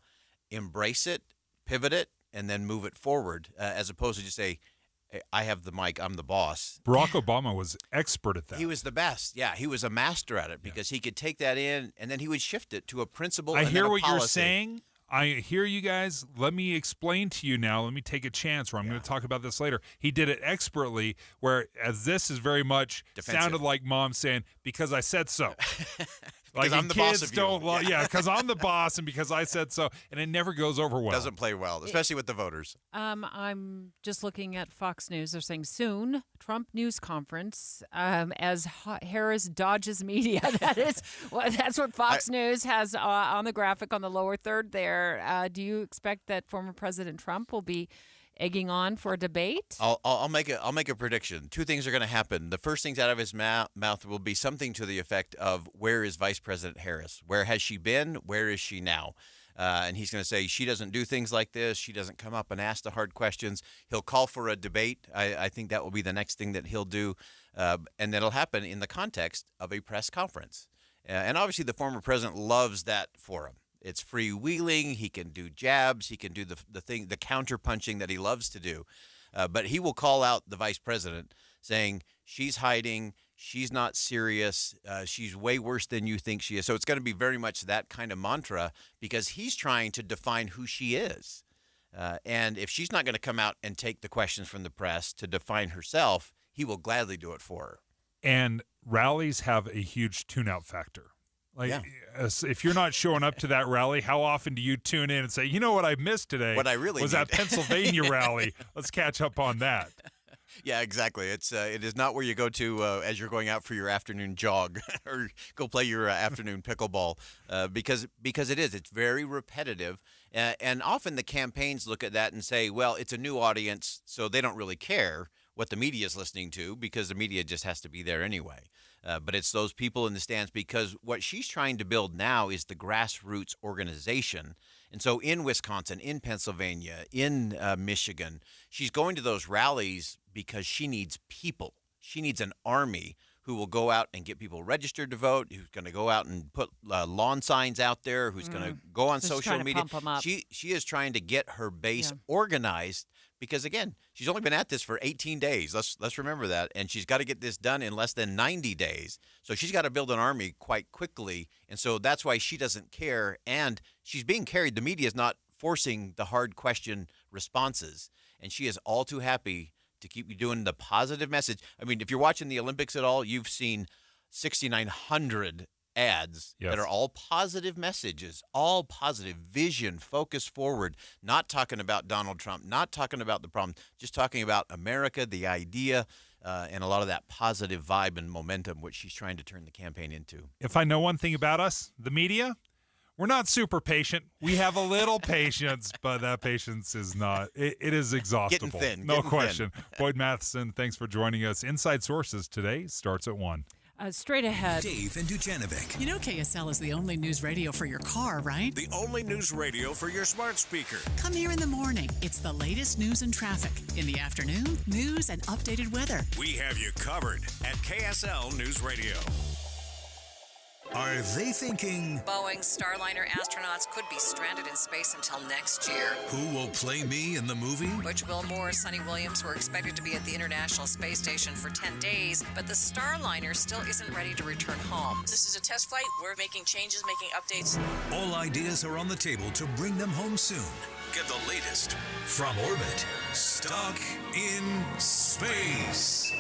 embrace it, pivot it, and then move it forward, as opposed to just say, hey, I have the mic, I'm the boss. Barack Obama was expert at that. He was the best. Yeah, he was a master at it because he could take that in and then he would shift it to a principle. I and hear then a what policy. you're saying. I hear you guys. Let me explain to you now. Let me take a chance, or I'm going to talk about this later. He did it expertly, whereas this is very much defensive. Sounded like mom saying, because I said so. Like I'm the boss kids of you. don't, because I'm the boss and because I said so, and it never goes over well. Doesn't play well, especially with the voters. I'm just looking at Fox News. They're saying soon, Trump news conference as Harris dodges media. That's what Fox News has on the graphic on the lower third there. Do you expect that former President Trump will be egging on for a debate? I'll make a prediction. Two things are going to happen. The first things out of his mouth will be something to the effect of, where is Vice President Harris? Where has she been? Where is she now? And he's going to say she doesn't do things like this. She doesn't come up and ask the hard questions. He'll call for a debate. I think that will be the next thing that he'll do. And that'll happen in the context of a press conference. And obviously the former president loves that forum. It's freewheeling. He can do jabs. He can do the counter punching that he loves to do. But he will call out the vice president saying, she's hiding. She's not serious. She's way worse than you think she is. So it's going to be very much that kind of mantra because he's trying to define who she is. And if she's not going to come out and take the questions from the press to define herself, he will gladly do it for her. And rallies have a huge tune-out factor. If you're not showing up to that rally, how often do you tune in and say, you know what I missed today? What I really was that Pennsylvania rally. Let's catch up on that. Yeah, exactly. It is not where you go to as you're going out for your afternoon jog or go play your afternoon pickleball because it is. It's very repetitive. And often the campaigns look at that and say, well, it's a new audience, so they don't really care what the media is listening to because the media just has to be there anyway. But it's those people in the stands because what she's trying to build now is the grassroots organization. And so in Wisconsin, in Pennsylvania, in Michigan, she's going to those rallies because she needs people. She needs an army who will go out and get people registered to vote, who's going to go out and put lawn signs out there, who's going to go on social media. Pump 'em up. She is trying to get her base organized because, again, she's only been at this for 18 days. Let's remember that. And she's got to get this done in less than 90 days. So she's got to build an army quite quickly. And so that's why she doesn't care. And she's being carried. The media is not forcing the hard question responses. And she is all too happy to keep doing the positive message. I mean, if you're watching the Olympics at all, you've seen 6,900 ads that are all positive messages, all positive vision, focus forward, not talking about Donald Trump, not talking about the problem, just talking about America, the idea, and a lot of that positive vibe and momentum, which she's trying to turn the campaign into. If I know one thing about us, the media, we're not super patient. We have a little patience, but that patience is not, it is exhaustible. Getting thin. No question. Boyd Matheson, thanks for joining us. Inside Sources today starts at 1. Straight ahead. Dave and Dujanovic. You know KSL is the only news radio for your car, right? The only news radio for your smart speaker. Come here in the morning. It's the latest news and traffic. In the afternoon, news and updated weather. We have you covered at KSL News Radio. Are they thinking, Boeing Starliner astronauts could be stranded in space until next year? who will play me in the movie? Butch Wilmore, Sonny Williams were expected to be at the International Space Station for 10 days, but the Starliner still isn't ready to return home. This is a test flight. We're making changes, making updates. All ideas are on the table to bring them home soon. Get the latest from orbit. Stuck in space.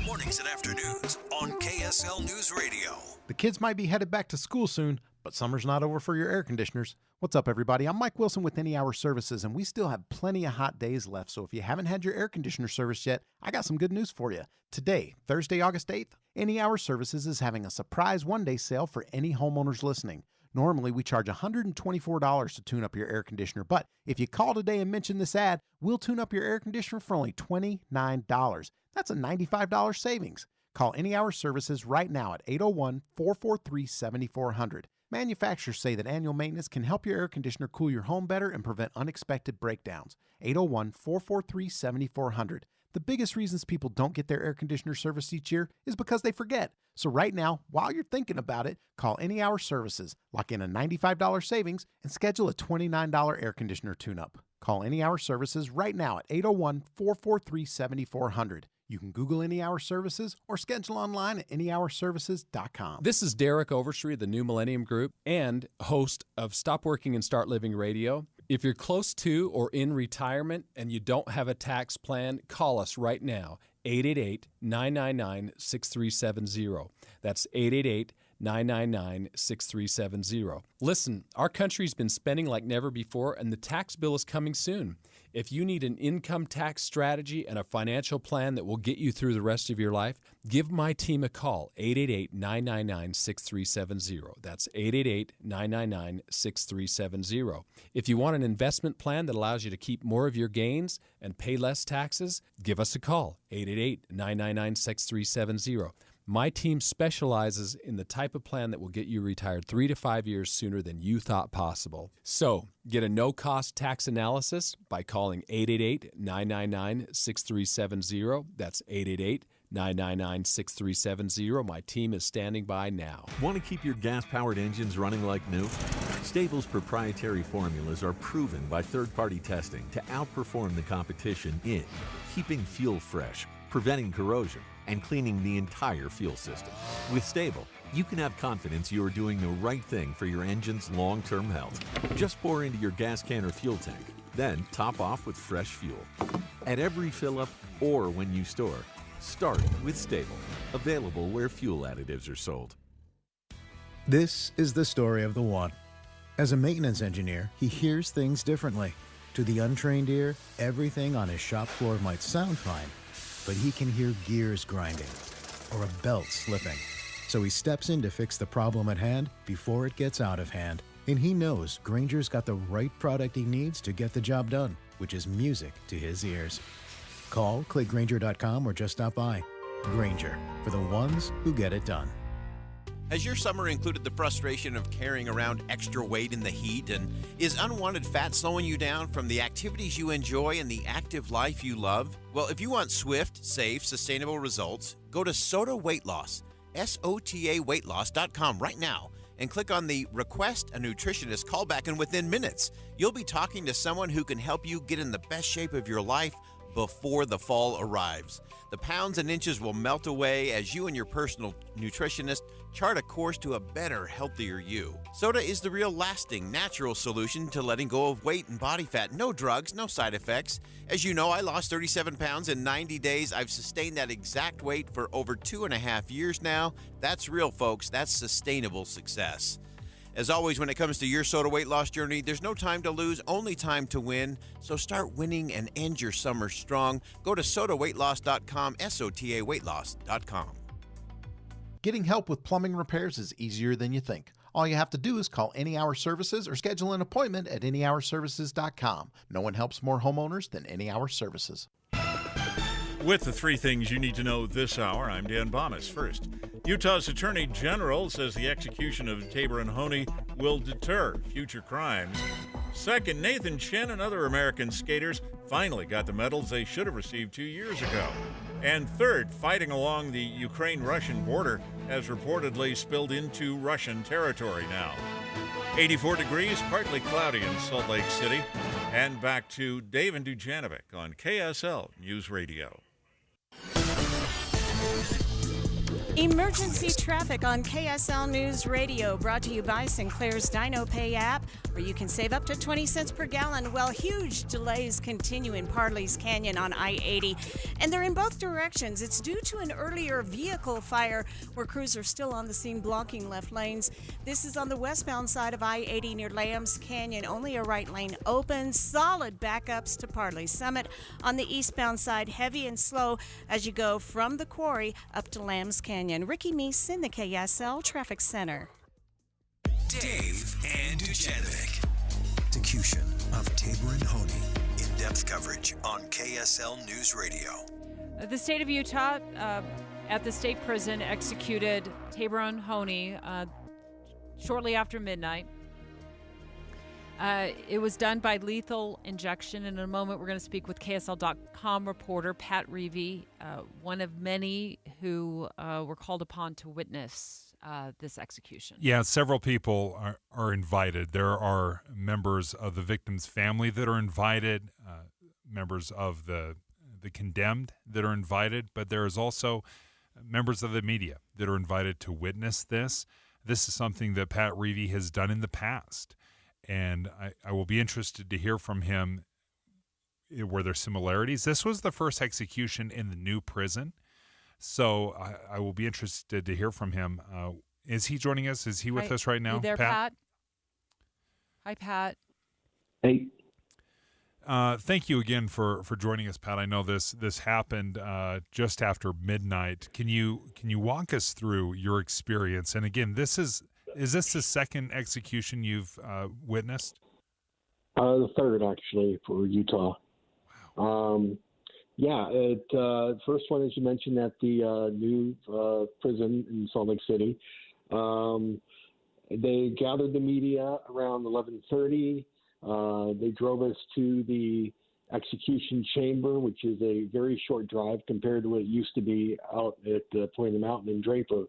Mornings and afternoons on KSL News Radio. The kids might be headed back to school soon, but summer's not over for your air conditioners. What's up, everybody? I'm Mike Wilson with Any Hour Services, and we still have plenty of hot days left. So if you haven't had your air conditioner serviced yet, I got some good news for you. Today, Thursday, August 8th, Any Hour Services is having a surprise one-day sale for any homeowners listening. Normally, we charge $124 to tune up your air conditioner, but if you call today and mention this ad, we'll tune up your air conditioner for only $29. That's a $95 savings. Call Any Hour Services right now at 801-443-7400. Manufacturers say that annual maintenance can help your air conditioner cool your home better and prevent unexpected breakdowns. 801-443-7400. The biggest reasons people don't get their air conditioner serviced each year is because they forget. So right now, while you're thinking about it, call Any Hour Services, lock in a $95 savings, and schedule a $29 air conditioner tune-up. Call Any Hour Services right now at 801-443-7400. You can Google Any Hour Services or schedule online at anyhourservices.com. This is Derek Overstreet of the New Millennium Group and host of Stop Working and Start Living Radio. If you're close to or in retirement and you don't have a tax plan, call us right now, 888-999-6370. That's 888-999-6370. Listen, our country's been spending like never before, and the tax bill is coming soon. If you need an income tax strategy and a financial plan that will get you through the rest of your life, give my team a call, 888-999-6370. That's 888-999-6370. If you want an investment plan that allows you to keep more of your gains and pay less taxes, give us a call, 888-999-6370. My team specializes in the type of plan that will get you retired 3 to 5 years sooner than you thought possible. So, get a no-cost tax analysis by calling 888-999-6370. That's 888-999-6370. My team is standing by now. Want to keep your gas-powered engines running like new? Stable's proprietary formulas are proven by third-party testing to outperform the competition in keeping fuel fresh, preventing corrosion, and cleaning the entire fuel system. With Stable, you can have confidence you are doing the right thing for your engine's long-term health. Just pour into your gas can or fuel tank, then top off with fresh fuel. At every fill-up or when you store, start with Stable. Available where fuel additives are sold. This is the story of the one. As a maintenance engineer, he hears things differently. To the untrained ear, everything on his shop floor might sound fine, but he can hear gears grinding or a belt slipping. So he steps in to fix the problem at hand before it gets out of hand. And he knows Grainger's got the right product he needs to get the job done, which is music to his ears. Call, click Grainger.com, or just stop by. Grainger, for the ones who get it done. Has your summer included the frustration of carrying around extra weight in the heat? And is unwanted fat slowing you down from the activities you enjoy and the active life you love? Well, if you want swift, safe, sustainable results, go to Soda Weight Loss, SOTAweightloss.com right now, and click on the Request a Nutritionist callback, and within minutes, you'll be talking to someone who can help you get in the best shape of your life before the fall arrives. The pounds and inches will melt away as you and your personal nutritionist chart a course to a better, healthier you. Soda is the real lasting, natural solution to letting go of weight and body fat. No drugs, no side effects. As you know, I lost 37 pounds in 90 days. I've sustained that exact weight for over 2.5 years now. That's real, folks. That's sustainable success. As always, when it comes to your Soda weight loss journey, there's no time to lose, only time to win. So start winning and end your summer strong. Go to SodaWeightLoss.com, SOTAWeightLoss.com. Getting help with plumbing repairs is easier than you think. All you have to do is call Any Hour Services or schedule an appointment at anyhourservices.com. No one helps more homeowners than Any Hour Services. With the three things you need to know this hour, I'm Dan Bomas. First, Utah's Attorney General says the execution of Tabor and Honey will deter future crimes. Second, Nathan Chen and other American skaters finally got the medals they should have received 2 years ago. And third, fighting along the Ukraine-Russian border has reportedly spilled into Russian territory now. 84 degrees, partly cloudy in Salt Lake City. And back to Dave and Dujanovic on KSL News Radio. Emergency traffic on KSL News Radio, brought to you by Sinclair's Dino Pay app, where you can save up to 20 cents per gallon. Well, huge delays continue in Parley's Canyon on I-80, and they're in both directions. It's due to an earlier vehicle fire where crews are still on the scene blocking left lanes. This is on the westbound side of I-80 near Lambs Canyon. Only a right lane open. Solid backups to Parley Summit. On the eastbound side, heavy and slow as you go from the quarry up to Lambs Canyon. Ricky Meese in the KSL Traffic Center. Dave and Dujanovic. Execution of Tabor and Honey. In-depth coverage on KSL News Radio. The state of Utah, at the state prison, executed Tabor and Honey shortly after midnight. It was done by lethal injection. In a moment, we're going to speak with KSL.com reporter Pat Reevy, one of many who were called upon to witness this execution. Yeah, several people are invited. There are members of the victim's family that are invited, members of the condemned that are invited, but there is also members of the media that are invited to witness this. This is something that Pat Reevy has done in the past. And I will be interested to hear from him. Were there similarities? This was the first execution in the new prison. So I will be interested to hear from him. Is he joining us? Is he with us right now? You there, Pat? Hi, Pat. Hey. Thank you again for joining us, Pat. I know this happened just after midnight. Can you walk us through your experience? And again, is this the second execution you've witnessed? The third, actually, for Utah. Wow. First one, as you mentioned, at the new prison in Salt Lake City. They gathered the media around 11:30. They drove us to the execution chamber, which is a very short drive compared to what it used to be out at Point of the Mountain in Draper.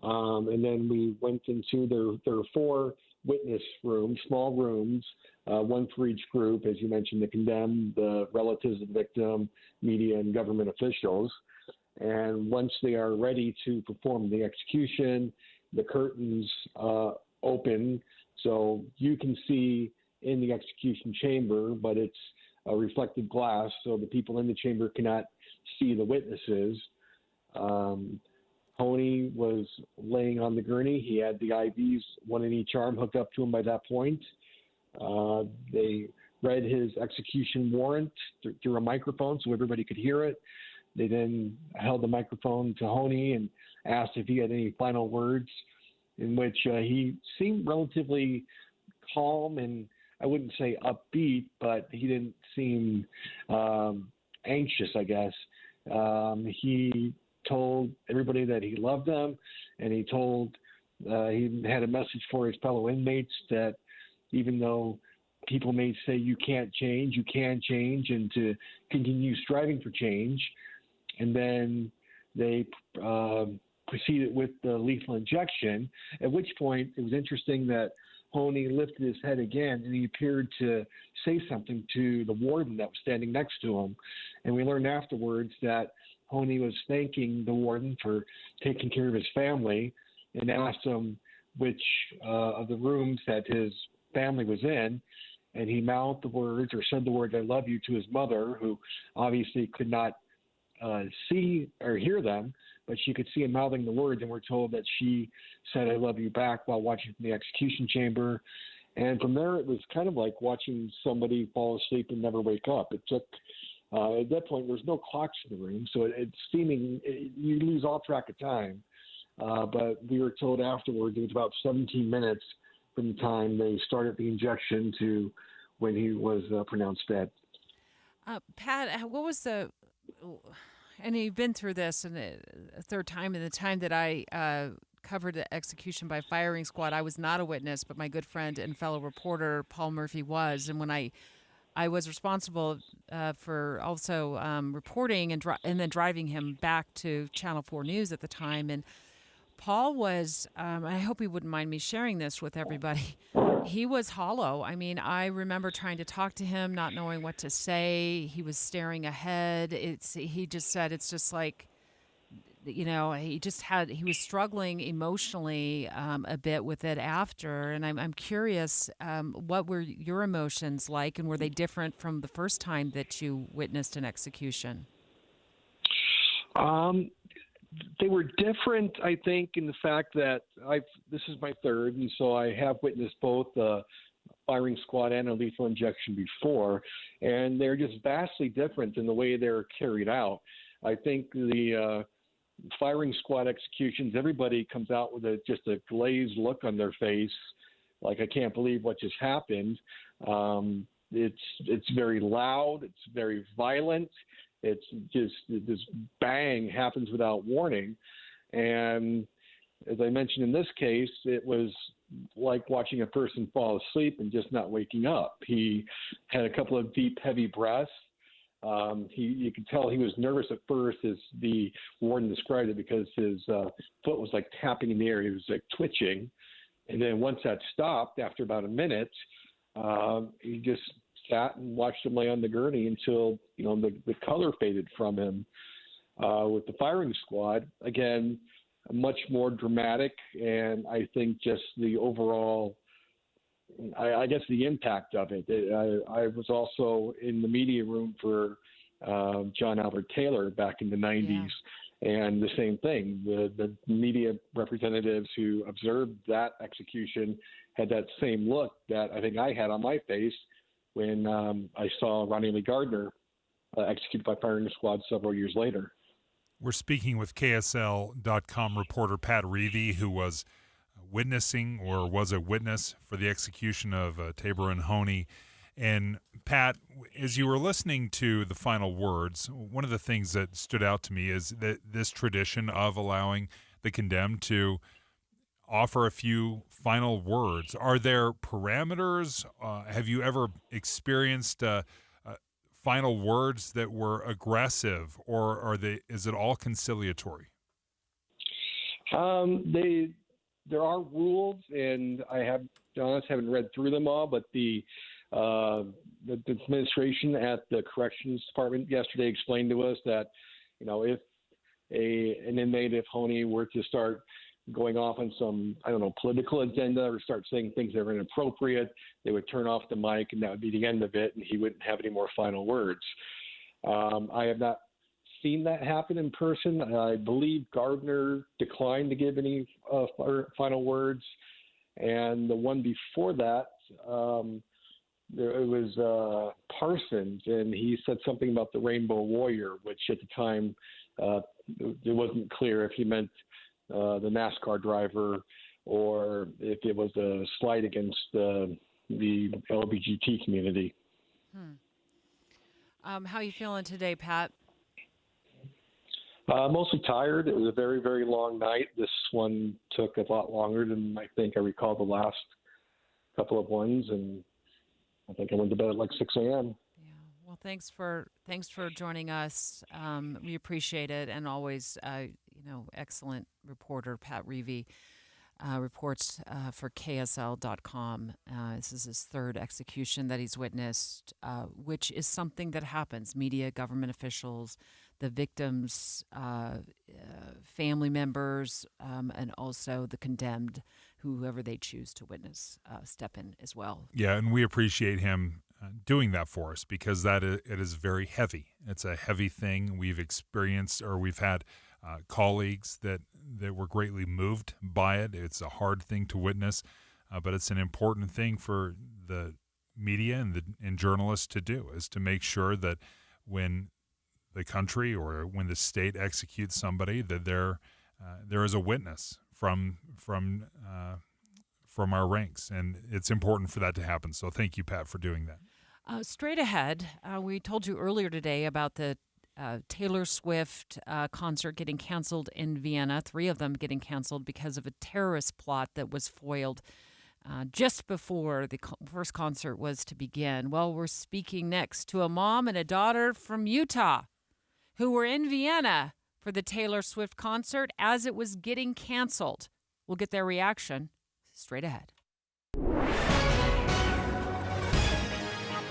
And then we went into there were 4 witness rooms, small rooms, one for each group, as you mentioned, the condemned, the relatives of the victim, media, and government officials. And once they are ready to perform the execution, the curtains open, so you can see in the execution chamber, but it's a reflective glass, so the people in the chamber cannot see the witnesses. Honey was laying on the gurney. He had the IVs, one in each arm, hooked up to him by that point. They read his execution warrant through a microphone so everybody could hear it. They then held the microphone to Honey and asked if he had any final words, in which he seemed relatively calm and I wouldn't say upbeat, but he didn't seem anxious, I guess. He told everybody that he loved them, and he told He had a message for his fellow inmates that even though people may say you can't change, you can change, and to continue striving for change. And then they proceeded with the lethal injection, at which point it was interesting that Honey lifted his head again, and he appeared to say something to the warden that was standing next to him. And we learned afterwards that Honey was thanking the warden for taking care of his family and asked him which of the rooms that his family was in. And he mouthed the words or said the words, "I love you," to his mother, who obviously could not see or hear them, but she could see him mouthing the words, and we're told that she said, "I love you" back while watching from the execution chamber. And from there, it was kind of like watching somebody fall asleep and never wake up. It took, at that point, there's no clocks in the room, so you lose all track of time. But we were told afterwards it was about 17 minutes from the time they started the injection to when he was pronounced dead. Pat, what was and you've been through this and a third time, in the time that I covered the execution by firing squad, I was not a witness, but my good friend and fellow reporter Paul Murphy was. And when I was responsible for also reporting and then driving him back to Channel 4 News at the time. And Paul was, I hope he wouldn't mind me sharing this with everybody, he was hollow. I mean, I remember trying to talk to him, not knowing what to say. He was staring ahead. He just said, it's just like, he was struggling emotionally a bit with it after. And I'm curious, what were your emotions like, and were they different from the first time that you witnessed an execution? They were different, I think, in the fact that this is my third, and so I have witnessed both firing squad and a lethal injection before, and they're just vastly different in the way they're carried out. I think the firing squad executions, everybody comes out with just a glazed look on their face, like, I can't believe what just happened. It's very loud, it's very violent. It's just this bang happens without warning. And as I mentioned in this case, it was like watching a person fall asleep and just not waking up. He had a couple of deep, heavy breaths. You could tell he was nervous at first, as the warden described it, because his foot was like tapping in the air. He was like twitching. And then once that stopped, after about a minute, he just sat and watched him lay on the gurney until the color faded from him. With the firing squad, again, much more dramatic, and I think just the overall, I guess the impact of it. I was also in the media room for John Albert Taylor back in the 90s, and the same thing. The media representatives who observed that execution had that same look that I think I had on my face when I saw Ronnie Lee Gardner executed by firing squad several years later. We're speaking with KSL.com reporter Pat Reevy, who was witnessing or was a witness for the execution of Tabor and Honey. And Pat, as you were listening to the final words, one of the things that stood out to me is that this tradition of allowing the condemned to offer a few final words. Are there parameters? Have you ever experienced final words that were aggressive, or is it all conciliatory? There are rules, and I haven't read through them all, but the administration at the corrections department yesterday explained to us that, if an inmate, if Honey were to start going off on some, political agenda or start saying things that are inappropriate, they would turn off the mic, and that would be the end of it, and he wouldn't have any more final words. I have not seen that happen in person. I believe Gardner declined to give any final words, and the one before that, it was Parsons, and he said something about the Rainbow Warrior, which at the time it wasn't clear if he meant the NASCAR driver or if it was a slight against the LGBT community. How are you feeling today, Pat? Mostly tired. It was a very, very long night. This one took a lot longer than I think I recall the last couple of ones, and I think I went to bed at like 6 a.m. Well, thanks for joining us. We appreciate it, and always, excellent reporter Pat Reevy reports for KSL.com. This is his third execution that he's witnessed, which is something that happens. Media, government officials, the victims, family members, and also the condemned, whoever they choose to witness, step in as well. Yeah, and we appreciate him doing that for us, because it is very heavy. It's a heavy thing. We've experienced, or we've had colleagues that were greatly moved by it. It's a hard thing to witness, but it's an important thing for the media and journalists to do, is to make sure that when the country or when the state executes somebody, that there is a witness from our ranks, and it's important for that to happen. So thank you, Pat, for doing that. Straight ahead, we told you earlier today about the Taylor Swift concert getting canceled in Vienna, 3 of them getting canceled because of a terrorist plot that was foiled just before the first concert was to begin. Well, we're speaking next to a mom and a daughter from Utah who were in Vienna for the Taylor Swift concert as it was getting canceled. We'll get their reaction straight ahead.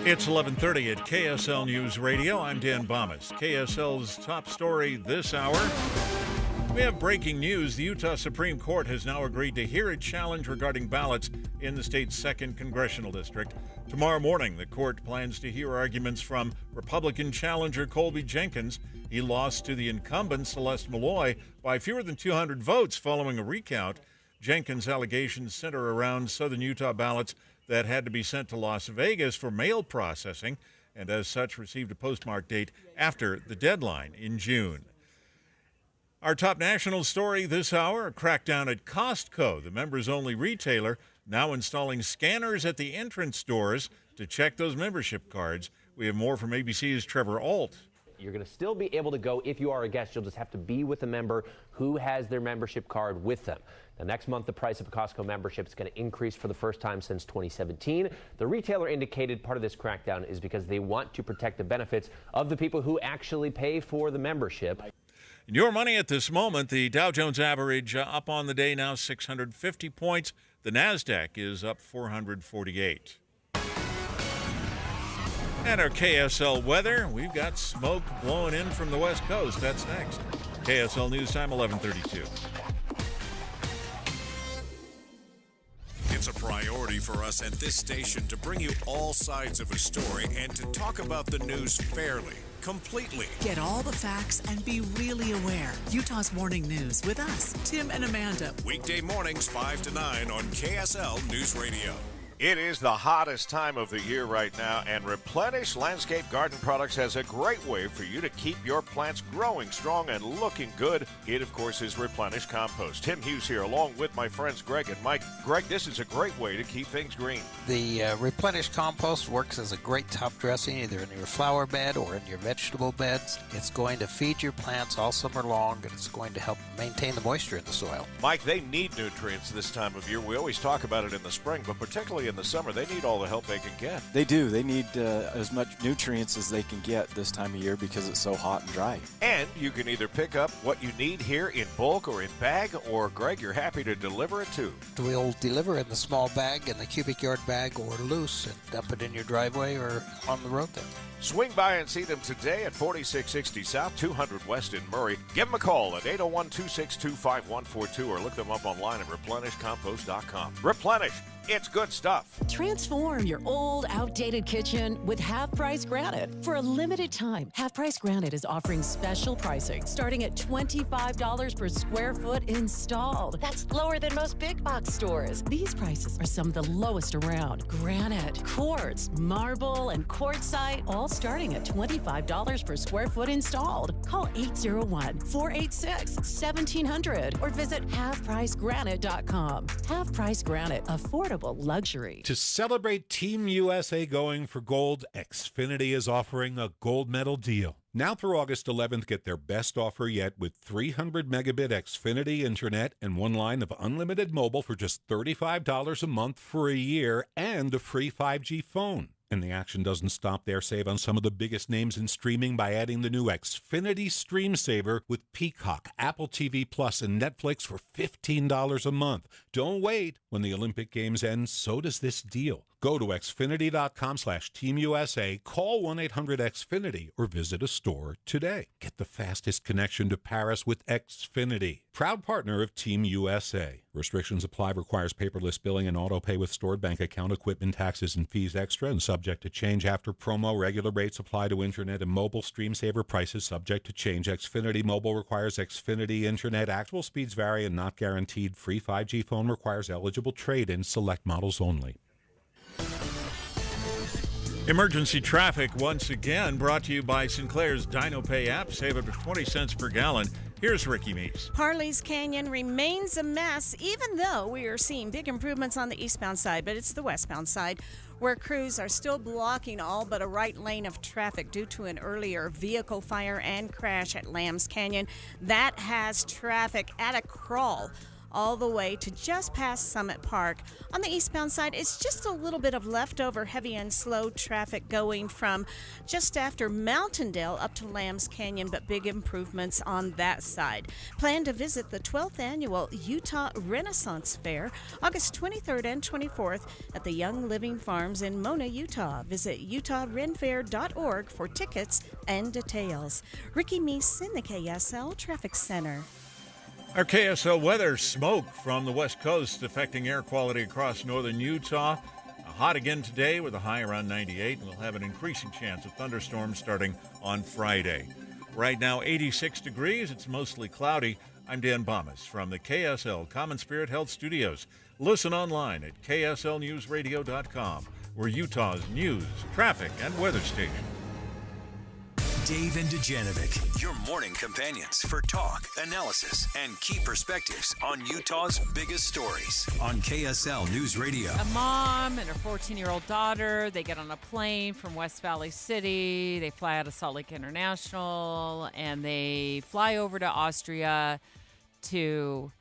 It's 11:30 at KSL News Radio. I'm Dan Bomas. KSL's top story this hour. We have breaking news. The Utah Supreme Court has now agreed to hear a challenge regarding ballots in the state's 2nd Congressional District. Tomorrow morning, the court plans to hear arguments from Republican challenger Colby Jenkins. He lost to the incumbent Celeste Malloy by fewer than 200 votes following a recount. Jenkins' allegations center around southern Utah ballots that had to be sent to Las Vegas for mail processing, and as such received a postmark date after the deadline in June. Our top national story this hour, a crackdown at Costco, the members-only retailer, now installing scanners at the entrance doors to check those membership cards. We have more from ABC's Trevor Alt. You're going to still be able to go if you are a guest. You'll just have to be with a member who has their membership card with them. Now, next month, the price of a Costco membership is going to increase for the first time since 2017. The retailer indicated part of this crackdown is because they want to protect the benefits of the people who actually pay for the membership. In your money at this moment, the Dow Jones average up on the day now 650 points. The NASDAQ is up 448. And our KSL weather, we've got smoke blowing in from the west coast. That's next. KSL News Time, 11:32. It's a priority for us at this station to bring you all sides of a story and to talk about the news fairly, completely. Get all the facts and be really aware. Utah's Morning News with us, Tim and Amanda. Weekday mornings 5 to 9 on KSL News Radio. It is the hottest time of the year right now, and Replenish Landscape Garden Products has a great way for you to keep your plants growing strong and looking good. It, of course, is Replenish Compost. Tim Hughes here, along with my friends Greg and Mike. Greg, this is a great way to keep things green. The Replenish Compost works as a great top dressing either in your flower bed or in your vegetable beds. It's going to feed your plants all summer long, and it's going to help maintain the moisture in the soil. Mike, they need nutrients this time of year. We always talk about it in the spring, but particularly in the summer, they need all the help they can get. They do. They need as much nutrients as they can get this time of year because it's so hot and dry. And you can either pick up what you need here in bulk or in bag, or Greg, you're happy to deliver it too. We'll deliver in the small bag, in the cubic yard bag, or loose, and dump it in your driveway or on the road there. Swing by and see them today at 4660 South, 200 West in Murray. Give them a call at 801-262-5142 or look them up online at replenishcompost.com. Replenish. It's good stuff. Transform your old, outdated kitchen with Half Price Granite. For a limited time, Half Price Granite is offering special pricing starting at $25 per square foot installed. That's lower than most big box stores. These prices are some of the lowest around. Granite, quartz, marble, and quartzite, all starting at $25 per square foot installed. Call 801-486-1700 or visit halfpricegranite.com. Half Price Granite, affordable luxury. To celebrate Team USA going for gold, Xfinity is offering a gold medal deal. Now through August 11th, get their best offer yet with 300 megabit Xfinity internet and one line of unlimited mobile for just $35 a month for a year and a free 5G phone. And the action doesn't stop there. Save on some of the biggest names in streaming by adding the new Xfinity Stream Saver with Peacock, Apple TV Plus, and Netflix for $15 a month. Don't wait. When the Olympic Games end, so does this deal. Go to Xfinity.com/TeamUSA, call 1-800-XFINITY, or visit a store today. Get the fastest connection to Paris with Xfinity. Proud partner of Team USA. Restrictions apply. Requires paperless billing and auto pay with stored bank account, equipment, taxes, and fees extra, and subject to change after promo. Regular rates apply to internet and mobile. Stream Saver prices subject to change. Xfinity Mobile requires Xfinity Internet. Actual speeds vary and not guaranteed. Free 5G phone requires eligible trade-in. Select models only. Emergency traffic once again brought to you by Sinclair's DinoPay app. Save up to 20 cents per gallon. Here's Ricky Meeks. Parley's Canyon remains a mess, even though we are seeing big improvements on the eastbound side, but it's the westbound side where crews are still blocking all but a right lane of traffic due to an earlier vehicle fire and crash at Lambs Canyon. That has traffic at a crawl all the way to just past Summit Park. On the eastbound side, it's just a little bit of leftover heavy and slow traffic going from just after Mountaindale up to Lambs Canyon, but big improvements on that side. Plan to visit the 12th Annual Utah Renaissance Fair, August 23rd and 24th at the Young Living Farms in Mona, Utah. Visit utahrenfair.org for tickets and details. Ricky Meese in the KSL Traffic Center. Our KSL weather: smoke from the west coast affecting air quality across northern Utah. Hot again today with a high around 98, and we'll have an increasing chance of thunderstorms starting on Friday. Right now, 86 degrees. It's mostly cloudy. I'm Dan Bomas from the KSL Common Spirit Health Studios. Listen online at kslnewsradio.com. We're Utah's news, traffic, and weather station. Dave and Dujanovic, your morning companions for talk, analysis, and key perspectives on Utah's biggest stories on KSL News Radio. A mom and her 14-year-old daughter, they get on a plane from West Valley City. They fly out of Salt Lake International, and they fly over to Austria to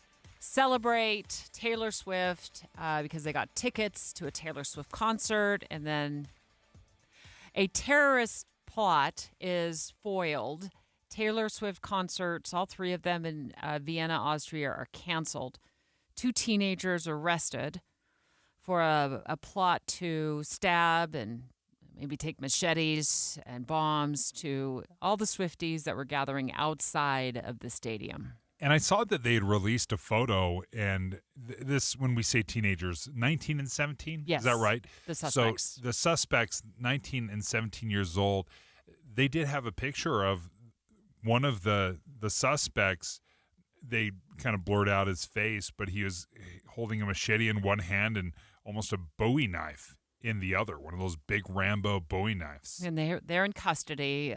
celebrate Taylor Swift because they got tickets to a Taylor Swift concert, and then a terrorist plot is foiled. Taylor Swift concerts, all three of them in Vienna, Austria, are canceled. 2 teenagers arrested for a plot to stab and maybe take machetes and bombs to all the Swifties that were gathering outside of the stadium. And I saw that they had released a photo, and this, when we say teenagers, 19 and 17? Yes. Is that right? The suspects. So the suspects, 19 and 17 years old, they did have a picture of one of the suspects. They kind of blurred out his face, but he was holding a machete in one hand and almost a Bowie knife in the other, one of those big Rambo Bowie knives. And they're in custody.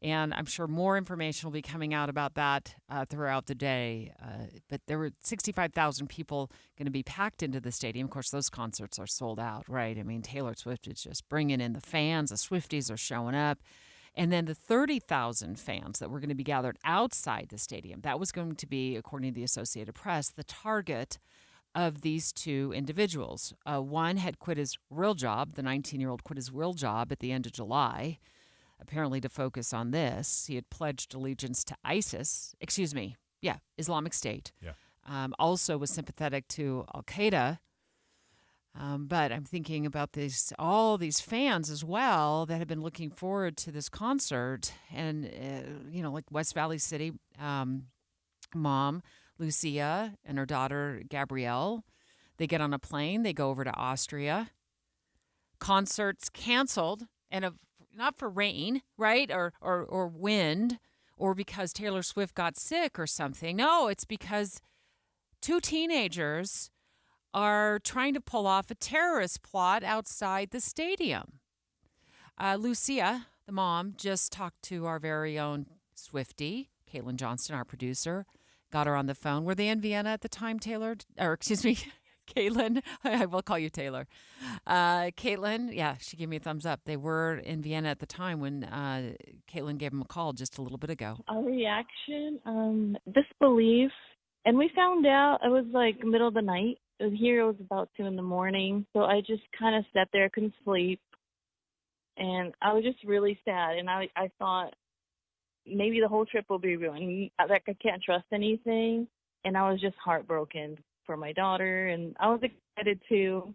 And I'm sure more information will be coming out about that throughout the day. But there were 65,000 people going to be packed into the stadium. Of course, those concerts are sold out, right? I mean, Taylor Swift is just bringing in the fans. The Swifties are showing up. And then the 30,000 fans that were going to be gathered outside the stadium, that was going to be, according to the Associated Press, the target of these 2 individuals. One had quit his real job. The 19-year-old quit his real job at the end of July. Apparently to focus on this. He had pledged allegiance to Islamic State. Yeah. Also was sympathetic to Al-Qaeda. But I'm thinking about all these fans as well that have been looking forward to this concert. And, like West Valley City mom, Lucia, and her daughter, Gabrielle, they get on a plane. They go over to Austria. Concerts canceled. And not for rain, right, or wind, or because Taylor Swift got sick or something. No, it's because 2 teenagers are trying to pull off a terrorist plot outside the stadium. Lucia, the mom, just talked to our very own Swiftie, Caitlin Johnston, our producer, got her on the phone. Were they in Vienna at the time, Caitlin? Caitlin, I will call you Taylor. Caitlin, yeah, she gave me a thumbs up. They were in Vienna at the time when Caitlin gave him a call just a little bit ago. Our reaction, disbelief. And we found out it was like middle of the night. Here it was about 2 a.m. So I just kind of sat there, couldn't sleep. And I was just really sad. And I thought maybe the whole trip will be ruined. Like, I can't trust anything. And I was just heartbroken for my daughter. And I was excited too.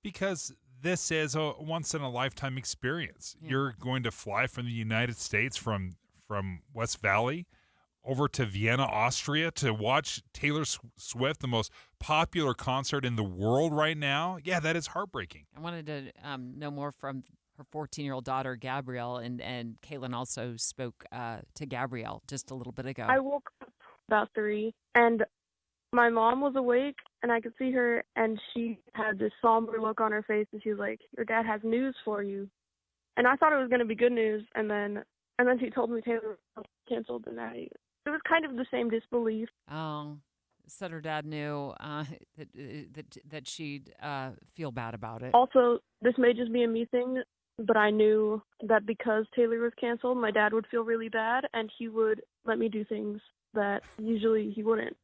Because this is a once-in-a-lifetime experience. Yeah. You're going to fly from the United States, from West Valley, over to Vienna, Austria, to watch Taylor Swift, the most popular concert in the world right now. Yeah, that is heartbreaking. I wanted to know more from her 14-year-old daughter, Gabrielle, and Caitlin also spoke to Gabrielle just a little bit ago. I woke up about 3, and my mom was awake, and I could see her, and she had this somber look on her face, and she was like, "Your dad has news for you." And I thought it was going to be good news, and then she told me Taylor was canceled, and it was kind of the same disbelief. Oh, said her dad knew that she'd feel bad about it. Also, this may just be a me thing, but I knew that because Taylor was canceled, my dad would feel really bad, and he would let me do things that usually he wouldn't.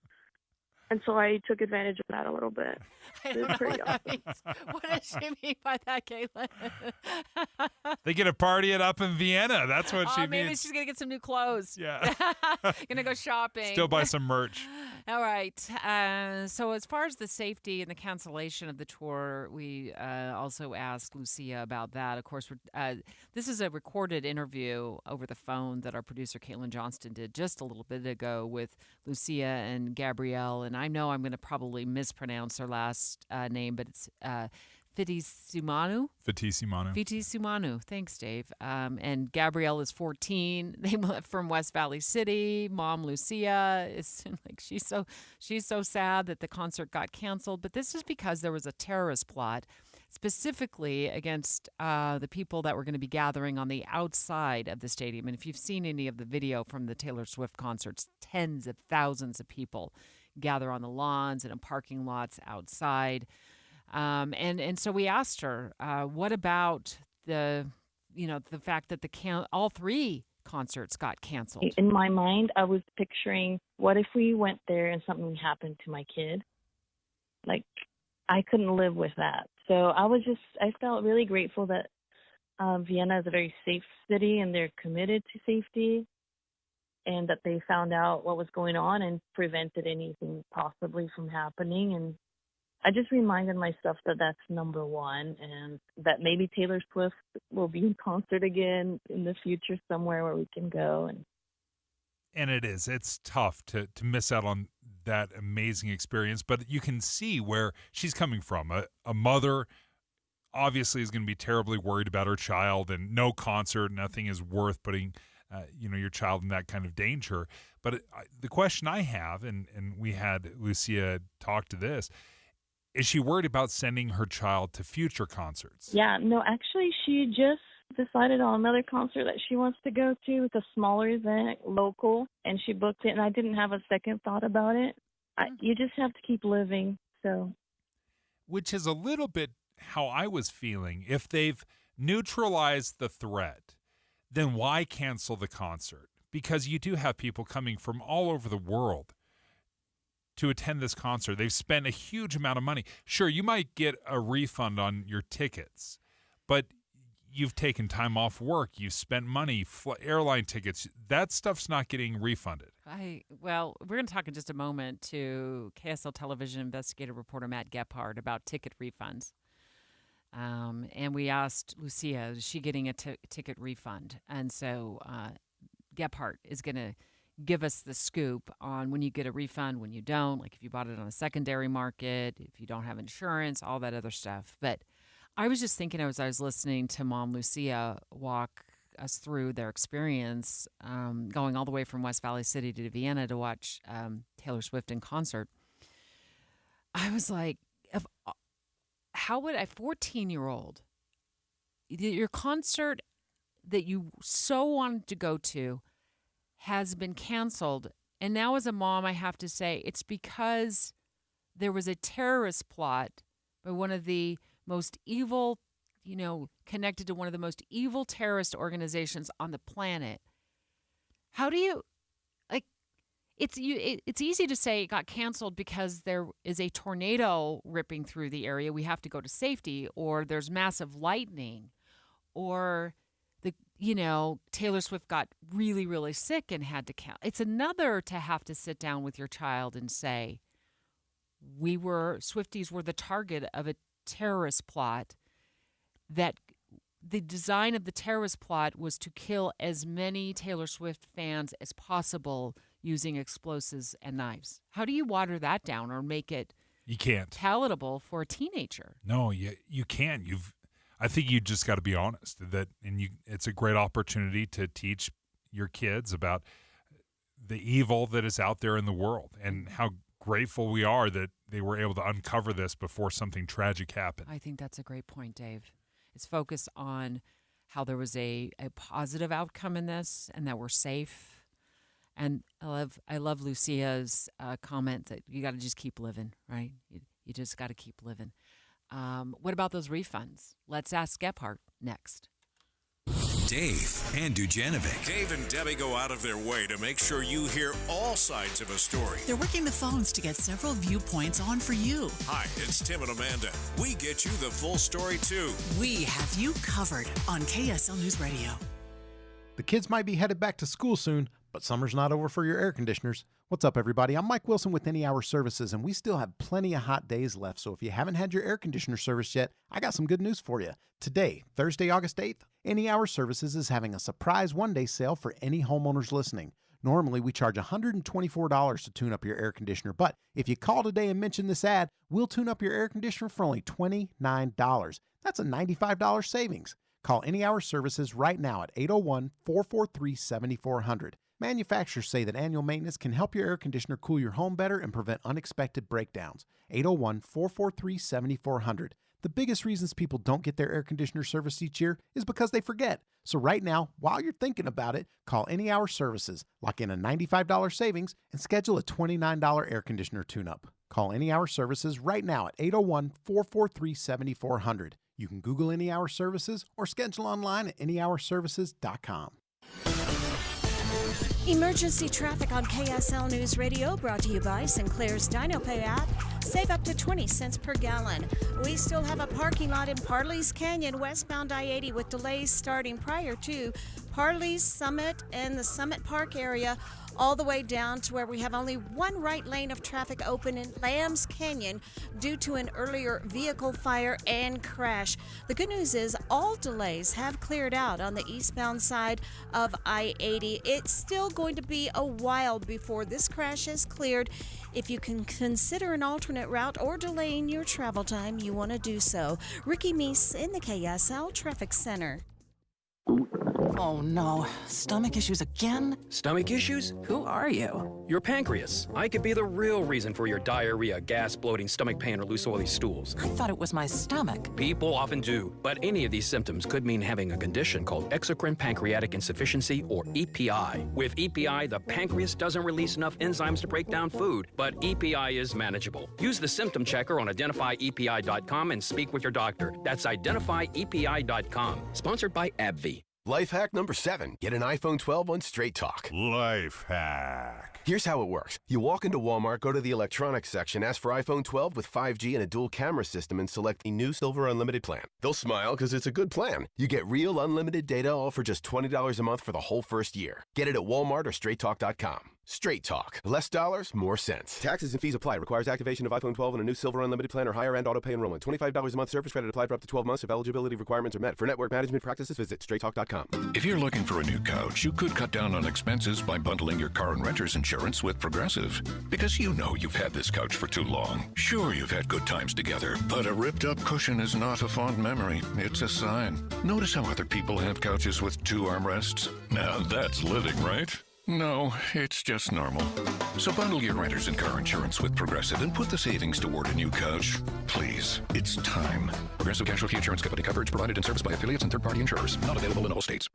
And so I took advantage of that a little bit. It was pretty awesome. What does she mean by that, Caitlin? They get to party it up in Vienna. That's what she means. Maybe she's going to get some new clothes. Yeah. Going to go shopping. Still buy some merch. All right. So as far as the safety and the cancellation of the tour, we also asked Lucia about that. Of course, this is a recorded interview over the phone that our producer, Caitlin Johnston, did just a little bit ago with Lucia and Gabrielle. And I know I'm going to probably mispronounce her last name, but it's Fitisumanu. Fitisumanu. Thanks, Dave. And Gabrielle is 14. They left from West Valley City. Mom Lucia is like she's so sad that the concert got canceled. But this is because there was a terrorist plot specifically against the people that were going to be gathering on the outside of the stadium. And if you've seen any of the video from the Taylor Swift concerts, tens of thousands of people gather on the lawns and in parking lots outside. And so we asked her, what about the fact that all 3 concerts got canceled? In my mind, I was picturing, what if we went there and something happened to my kid? Like, I couldn't live with that. So I felt really grateful that Vienna is a very safe city and they're committed to safety, and that they found out what was going on and prevented anything possibly from happening. And I just reminded myself that that's number one, and that maybe Taylor Swift will be in concert again in the future somewhere where we can go. And it's tough to miss out on that amazing experience, but you can see where she's coming from. A mother obviously is going to be terribly worried about her child, and no concert, nothing is worth putting your child in that kind of danger. But the question I have, and we had Lucia talk to this, is she worried about sending her child to future concerts? Yeah, no, actually, she just decided on another concert that she wants to go to. It's a smaller event, local, and she booked it, and I didn't have a second thought about it. You just have to keep living, so. Which is a little bit how I was feeling. If they've neutralized the threat, then why cancel the concert? Because you do have people coming from all over the world to attend this concert. They've spent a huge amount of money. Sure, you might get a refund on your tickets, but you've taken time off work. You've spent money, airline tickets. That stuff's not getting refunded. Well, we're going to talk in just a moment to KSL Television investigative reporter Matt Gephardt about ticket refunds. And we asked Lucia, is she getting a ticket refund? And so Gephardt is going to give us the scoop on when you get a refund, when you don't, like if you bought it on a secondary market, if you don't have insurance, all that other stuff. But I was just thinking as I was listening to Mom Lucia walk us through their experience going all the way from West Valley City to Vienna to watch Taylor Swift in concert. I was like, how would a 14-year-old, your concert that you so wanted to go to has been canceled, and now as a mom I have to say it's because there was a terrorist plot by one of the most evil, connected to one of the most evil terrorist organizations on the planet. How do you, it's easy to say it got canceled because there is a tornado ripping through the area. We have to go to safety, or there's massive lightning, or Taylor Swift got really, really sick and had to cancel. It's another to have to sit down with your child and say, Swifties were the target of a terrorist plot, that the design of the terrorist plot was to kill as many Taylor Swift fans as possible using explosives and knives. How do you water that down or make it palatable for a teenager? No, you can't. I think you just got to be honest it's a great opportunity to teach your kids about the evil that is out there in the world and how grateful we are that they were able to uncover this before something tragic happened. I think that's a great point, Dave. It's focused on how there was a positive outcome in this and that we're safe. And I love Lucia's comment that you got to just keep living, right? You just got to keep living. What about those refunds? Let's ask Gephardt next. Dave and Dujanovic. Dave and Debbie go out of their way to make sure you hear all sides of a story. They're working the phones to get several viewpoints on for you. Hi, it's Tim and Amanda. We get you the full story, too. We have you covered on KSL News Radio. The kids might be headed back to school soon, but summer's not over for your air conditioners. What's up, everybody? I'm Mike Wilson with Any Hour Services, and we still have plenty of hot days left. So if you haven't had your air conditioner serviced yet, I got some good news for you. Today, Thursday, August 8th, Any Hour Services is having a surprise one-day sale for any homeowners listening. Normally, we charge $124 to tune up your air conditioner, but if you call today and mention this ad, we'll tune up your air conditioner for only $29. That's a $95 savings. Call Any Hour Services right now at 801-443-7400. Manufacturers say that annual maintenance can help your air conditioner cool your home better and prevent unexpected breakdowns. 801-443-7400. The biggest reasons people don't get their air conditioner serviced each year is because they forget. So right now, while you're thinking about it, call Any Hour Services, lock in a $95 savings, and schedule a $29 air conditioner tune-up. Call Any Hour Services right now at 801-443-7400. You can Google Any Hour Services or schedule online at anyhourservices.com. Emergency traffic on KSL News Radio, brought to you by Sinclair's DinoPay app. Save up to 20 cents per gallon. We still have a parking lot in Parley's Canyon, westbound I-80, with delays starting prior to Parley's Summit and the Summit Park area, all the way down to where we have only one right lane of traffic open in Lambs Canyon due to an earlier vehicle fire and crash. The good news is all delays have cleared out on the eastbound side of I-80. It's still going to be a while before this crash is cleared. If you can consider an alternate route or delaying your travel time, you want to do so. Ricky Meese in the KSL Traffic Center. Oh no, stomach issues again? Stomach issues? Who are you? Your pancreas. I could be the real reason for your diarrhea, gas, bloating, stomach pain, or loose oily stools. I thought it was my stomach. People often do, but any of these symptoms could mean having a condition called exocrine pancreatic insufficiency, or EPI. With EPI, the pancreas doesn't release enough enzymes to break down food, but EPI is manageable. Use the symptom checker on identifyepi.com and speak with your doctor. That's identifyepi.com. Sponsored by AbbVie. Life hack number 7. Get an iPhone 12 on Straight Talk. Life hack. Here's how it works. You walk into Walmart, go to the electronics section, ask for iPhone 12 with 5G and a dual camera system, and select the new Silver Unlimited plan. They'll smile because it's a good plan. You get real unlimited data all for just $20 a month for the whole first year. Get it at Walmart or StraightTalk.com. Straight Talk. Less dollars, more sense. Taxes and fees apply. Requires activation of iPhone 12 and a new Silver Unlimited plan or higher-end auto-pay enrollment. $25 a month service credit applied for up to 12 months if eligibility requirements are met. For network management practices, visit StraightTalk.com. If you're looking for a new couch, you could cut down on expenses by bundling your car and renter's insurance with Progressive. Because you know you've had this couch for too long. Sure, you've had good times together, but a ripped-up cushion is not a fond memory. It's a sign. Notice how other people have couches with 2 armrests? Now that's living, right? No, it's just normal. So bundle your renters and car insurance with Progressive and put the savings toward a new couch. Please, it's time. Progressive Casualty Insurance Company. Coverage provided and serviced by affiliates and third-party insurers. Not available in all states.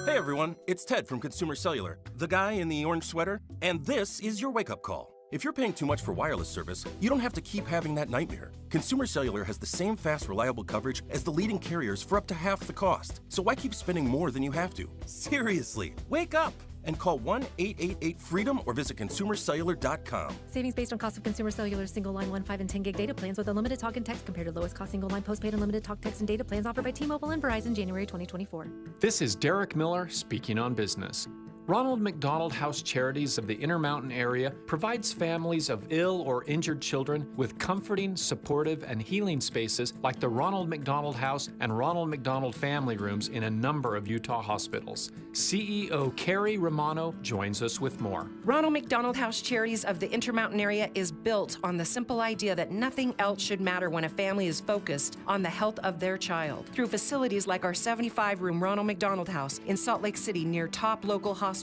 Hey everyone, it's Ted from Consumer Cellular, the guy in the orange sweater, and this is your wake-up call. If you're paying too much for wireless service, you don't have to keep having that nightmare. Consumer Cellular has the same fast, reliable coverage as the leading carriers for up to half the cost. So why keep spending more than you have to? Seriously, wake up and call 1-888-FREEDOM or visit consumercellular.com. Savings based on cost of Consumer Cellular single line 1, 5, and 10 gig data plans with unlimited talk and text compared to lowest cost single line postpaid unlimited talk, text, and data plans offered by T-Mobile and Verizon January 2024. This is Derek Miller speaking on business. Ronald McDonald House Charities of the Intermountain area provides families of ill or injured children with comforting, supportive, and healing spaces like the Ronald McDonald House and Ronald McDonald Family Rooms in a number of Utah hospitals. CEO Carrie Romano joins us with more. Ronald McDonald House Charities of the Intermountain area is built on the simple idea that nothing else should matter when a family is focused on the health of their child. Through facilities like our 75-room Ronald McDonald House in Salt Lake City near top local hospitals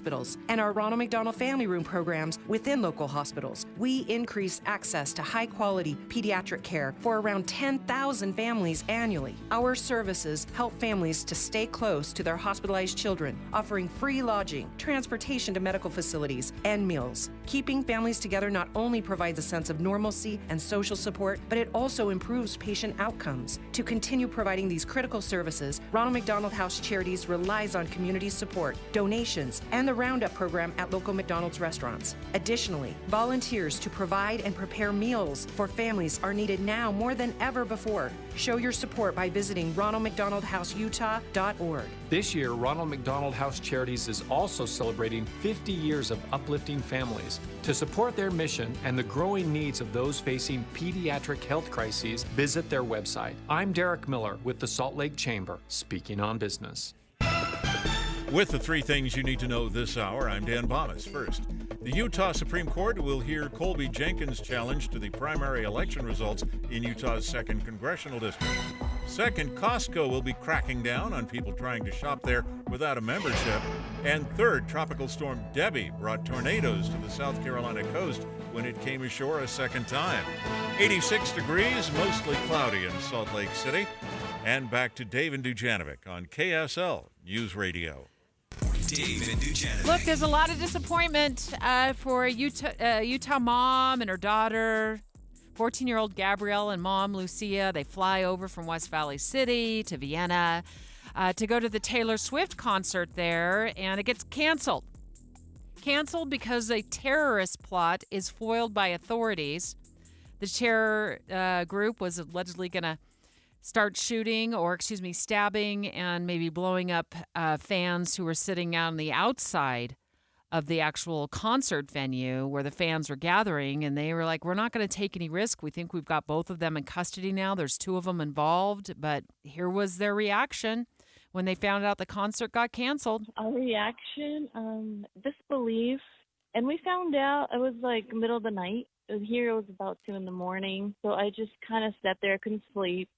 and our Ronald McDonald Family Room programs within local hospitals, we increase access to high-quality pediatric care for around 10,000 families annually. Our services help families to stay close to their hospitalized children, offering free lodging, transportation to medical facilities, and meals. Keeping families together not only provides a sense of normalcy and social support, but it also improves patient outcomes. To continue providing these critical services, Ronald McDonald House Charities relies on community support, donations, and the Roundup program at local McDonald's restaurants. Additionally, volunteers to provide and prepare meals for families are needed now more than ever before. Show your support by visiting ronaldmcdonaldhouseutah.org. This year, Ronald McDonald House Charities is also celebrating 50 years of uplifting families. To support their mission and the growing needs of those facing pediatric health crises, visit their website. I'm Derek Miller with the Salt Lake Chamber, speaking on business. With the three things you need to know this hour, I'm Dan Bomas. First, the Utah Supreme Court will hear Colby Jenkins' challenge to the primary election results in Utah's 2nd Congressional District. Second, Costco will be cracking down on people trying to shop there without a membership. And third, Tropical Storm Debbie brought tornadoes to the South Carolina coast when it came ashore a second time. 86 degrees, mostly cloudy in Salt Lake City. And back to Dave and Dujanovic on KSL News Radio. Dave and Dujanovic. Look, there's a lot of disappointment for a Utah mom and her daughter. 14-year-old Gabrielle and mom Lucia, they fly over from West Valley City to Vienna to go to the Taylor Swift concert there, and it gets canceled. Canceled because a terrorist plot is foiled by authorities. The terror group was allegedly going to start stabbing and maybe blowing up fans who were sitting out on the outside of the actual concert venue where the fans were gathering. And they were like, we're not going to take any risk. We think we've got both of them in custody now. There's 2 of them involved. But here was their reaction when they found out the concert got canceled. Our reaction, disbelief. And we found out it was like middle of the night. Here it was about 2 in the morning. So I just kind of sat there, couldn't sleep.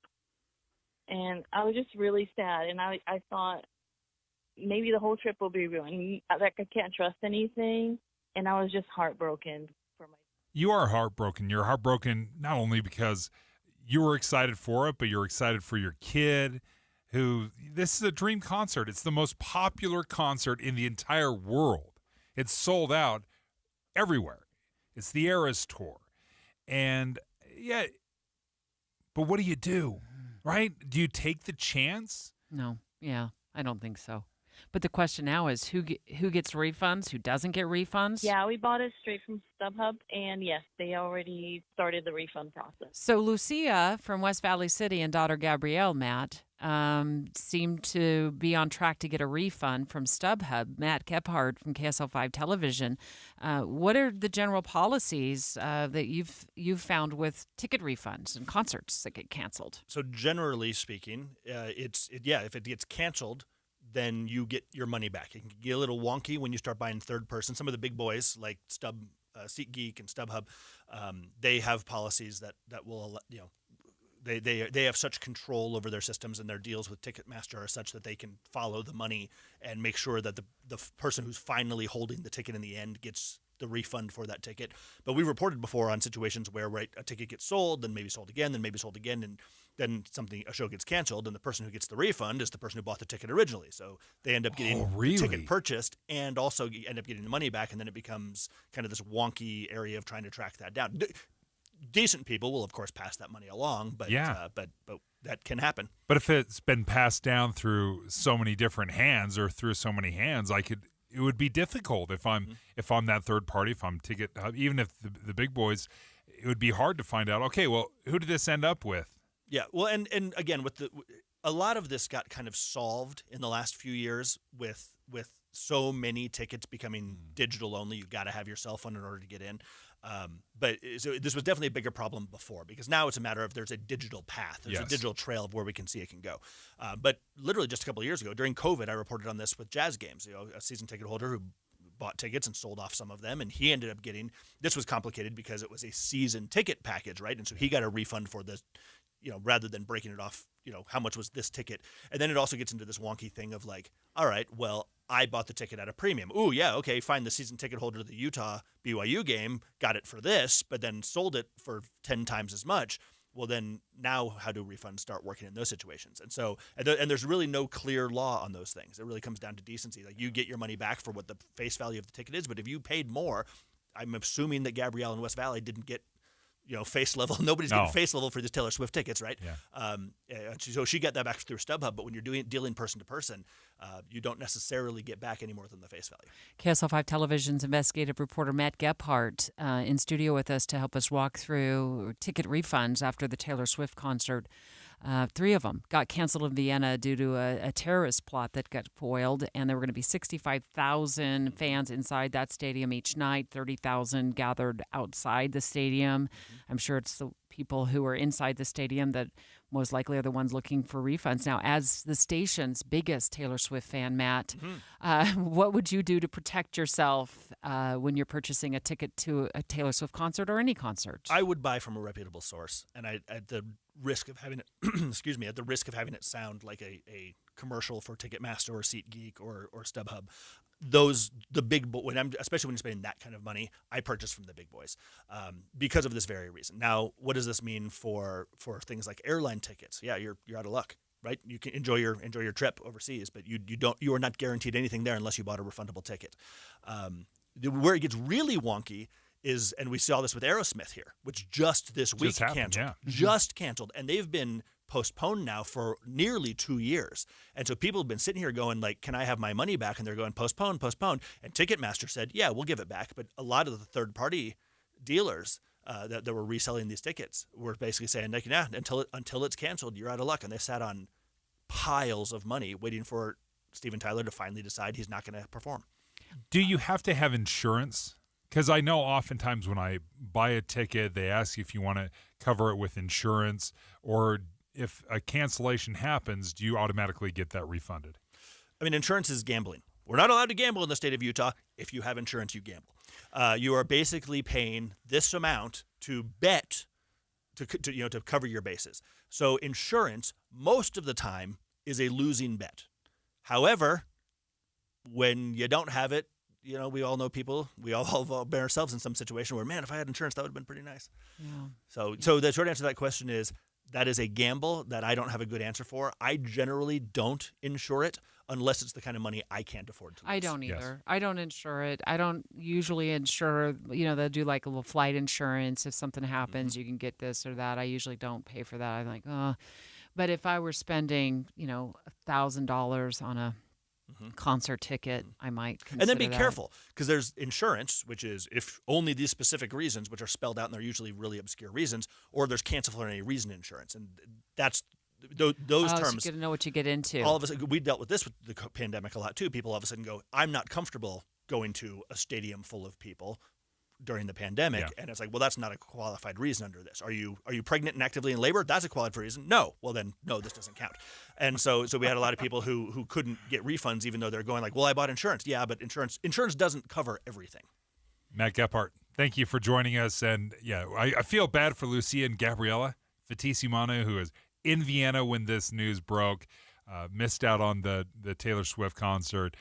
And I was just really sad, and I thought maybe the whole trip will be ruined. Like, I can't trust anything, and I was just heartbroken. You are heartbroken. You're heartbroken not only because you were excited for it, but you're excited for your kid, who, this is a dream concert. It's the most popular concert in the entire world. It's sold out everywhere. It's the Eras Tour. And, yeah, but what do? Right? Do you take the chance? No. Yeah, I don't think so. But the question now is who gets refunds, who doesn't get refunds? Yeah, we bought it straight from StubHub, and yes, they already started the refund process. So Lucia from West Valley City and daughter Gabrielle, Matt, seemed to be on track to get a refund from StubHub. Matt Kephart from KSL5 Television. What are the general policies that you've found with ticket refunds and concerts that get canceled? So generally speaking, if it gets canceled, then you get your money back. It can get a little wonky when you start buying third person. Some of the big boys like SeatGeek and StubHub, they have policies that will, they have such control over their systems, and their deals with Ticketmaster are such that they can follow the money and make sure that the person who's finally holding the ticket in the end gets the refund for that ticket. But we've reported before on situations where a ticket gets sold, then maybe sold again, and then a show gets canceled, and the person who gets the refund is the person who bought the ticket originally. So they end up getting the ticket purchased and also end up getting the money back, and then it becomes kind of this wonky area of trying to track that down. Decent people will, of course, pass that money along, but that can happen. But if it's been passed down through so many different hands or through so many hands, it would be difficult if I'm that third party, if I'm ticket, even if the big boys, it would be hard to find out. Okay, well, who did this end up with? Yeah, well, and again, a lot of this got kind of solved in the last few years with so many tickets becoming digital only. You got to have your cell phone in order to get in. But this was definitely a bigger problem before, because now it's a matter of there's a digital path. There's a digital trail of where we can see it can go. But literally just a couple of years ago, during COVID, I reported on this with Jazz Games, a season ticket holder who bought tickets and sold off some of them, and he ended up getting, this was complicated because it was a season ticket package, right? And so he got a refund for this, rather than breaking it off, how much was this ticket? And then it also gets into this wonky thing of like, all right, well, I bought the ticket at a premium. Ooh, yeah, okay, fine. The season ticket holder of the Utah BYU game got it for this, but then sold it for 10 times as much. Well, then now how do refunds start working in those situations? And so, and there's really no clear law on those things. It really comes down to decency. Like, you get your money back for what the face value of the ticket is, but if you paid more, I'm assuming that Gabrielle in West Valley didn't get face level. Nobody's getting face level for these Taylor Swift tickets, right? Yeah. So she got that back through StubHub, but when you're dealing person to person, you don't necessarily get back any more than the face value. KSL 5 Television's investigative reporter Matt Gephardt in studio with us to help us walk through ticket refunds after the Taylor Swift concert. 3 of them got canceled in Vienna due to a terrorist plot that got foiled, and there were going to be 65,000 fans inside that stadium each night, 30,000 gathered outside the stadium. I'm sure it's the people who are inside the stadium that most likely are the ones looking for refunds. Now, as the station's biggest Taylor Swift fan, Matt, what would you do to protect yourself when you're purchasing a ticket to a Taylor Swift concert or any concert? I would buy from a reputable source, and at the risk of having it, at the risk of having it sound like a commercial for Ticketmaster or SeatGeek or StubHub, especially when you're spending that kind of money, I purchase from the big boys because of this very reason. Now, what does this mean for things like airline tickets? Yeah, you're out of luck, right? You can enjoy your trip overseas, but you are not guaranteed anything there unless you bought a refundable ticket. Where it gets really wonky is, and we saw this with Aerosmith here, which just this week canceled. Just canceled, and they've been postponed now for nearly 2 years. And so people have been sitting here going like, can I have my money back? And they're going, postpone. And Ticketmaster said, yeah, we'll give it back. But a lot of the third-party dealers that were reselling these tickets were basically saying, like, yeah, until it's canceled, you're out of luck. And they sat on piles of money waiting for Steven Tyler to finally decide he's not going to perform. Do you have to have insurance? Because I know oftentimes when I buy a ticket, they ask if you want to cover it with insurance, or if a cancellation happens, do you automatically get that refunded? I mean, insurance is gambling. We're not allowed to gamble in the state of Utah. If you have insurance, you gamble. You are basically paying this amount to bet to cover your bases. So insurance, most of the time, is a losing bet. However, when you don't have it, we all know people. We all been ourselves in some situation where, man, if I had insurance, that would have been pretty nice. Yeah. So the short answer to that question is that is a gamble that I don't have a good answer for. I generally don't insure it unless it's the kind of money I can't afford to lose. I don't either. Yes. I don't insure it. I don't usually insure, they'll do like a little flight insurance. If something happens, you can get this or that. I usually don't pay for that. I'm like, oh. But if I were spending, $1,000 on a concert ticket, I might consider and then be that. Careful, because there's insurance, which is if only these specific reasons, which are spelled out, and they're usually really obscure reasons, or there's cancel for any reason insurance, and that's those terms. So you got to know what you get into. All of us, we dealt with this with the pandemic a lot too. People all of a sudden go, "I'm not comfortable going to a stadium full of people during the pandemic," and it's like, well, that's not a qualified reason under this. Are you pregnant and actively in labor? That's a qualified reason. No. Well, then no, this doesn't count. And so we had a lot of people who couldn't get refunds even though they're going like, well, I bought insurance. Yeah, but insurance doesn't cover everything. Matt Gephardt, thank you for joining us. And yeah, I feel bad for Lucia and Gabriella Fattisimano, who was in Vienna when this news broke, missed out on the Taylor Swift concert.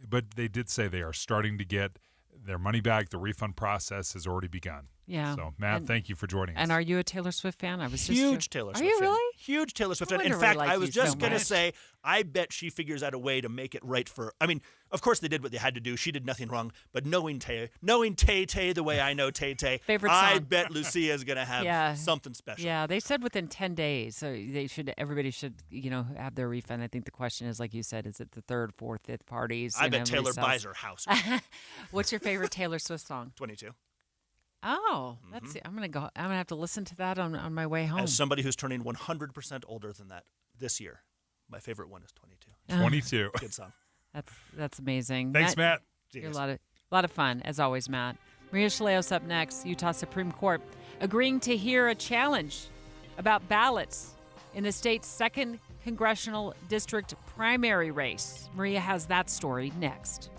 But they did say they are starting to get their money back. The refund process has already begun. Yeah. So, Matt, thank you for joining us. And are you a Taylor Swift fan? I was Huge Taylor Swift fan. Are you fan. really? Huge Taylor Swift fan. No In wonder we fact, like I you was just so going to much. say, I bet she figures out a way to make it right for. I mean, of course they did what they had to do. She did nothing wrong. But knowing Tay the way I know Tay, Favorite I song. bet Lucia's going to have something special. Yeah, they said within 10 days. So everybody should, have their refund. I think the question is, like you said, is it the third, fourth, fifth parties? I bet Taylor buys her house. What's your favorite Taylor Swift song? 22. Oh, that's I'm gonna have to listen to that on my way home. As somebody who's turning 100% older than that this year, my favorite one is 22. 22. Good song. That's amazing. Thanks, Matt. You're a lot of fun as always, Matt. Maria Chaleos up next. Utah Supreme Court agreeing to hear a challenge about ballots in the state's 2nd congressional district primary race. Maria has that story next.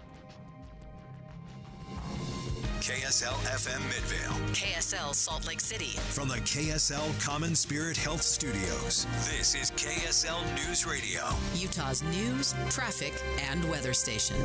KSL FM Midvale. KSL Salt Lake City. From the KSL Common Spirit Health Studios, this is KSL News Radio. Utah's news, traffic, and weather station.